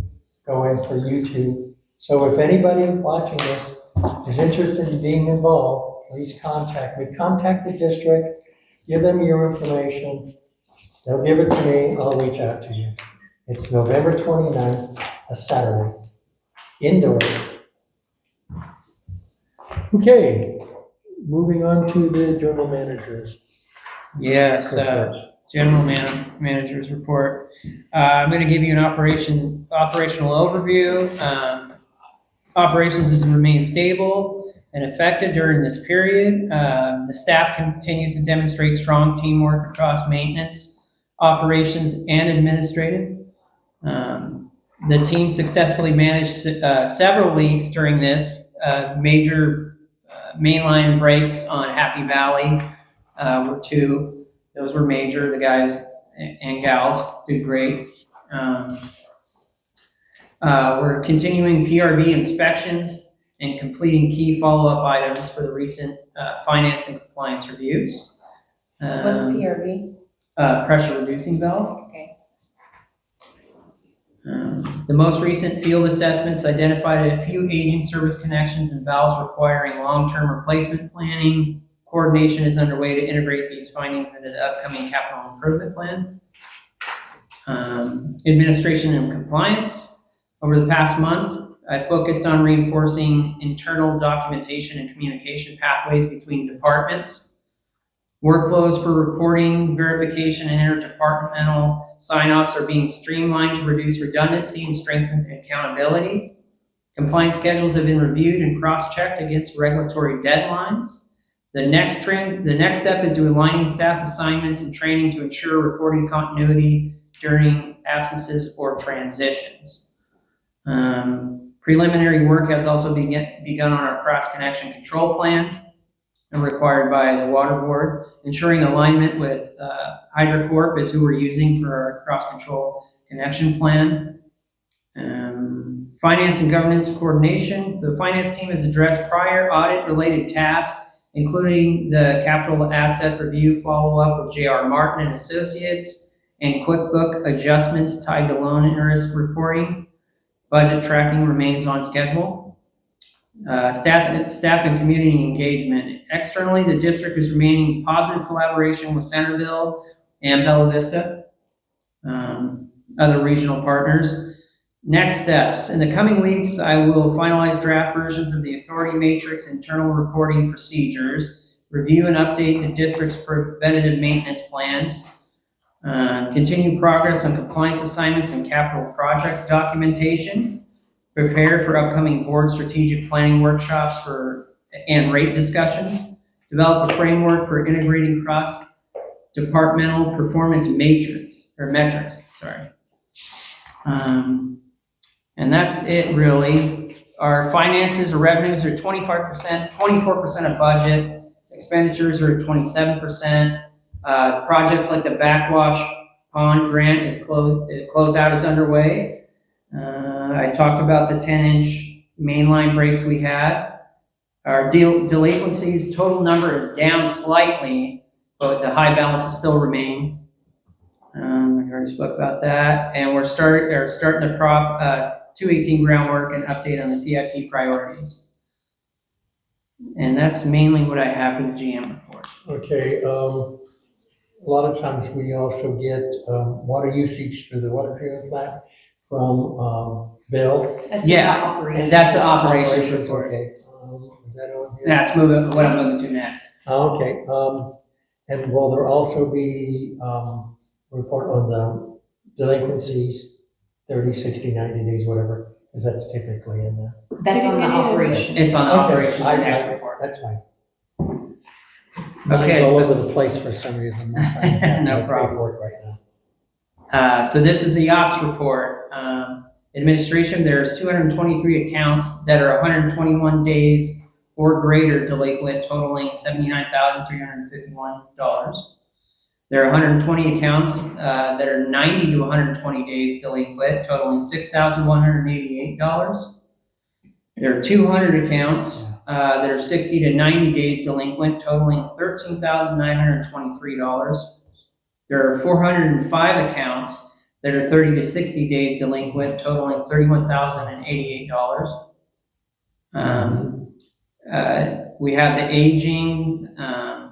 going for YouTube. So if anybody watching this is interested in being involved, please contact me. Contact the district, give them your information. They'll give it to me, I'll reach out to you. It's November 29th, a Saturday, indoors. Okay, moving on to the journal managers. Yes, general manager's report. I'm going to give you an operational overview. Operations has remained stable and effective during this period. The staff continues to demonstrate strong teamwork across maintenance, operations, and administrative. The team successfully managed several leaks during this. Major mainline breaks on Happy Valley were two. Those were major. The guys and gals did great. We're continuing PRB inspections and completing key follow-up items for the recent finance and compliance reviews. What's PRV? Pressure reducing valve. Okay. The most recent field assessments identified a few aging service connections and valves requiring long-term replacement planning. Coordination is underway to integrate these findings into the upcoming capital improvement plan. Administration and compliance. Over the past month, I focused on reinforcing internal documentation and communication pathways between departments. Workflows for reporting, verification, and interdepartmental sign-offs are being streamlined to reduce redundancy and strengthen accountability. Compliance schedules have been reviewed and cross-checked against regulatory deadlines. The next step is to aligning staff assignments and training to ensure reporting continuity during absences or transitions. Preliminary work has also begun on our cross-connection control plan required by the Water Board, ensuring alignment with HydroCorp is who we're using for our cross-control connection plan. Finance and governance coordination. The finance team has addressed prior audit-related tasks, including the capital asset review follow-up with J.R. Martin and Associates and QuickBook adjustments tied to loan interest reporting. Budget tracking remains on schedule. Staff and community engagement. Externally, the district is remaining positive collaboration with Centerville and Bella Vista, other regional partners. Next steps. In the coming weeks, I will finalize draft versions of the authority matrix internal reporting procedures, review and update the district's preventative maintenance plans, continue progress on compliance assignments and capital project documentation, prepare for upcoming board strategic planning workshops and rate discussions, develop a framework for integrating cross-departmental performance metrics. And that's it really. Our finances or revenues are 25%, 24% of budget. Expenditures are at 27%. Projects like the backwash pond grant closeout is underway. I talked about the 10-inch mainline breaks we had. Our delinquencies total number is down slightly, but the high balances still remain. I already spoke about that, and we're starting the Prop 218 groundwork and update on the CIP priorities. And that's mainly what I have for the GM report. Okay, a lot of times we also get water usage through the water treatment plant from Bill. That's Yeah, about operations. and that's the operations report. Okay, is that on here? That's what I'm moving to next. Okay, and will there also be report on the delinquencies, 30, 60, 90 days, whatever, because that's typically in there. That's on the operation. It's on the Okay, operations next I- report. That's fine. Okay, Mine's all so- over the place for some reason. I'm trying to find No my problem. report right now. So this is the ops report. Administration, there's 223 accounts that are 121 days or greater delinquent, totaling $79,351. There are 120 accounts that are 90 to 120 days delinquent, totaling $6,188. There are 200 accounts that are 60 to 90 days delinquent, totaling $13,923. There are 405 accounts that are 30 to 60 days delinquent, totaling $31,088. We have the aging, how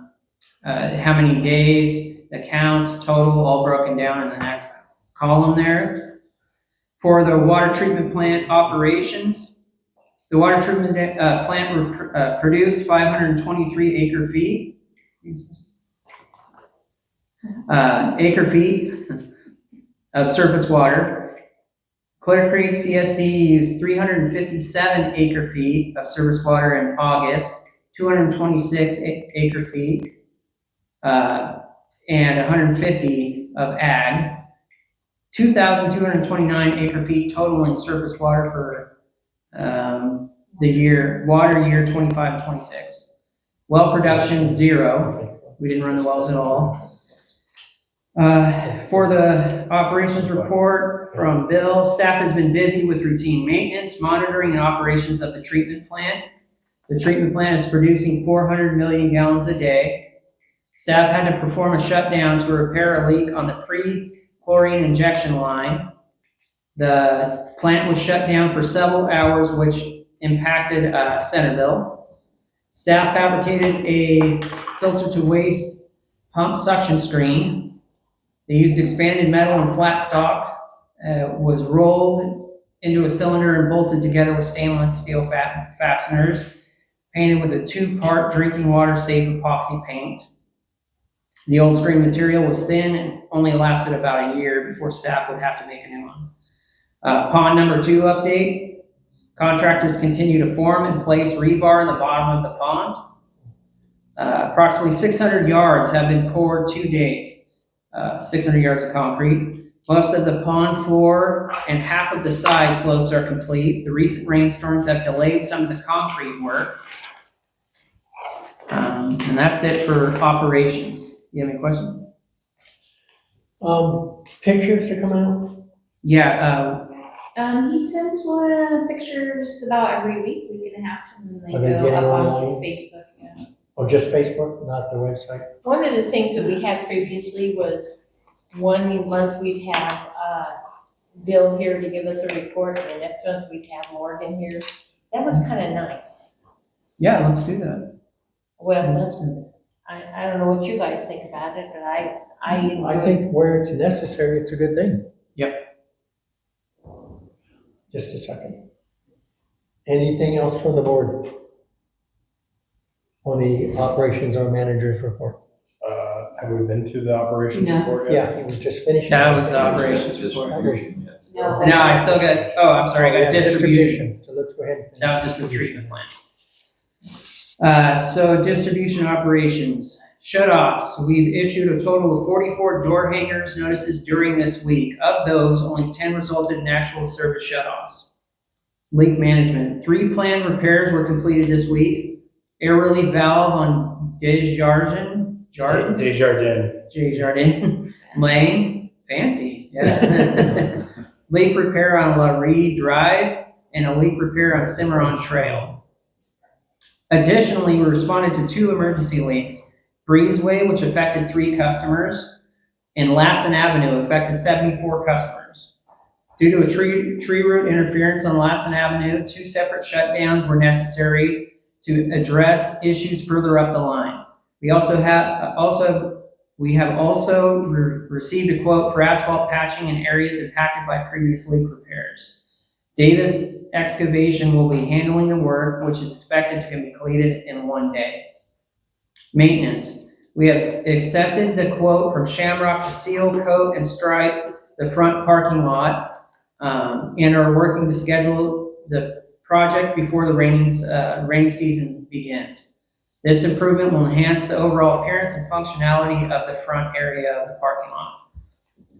many days, accounts, total, all broken down in the next column there. For the water treatment plant operations, the water treatment plant produced 523 acre feet of surface water. Clear Creek CSD used 357 acre feet of surface water in August, 226 acre feet, and 150 of ag. 2,229 acre feet total in surface water for the water year 25-26. Well production, 0. We didn't run the wells at all. For the operations report from Bill, staff has been busy with routine maintenance, monitoring, and operations of the treatment plant. The treatment plant is producing 400 million gallons a day. Staff had to perform a shutdown to repair a leak on the pre-chlorine injection line. The plant was shut down for several hours, which impacted Centerville. Staff fabricated a filter to waste pump suction screen. They used expanded metal and flat stock, was rolled into a cylinder and bolted together with stainless steel fasteners, painted with a 2-part drinking water safe epoxy paint. The old screen material was thin and only lasted about a year before staff would have to make a new one. Pond number 2 update. Contractors continue to form and place rebar in the bottom of the pond. Approximately 600 yards have been poured to date. 600 yards of concrete. Most of the pond floor and half of the side slopes are complete. The recent rainstorms have delayed some of the concrete work. And that's it for operations. You have any questions? Pictures to come out? Yeah, He sends pictures about every week and a half, and then they Are they go getting up on online? Facebook, yeah. Or just Facebook, not the website? One of the things that we had previously was one month we'd have, Bill here to give us a report, and the next month we'd have Morgan here. That was kind of nice. Yeah, let's do that. Well, I don't know what you guys think about it, but I I think where it's necessary, it's a good thing. Yep. Just a second. Anything else from the board on the operations or manager's report? Have we been through the operations No. report yet? Yeah, he was just finishing. That was the operations report. Distribution yet. No. No, I still got, oh, I'm sorry, I got Yeah, distribution. So let's go ahead and finish. That was just the treatment plant. So distribution operations, shut-offs, we've issued a total of 44 door hangers notices during this week. Of those, only 10 resulted in actual service shut-offs. Leak management, 3 planned repairs were completed this week. Air relief valve on Desjardins Lane, fancy, yeah. Leak repair on La Rue Drive, and a leak repair on Cimarron Trail. Additionally, we responded to 2 emergency leaks. Breezeway, which affected 3 customers, and Lassen Avenue affected 74 customers. Due to a tree root interference on Lassen Avenue, 2 separate shutdowns were necessary to address issues further up the line. We have also received a quote for asphalt patching in areas impacted by previous leak repairs. Davis Excavation will be handling the work, which is expected to be completed in 1 day. Maintenance. We have accepted the quote from Shamrock to seal, coat, and stripe the front parking lot, and are working to schedule the project before the rainy season begins. This improvement will enhance the overall appearance and functionality of the front area of the parking lot.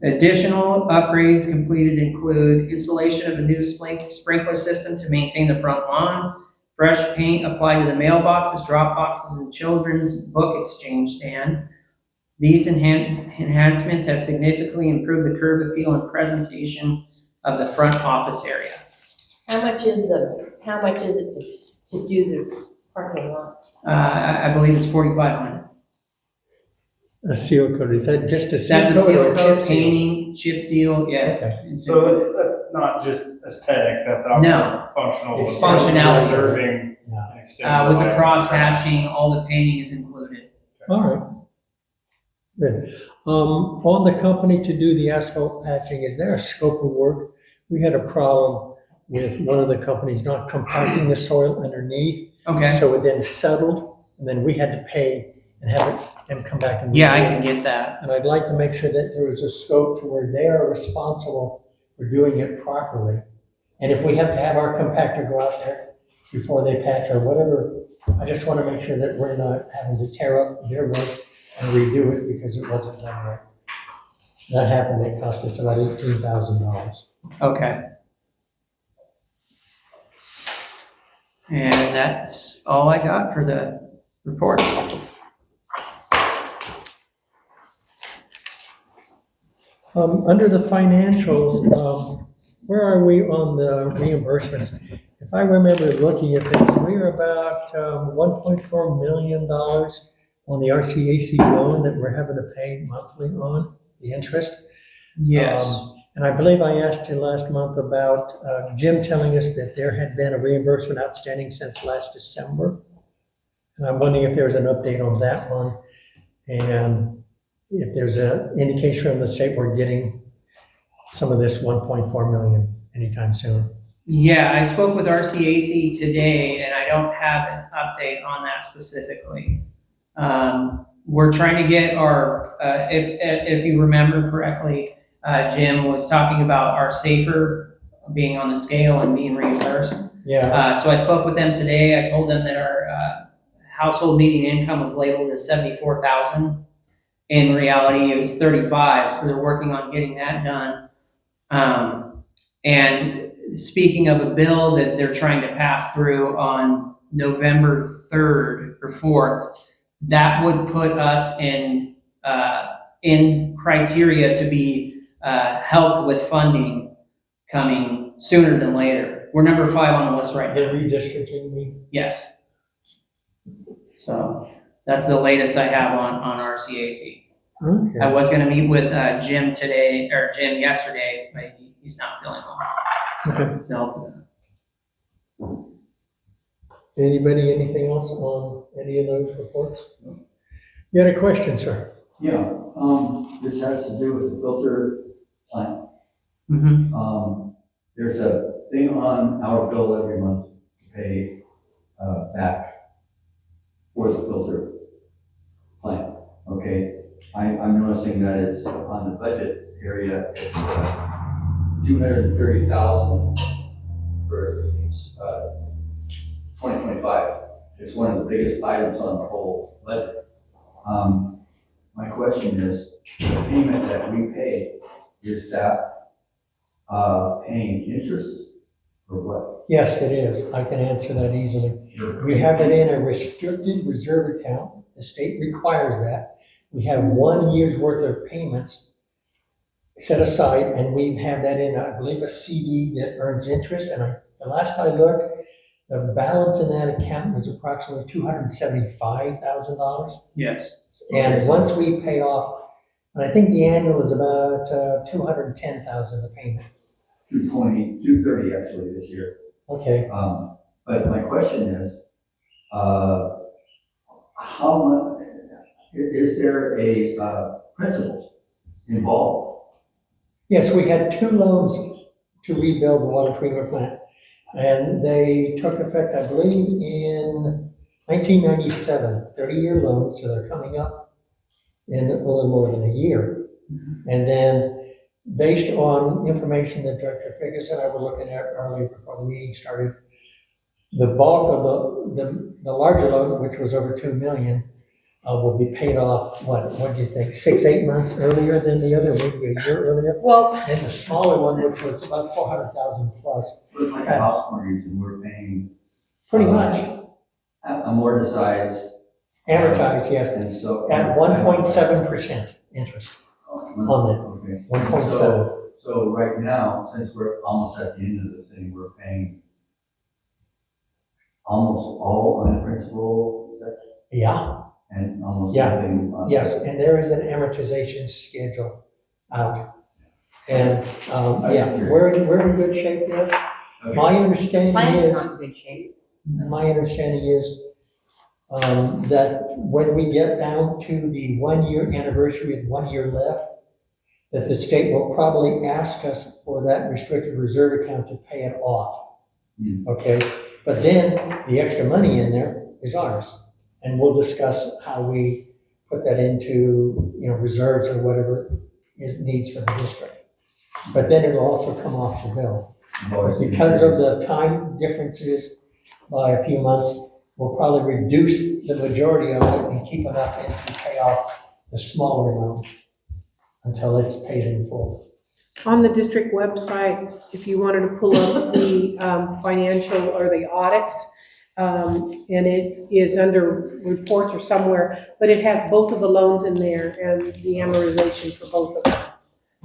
Additional upgrades completed include installation of a new sprinkler system to maintain the front lawn, fresh paint applied to the mailboxes, drop boxes, and children's book exchange stand. These enhancements have significantly improved the curb appeal and presentation of the front office area. How much is it to do the parking lot? I believe it's 4,500. A seal coat, is that just a seal coat? That's a seal or coat, chip seal? painting, chip seal, yeah. Okay. So that's not just aesthetic, that's also No. functional. It's functionality. Preserving Yeah. and extending. With the life. cross hatching, all the painting is included. All right. Good. On the company to do the asphalt patching, is there a scope of work? We had a problem with one of the companies not compacting the soil underneath. Okay. So it then settled, and then we had to pay and have them come back and. Yeah, I redo it. can get that. And I'd like to make sure that there is a scope to where they are responsible for doing it properly. And if we have to have our compactor go out there before they patch or whatever, I just want to make sure that we're not having to tear up their work and redo it because it wasn't done right. That happened, it cost us about $18,000. Okay. And that's all I got for the report. Under the financials, where are we on the reimbursements? If I remember looking at things, we are about $1.4 million on the RCAC loan that we're having to pay monthly on, the interest. Yes. And I believe I asked you last month about Jim telling us that there had been a reimbursement outstanding since last December. And I'm wondering if there's an update on that one. And if there's an indication from the state we're getting some of this 1.4 million anytime soon. Yeah, I spoke with RCAC today, and I don't have an update on that specifically. We're trying to get our, if you remember correctly, Jim was talking about our SAFER being on the scale and being reimbursed. Yeah. So I spoke with them today. I told them that our household median income was labeled as 74,000. In reality, it was 35, so they're working on getting that done. And speaking of a bill that they're trying to pass through on November 3rd or 4th, that would put us in criteria to be helped with funding coming sooner than later. We're number 5 on the list right They're now. redistricting me. Yes. So that's the latest I have on RCAC. Okay. I was gonna meet with Jim yesterday, but he's not feeling well. Okay. To help with that. Anybody, anything else on any of those reports? You had a question, sir? Yeah, this has to do with the filter plant. Mm-hmm. There's a thing on our bill every month to pay, back for the filter plant, okay? I'm noticing that it's on the budget area, it's, 230,000 for, 2025. It's one of the biggest items on the whole budget. My question is, the payment that we pay, is that, paying interest or what? Yes, it is. I can answer that easily. We have it in a restricted reserve account. The state requires that. We have 1 year's worth of payments set aside, and we have that in, I believe, a CD that earns interest. And the last I looked, the balance in that account was approximately $275,000. Yes. And once we pay off, and I think the annual is about $210,000, the payment. 230 actually this year. Okay. But my question is, how much, is there a, principal involved? Yes, we had 2 loans to rebuild the water treatment plant. And they took effect, I believe, in 1997, 30-year loans, so they're coming up in a little more than a year. And then, based on information that Director Figgis and I were looking at earlier before the meeting started, the bulk of the larger loan, which was over $2 million, will be paid off, what do you think, 6-8 months earlier than the other, maybe a year earlier? Well, And the smaller one, which was about 400,000 plus. So it's like a house mortgage and we're paying. Pretty much. Amortized. Amortized, yes, And so. at 1.7% interest on Okay. 1.7. So right now, since we're almost at the end of the thing, we're paying almost all on the principal, is that? Yeah, And almost Yeah. nothing on. yes, and there is an amortization schedule out. And, yeah, we're in good shape there. Okay. My understanding Plant's is, not in good shape. that when we get down to the 1-year anniversary with 1 year left, that the state will probably ask us for that restricted reserve account to pay it off. Okay, but then the extra money in there is ours. And we'll discuss how we put that into, reserves or whatever is needs for the district. But then it'll also come off the bill. Because of the time differences by a few months, we'll probably reduce the majority of it and keep enough in to pay off the smaller amount until it's paid in full. on the district website, if you wanted to pull up the financial or the audits, and it is under reports or somewhere, but it has both of the loans in there and the amortization for both of them.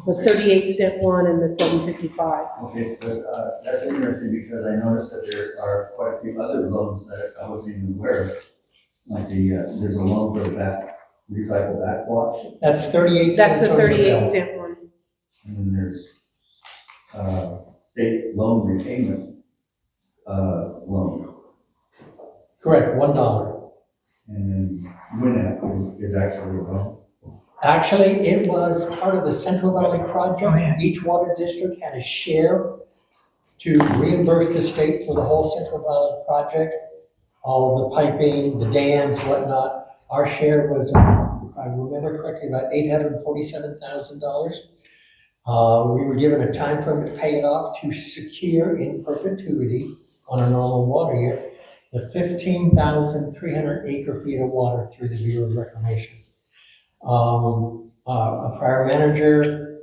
The 38-cent one and the 755. Okay, but, that's interesting because I noticed that there are quite a few other loans that I wasn't even aware of. Like there's a loan for that recycle backwash, That's 38 That's cents the on your bill. 38-cent one. and then there's, state loan repayment, loan. Correct, $1. And then WINAP is actually a loan. Actually, it was part of the Central Valley project. Each water district had a share to reimburse the state for the whole Central Valley project, all the piping, the dams, whatnot. Our share was, if I remember correctly, about $847,000. We were given a time frame to pay it off to secure in perpetuity on a normal water year the 15,300 acre feet of water through the Bureau of Reclamation. A prior manager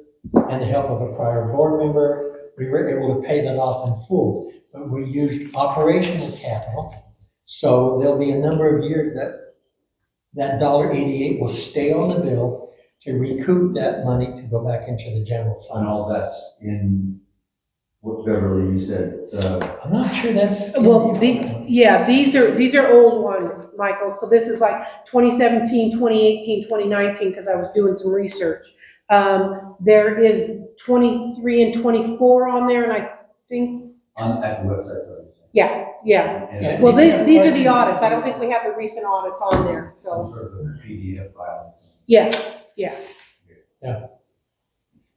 and the help of a prior board member, we were able to pay that off in full, but we used operational capital. So there'll be a number of years that $1.88 will stay on the bill to recoup that money to go back into the general And fund. all that's in What Beverly, you said, I'm not sure that's. in Well, the- yeah, these are old ones, Michael, so this is like 2017, 2018, 2019, because I was doing some research. There is 23 and 24 on there, and I think, on, at the website, what you said. yeah. And Well, these are the audits, I don't think we have the recent audits on there, some so, sort of a PDF file. yeah.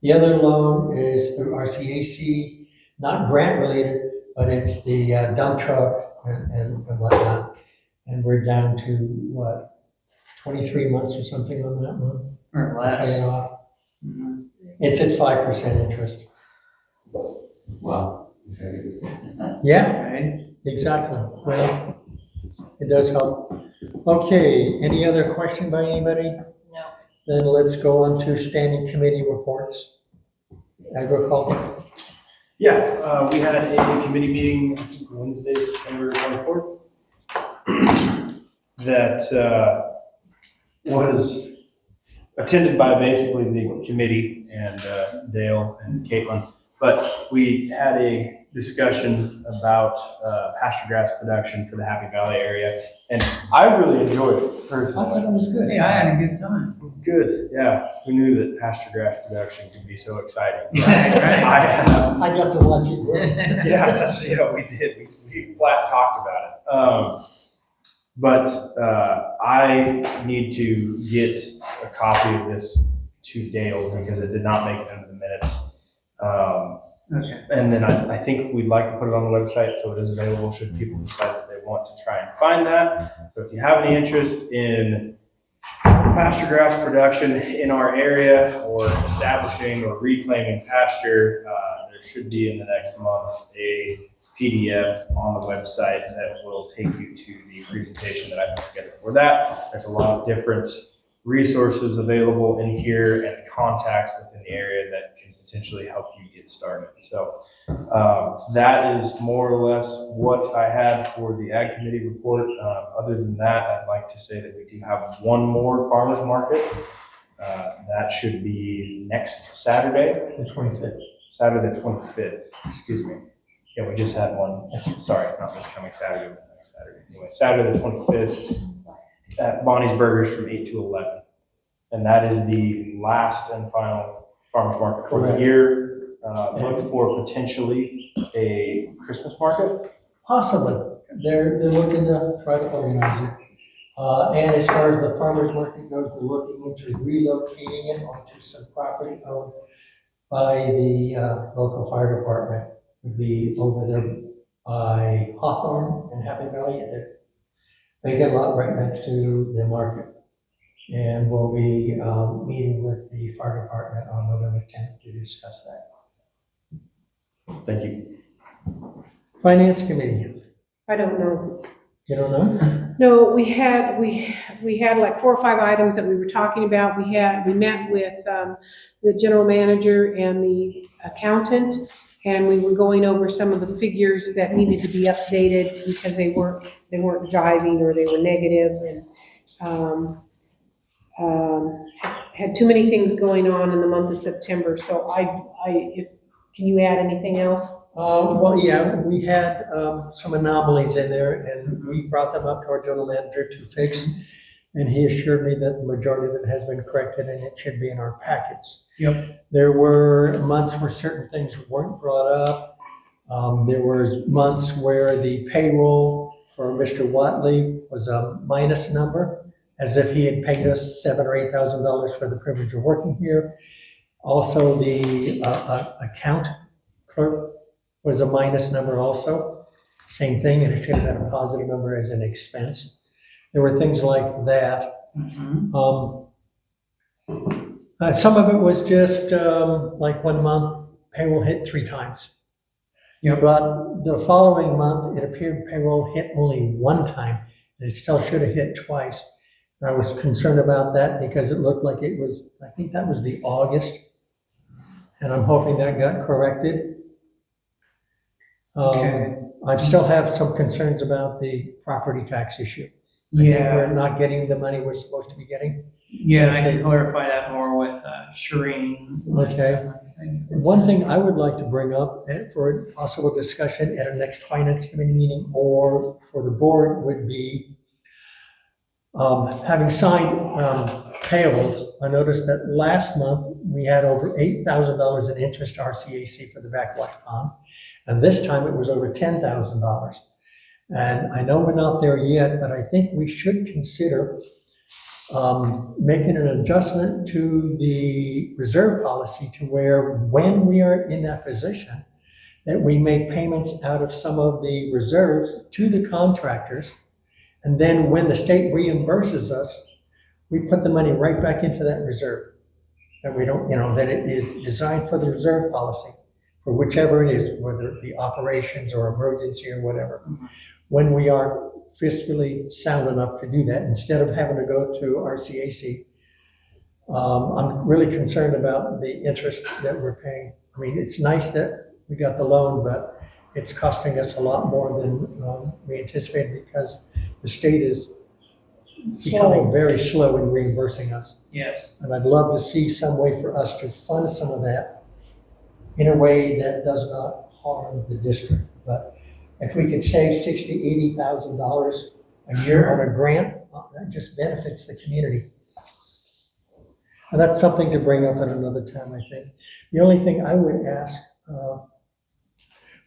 The other loan is through RCAC, not grant related, but it's the dump truck and whatnot. And we're down to, what, 23 months or something on that one? Or to less. pay it off. Mhm. It's at 5% interest. Wow. Yeah, Right? exactly. Well, it does help. Okay, any other question by anybody? No. Then let's go on to standing committee reports. Agriculture. Yeah, we had a committee meeting, I think Wednesday, September 24th, that was attended by basically the committee and Dale and Caitlin. But we had a discussion about pasture grass production for the Happy Valley area. And I really enjoyed it I personally. thought it was good. Hey, I had a good time. Good, yeah. Who knew that pasture grass production could be so exciting? Right. I got to watch it grow. Yeah, that's, we did. We flat talked about it. But I need to get a copy of this to Dale because it did not make it into the minutes. Okay. And then I think we'd like to put it on the website so it is available should people decide that they want to try and find that. So if you have any interest in pasture grass production in our area or establishing or reclaiming pasture, there should be in the next month a PDF on the website that will take you to the presentation that I put together for that. There's a lot of different resources available in here and contacts within the area that can potentially help you get started. So that is more or less what I had for the Ag Committee report. Other than that, I'd like to say that we do have one more farmers market. That should be next Saturday. The 25th. Saturday the 25th, excuse me. Yeah, we just had one. Sorry, not this coming Saturday, it was next Saturday. Anyway, Saturday the 25th at Bonnie's Burgers from 8 to 11. And that is the last and final farmers market for the Correct. year. Look for potentially a Christmas market. Possibly. They're looking to try to organize it. And as far as the farmer's market goes, we're looking into relocating it onto some property owned by the local fire department. Would be over there by Hawthorne and Happy Valley at the vacant lot right next to the market. And we'll be meeting with the fire department on November 10th to discuss that. Thank you. Finance committee, I don't know. you don't know? No, we had like 4 or 5 items that we were talking about. We met with the general manager and the accountant, and we were going over some of the figures that needed to be updated because they weren't jiving or they were negative, and had too many things going on in the month of September. So can you add anything else? Well, yeah, we had some anomalies in there, and we brought them up to our general manager to fix. And he assured me that the majority of it has been corrected and it should be in our packets. Yep. There were months where certain things weren't brought up. There was months where the payroll for Mr. Watley was a minus number, as if he had paid us $7,000 or $8,000 for the privilege of working here. Also, the account clerk was a minus number also. Same thing, and it should have been a positive number as an expense. There were things like that. Mhm. Some of it was just like 1 month, payroll hit 3 times. Yep. But the following month, it appeared payroll hit only 1 time, and it still should have hit twice. And I was concerned about that because it looked like it was, I think that was the August, and I'm hoping that got corrected. Okay. I still have some concerns about the property tax issue. I think Yeah. we're not getting the money we're supposed to be getting. Yeah, and I can clarify that more with Shireen. Okay. One thing I would like to bring up for a possible discussion at our next finance committee meeting or for the board would be having signed payables. I noticed that last month we had over $8,000 in interest to RCAC for the backwash pond. And this time it was over $10,000. And I know we're not there yet, but I think we should consider making an adjustment to the reserve policy to where when we are in that position, that we make payments out of some of the reserves to the contractors. And then when the state reimburses us, we put the money right back into that reserve. That we don't, that it is designed for the reserve policy, for whichever it is, whether it be operations or emergency or whatever. When we are fiscally sound enough to do that, instead of having to go through RCAC. I'm really concerned about the interest that we're paying. I mean, it's nice that we got the loan, but it's costing us a lot more than we anticipated because the state is becoming very slow in reimbursing us. Yes. And I'd love to see some way for us to fund some of that in a way that does not harm the district. But if we could save $60,000, $80,000 a year on a grant, that just benefits the community. And that's something to bring up at another time, I think. The only thing I would ask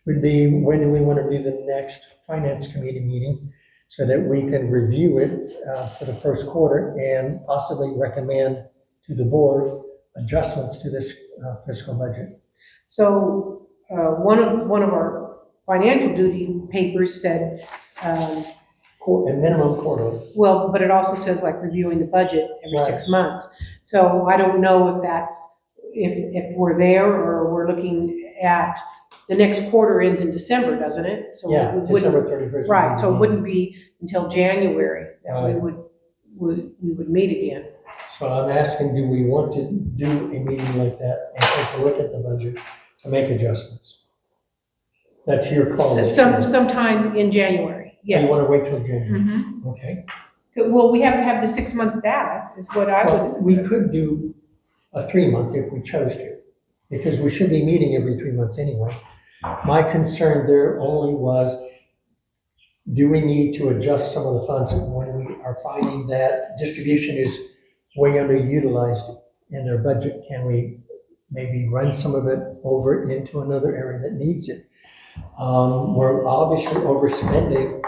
would be, when do we want to do the next finance committee meeting so that we can review it for the first quarter and possibly recommend to the board adjustments to this fiscal budget? So, one of our financial duty papers said, A minimum quarterly. well, but it also says like reviewing the budget every 6 months. So I don't know if that's, if we're there or we're looking at, the next quarter ends in December, doesn't it? So Yeah, we wouldn't- December 31st. Right, so it wouldn't be until January that we Right. would meet again. So I'm asking, do we want to do a meeting like that and take a look at the budget to make adjustments? That's your call. Sometime in January, yes. You want to wait till January? Mhm. Okay. Well, we have to have the 6-month data, is what I Well, would. we could do a 3-month if we chose to, because we should be meeting every 3 months anyway. My concern there only was, do we need to adjust some of the funds when we are finding that distribution is way underutilized in their budget? Can we maybe run some of it over into another area that needs it? We're obviously overspending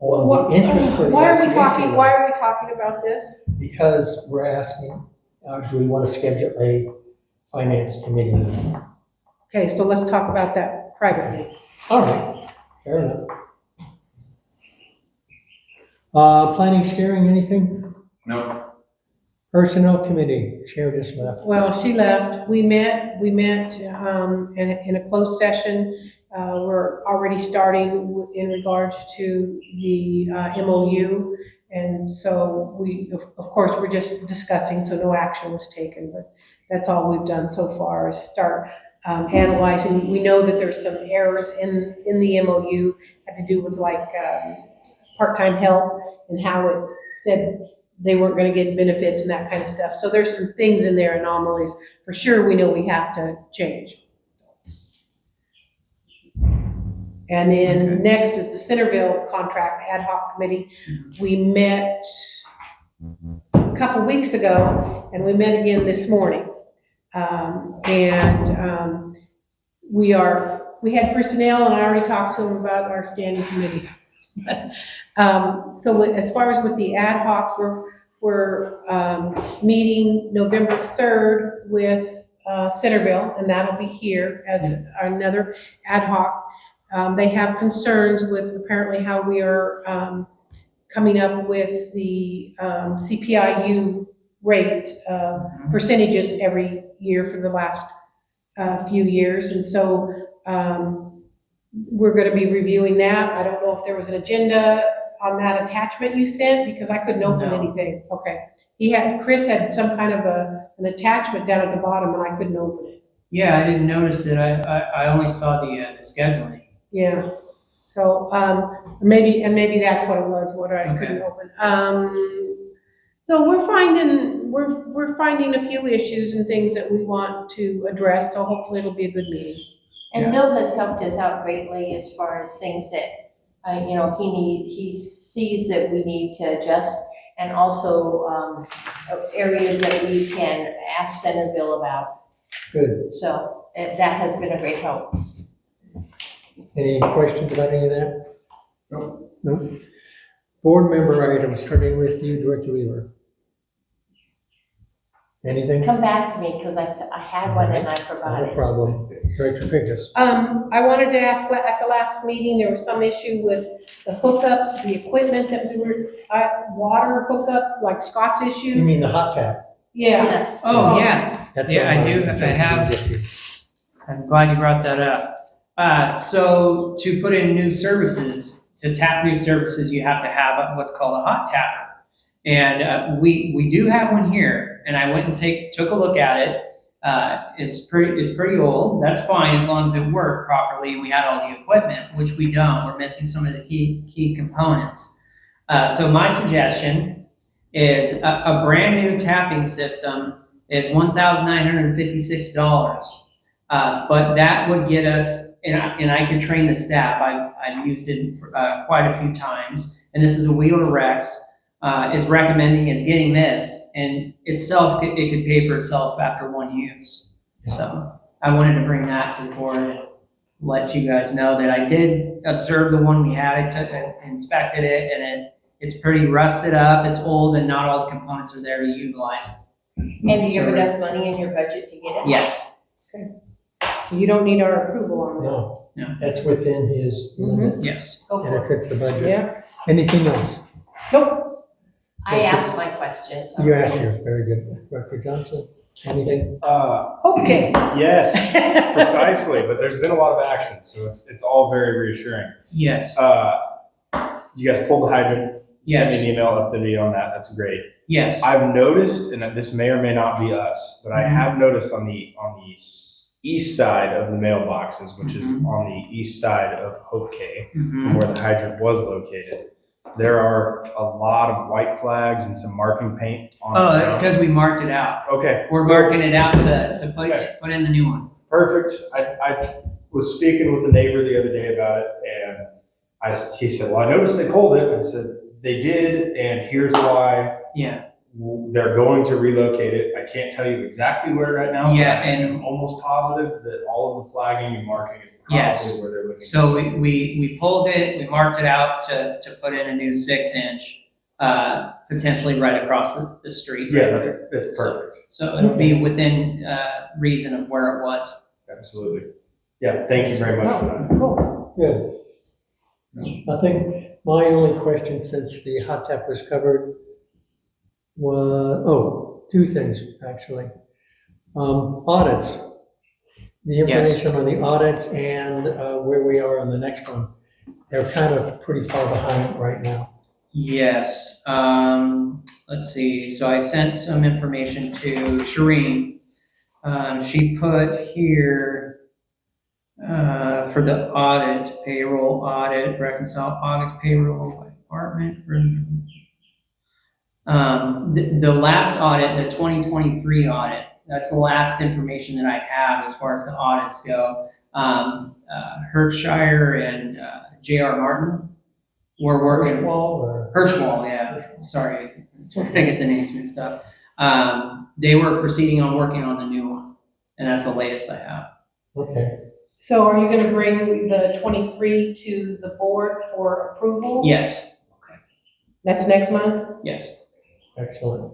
on the interest for the Why are we RCAC loan. why are we talking about this? Because we're asking, do we want to schedule a finance committee meeting? Okay, so let's talk about that privately. All right, fair enough. Planning, steering, anything? No, Personnel committee, chair just left. Well, she left. We met in a closed session. We're already starting in regards to the MOU. And so of course, we're just discussing, so no action was taken, but that's all we've done so far is start analyzing. We know that there's some errors in the MOU, had to do with like part-time help and how it said they weren't going to get benefits and that kind of stuff. So there's some things in there, anomalies. For sure, we know we have to change. And then next is the Centerville Contract Ad Hoc Committee. We met a couple weeks ago, and we met again this morning. We had personnel, and I already talked to them about our standing committee. So as far as with the ad hoc, we're meeting November 3rd with Centerville, and that'll be here as another ad hoc. They have concerns with apparently how we are coming up with the CPIU rate percentages every year for the last few years. And so we're going to be reviewing that. I don't know if there was an agenda on that attachment you sent, because I couldn't open anything. Okay. Chris had some kind of an attachment down at the bottom, and I couldn't open it. Yeah, I didn't notice it. I only saw the scheduling. Yeah. So maybe that's what it was, what I couldn't open. So we're finding a few issues and things that we want to address, so hopefully it'll be a good meeting. And Bill has helped us out greatly as far as things that, he sees that we need to adjust, and also, areas that we can ask Senator Bill about. Good. So, that has been a great help. Any questions about any of that? No. Board member items, starting with you, Director Weaver. Anything? Come back to me, because I had one and I forgot No it. problem. Director Figgis. I wanted to ask, at the last meeting, there was some issue with the hookups, the equipment that we were, water hookup, like Scott's You issue. mean the hot tap? Yeah. Yes. Oh, yeah, That's Yeah, on I mine. do. That's I have- easy to get to. I'm glad you brought that up. So to put in new services, to tap new services, you have to have what's called a hot tapper. And we do have one here, and I went and took a look at it. It's pretty old. That's fine as long as it worked properly and we had all the equipment, which we don't. We're missing some of the key components. So my suggestion is a brand new tapping system is $1,956. But that would get us, and I could train the staff. I've used it quite a few times, and this is a Wheeler Rex. Is recommending is getting this, and itself, it could pay for itself after one use. So I wanted to bring that to the board and let you guys know that I did observe the one we had. I inspected it, and it's pretty rusted up. It's old, and not all the components are there to utilize. And do you have enough money in your budget to get it? Yes. So you don't need our approval on that. No. That's within his limit, Yes. Go and for it it. fits the budget. Yeah. Anything else? Nope. I asked my questions. You asked yours, very good. Director Johnson, anything? Okay. Yes, precisely, but there's been a lot of action, so it's all very reassuring. Yes. You guys pulled the hydrant, Yes. sent me an email, updated on that, that's great. Yes. I've noticed, and this may or may not be us, but I Mhm. have noticed on the east side of the mailboxes, which is on the east side of Hope K, Mhm. where the hydrant was located, there are a lot of white flags and some marking paint on the Oh, that's ground. because we marked it out. Okay. We're marking it out to Okay. put in the new one. Perfect. I was speaking with a neighbor the other day about it, and he said, well, I noticed they pulled it. And I said, they did, and here's why. Yeah. They're going to relocate it. I can't tell you exactly where right now. Yeah, but I'm almost positive that all of the flagging and marking is probably Yes. where they're looking. So we pulled it, we marked it out to put in a new 6-inch, potentially right across the street. Yeah, right there. that's perfect. So it'll be within reason of where it was. Absolutely. Yeah, thank you very much for that. Cool. Good. I think my only question, since the hot tap was covered, was, two things, actually. Audits. The information on the audits and where we are on the next one. They're kind of pretty far behind right now. Yes. Let's see. So I sent some information to Shireen. She put here for the audit, payroll audit, reconcile August payroll by department. The last audit, the 2023 audit, that's the last information that I have as far as the audits go. Hertshire and J.R. Martin were working. Hirschwall, yeah. Sorry, I get the names mixed up. They were proceeding on working on the new one, and that's the latest I have. Okay. So are you gonna bring the 23 to the board for approval? Yes, That's next month? yes. Excellent.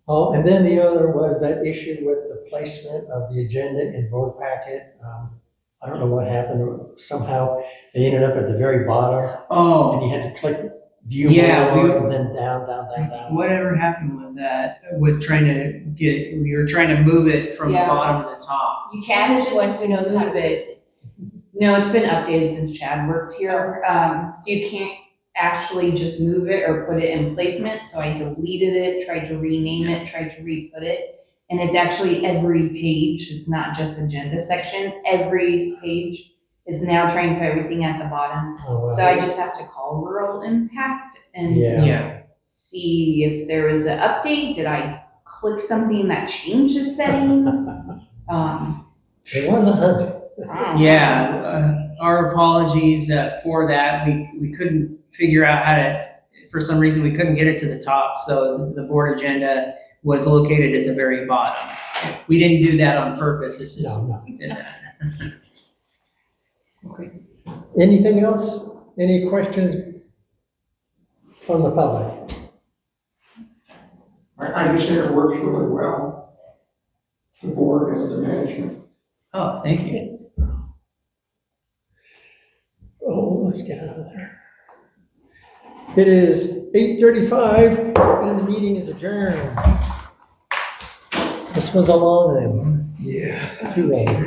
Oh, and then the other was that issue with the placement of the agenda in board packet. I don't know what happened. Somehow they ended up at the very bottom, and Oh, you had to click view Yeah, more, and then down, down, down, down. whatever happened with that, with trying to we were trying to move it from the Yeah. bottom to the top. You can Candace just went who knows how to move fix it. it. No, it's been updated since Chad worked here. So you can't actually just move it or put it in placement. So I deleted it, tried to rename it, tried to re-put it. And it's actually every page. It's not just agenda section. Every page is now trying to put everything at the bottom. Oh, wow. So I just have to call rural impact and Yeah. Yeah, see if there was an update. Did I click something that changed the setting? It was a hunt. I don't know. Yeah, our apologies for that. We couldn't figure out how to, for some reason, we couldn't get it to the top, so the board agenda was located at the very bottom. We didn't do that on purpose, it's just, No, we did that. Anything else? Any questions from the public? I just think it works really well, the board and the management. Oh, thank you. Oh, let's get out of there. It is 8:35 and the meeting is adjourned. This was a long one. Yeah. Too long.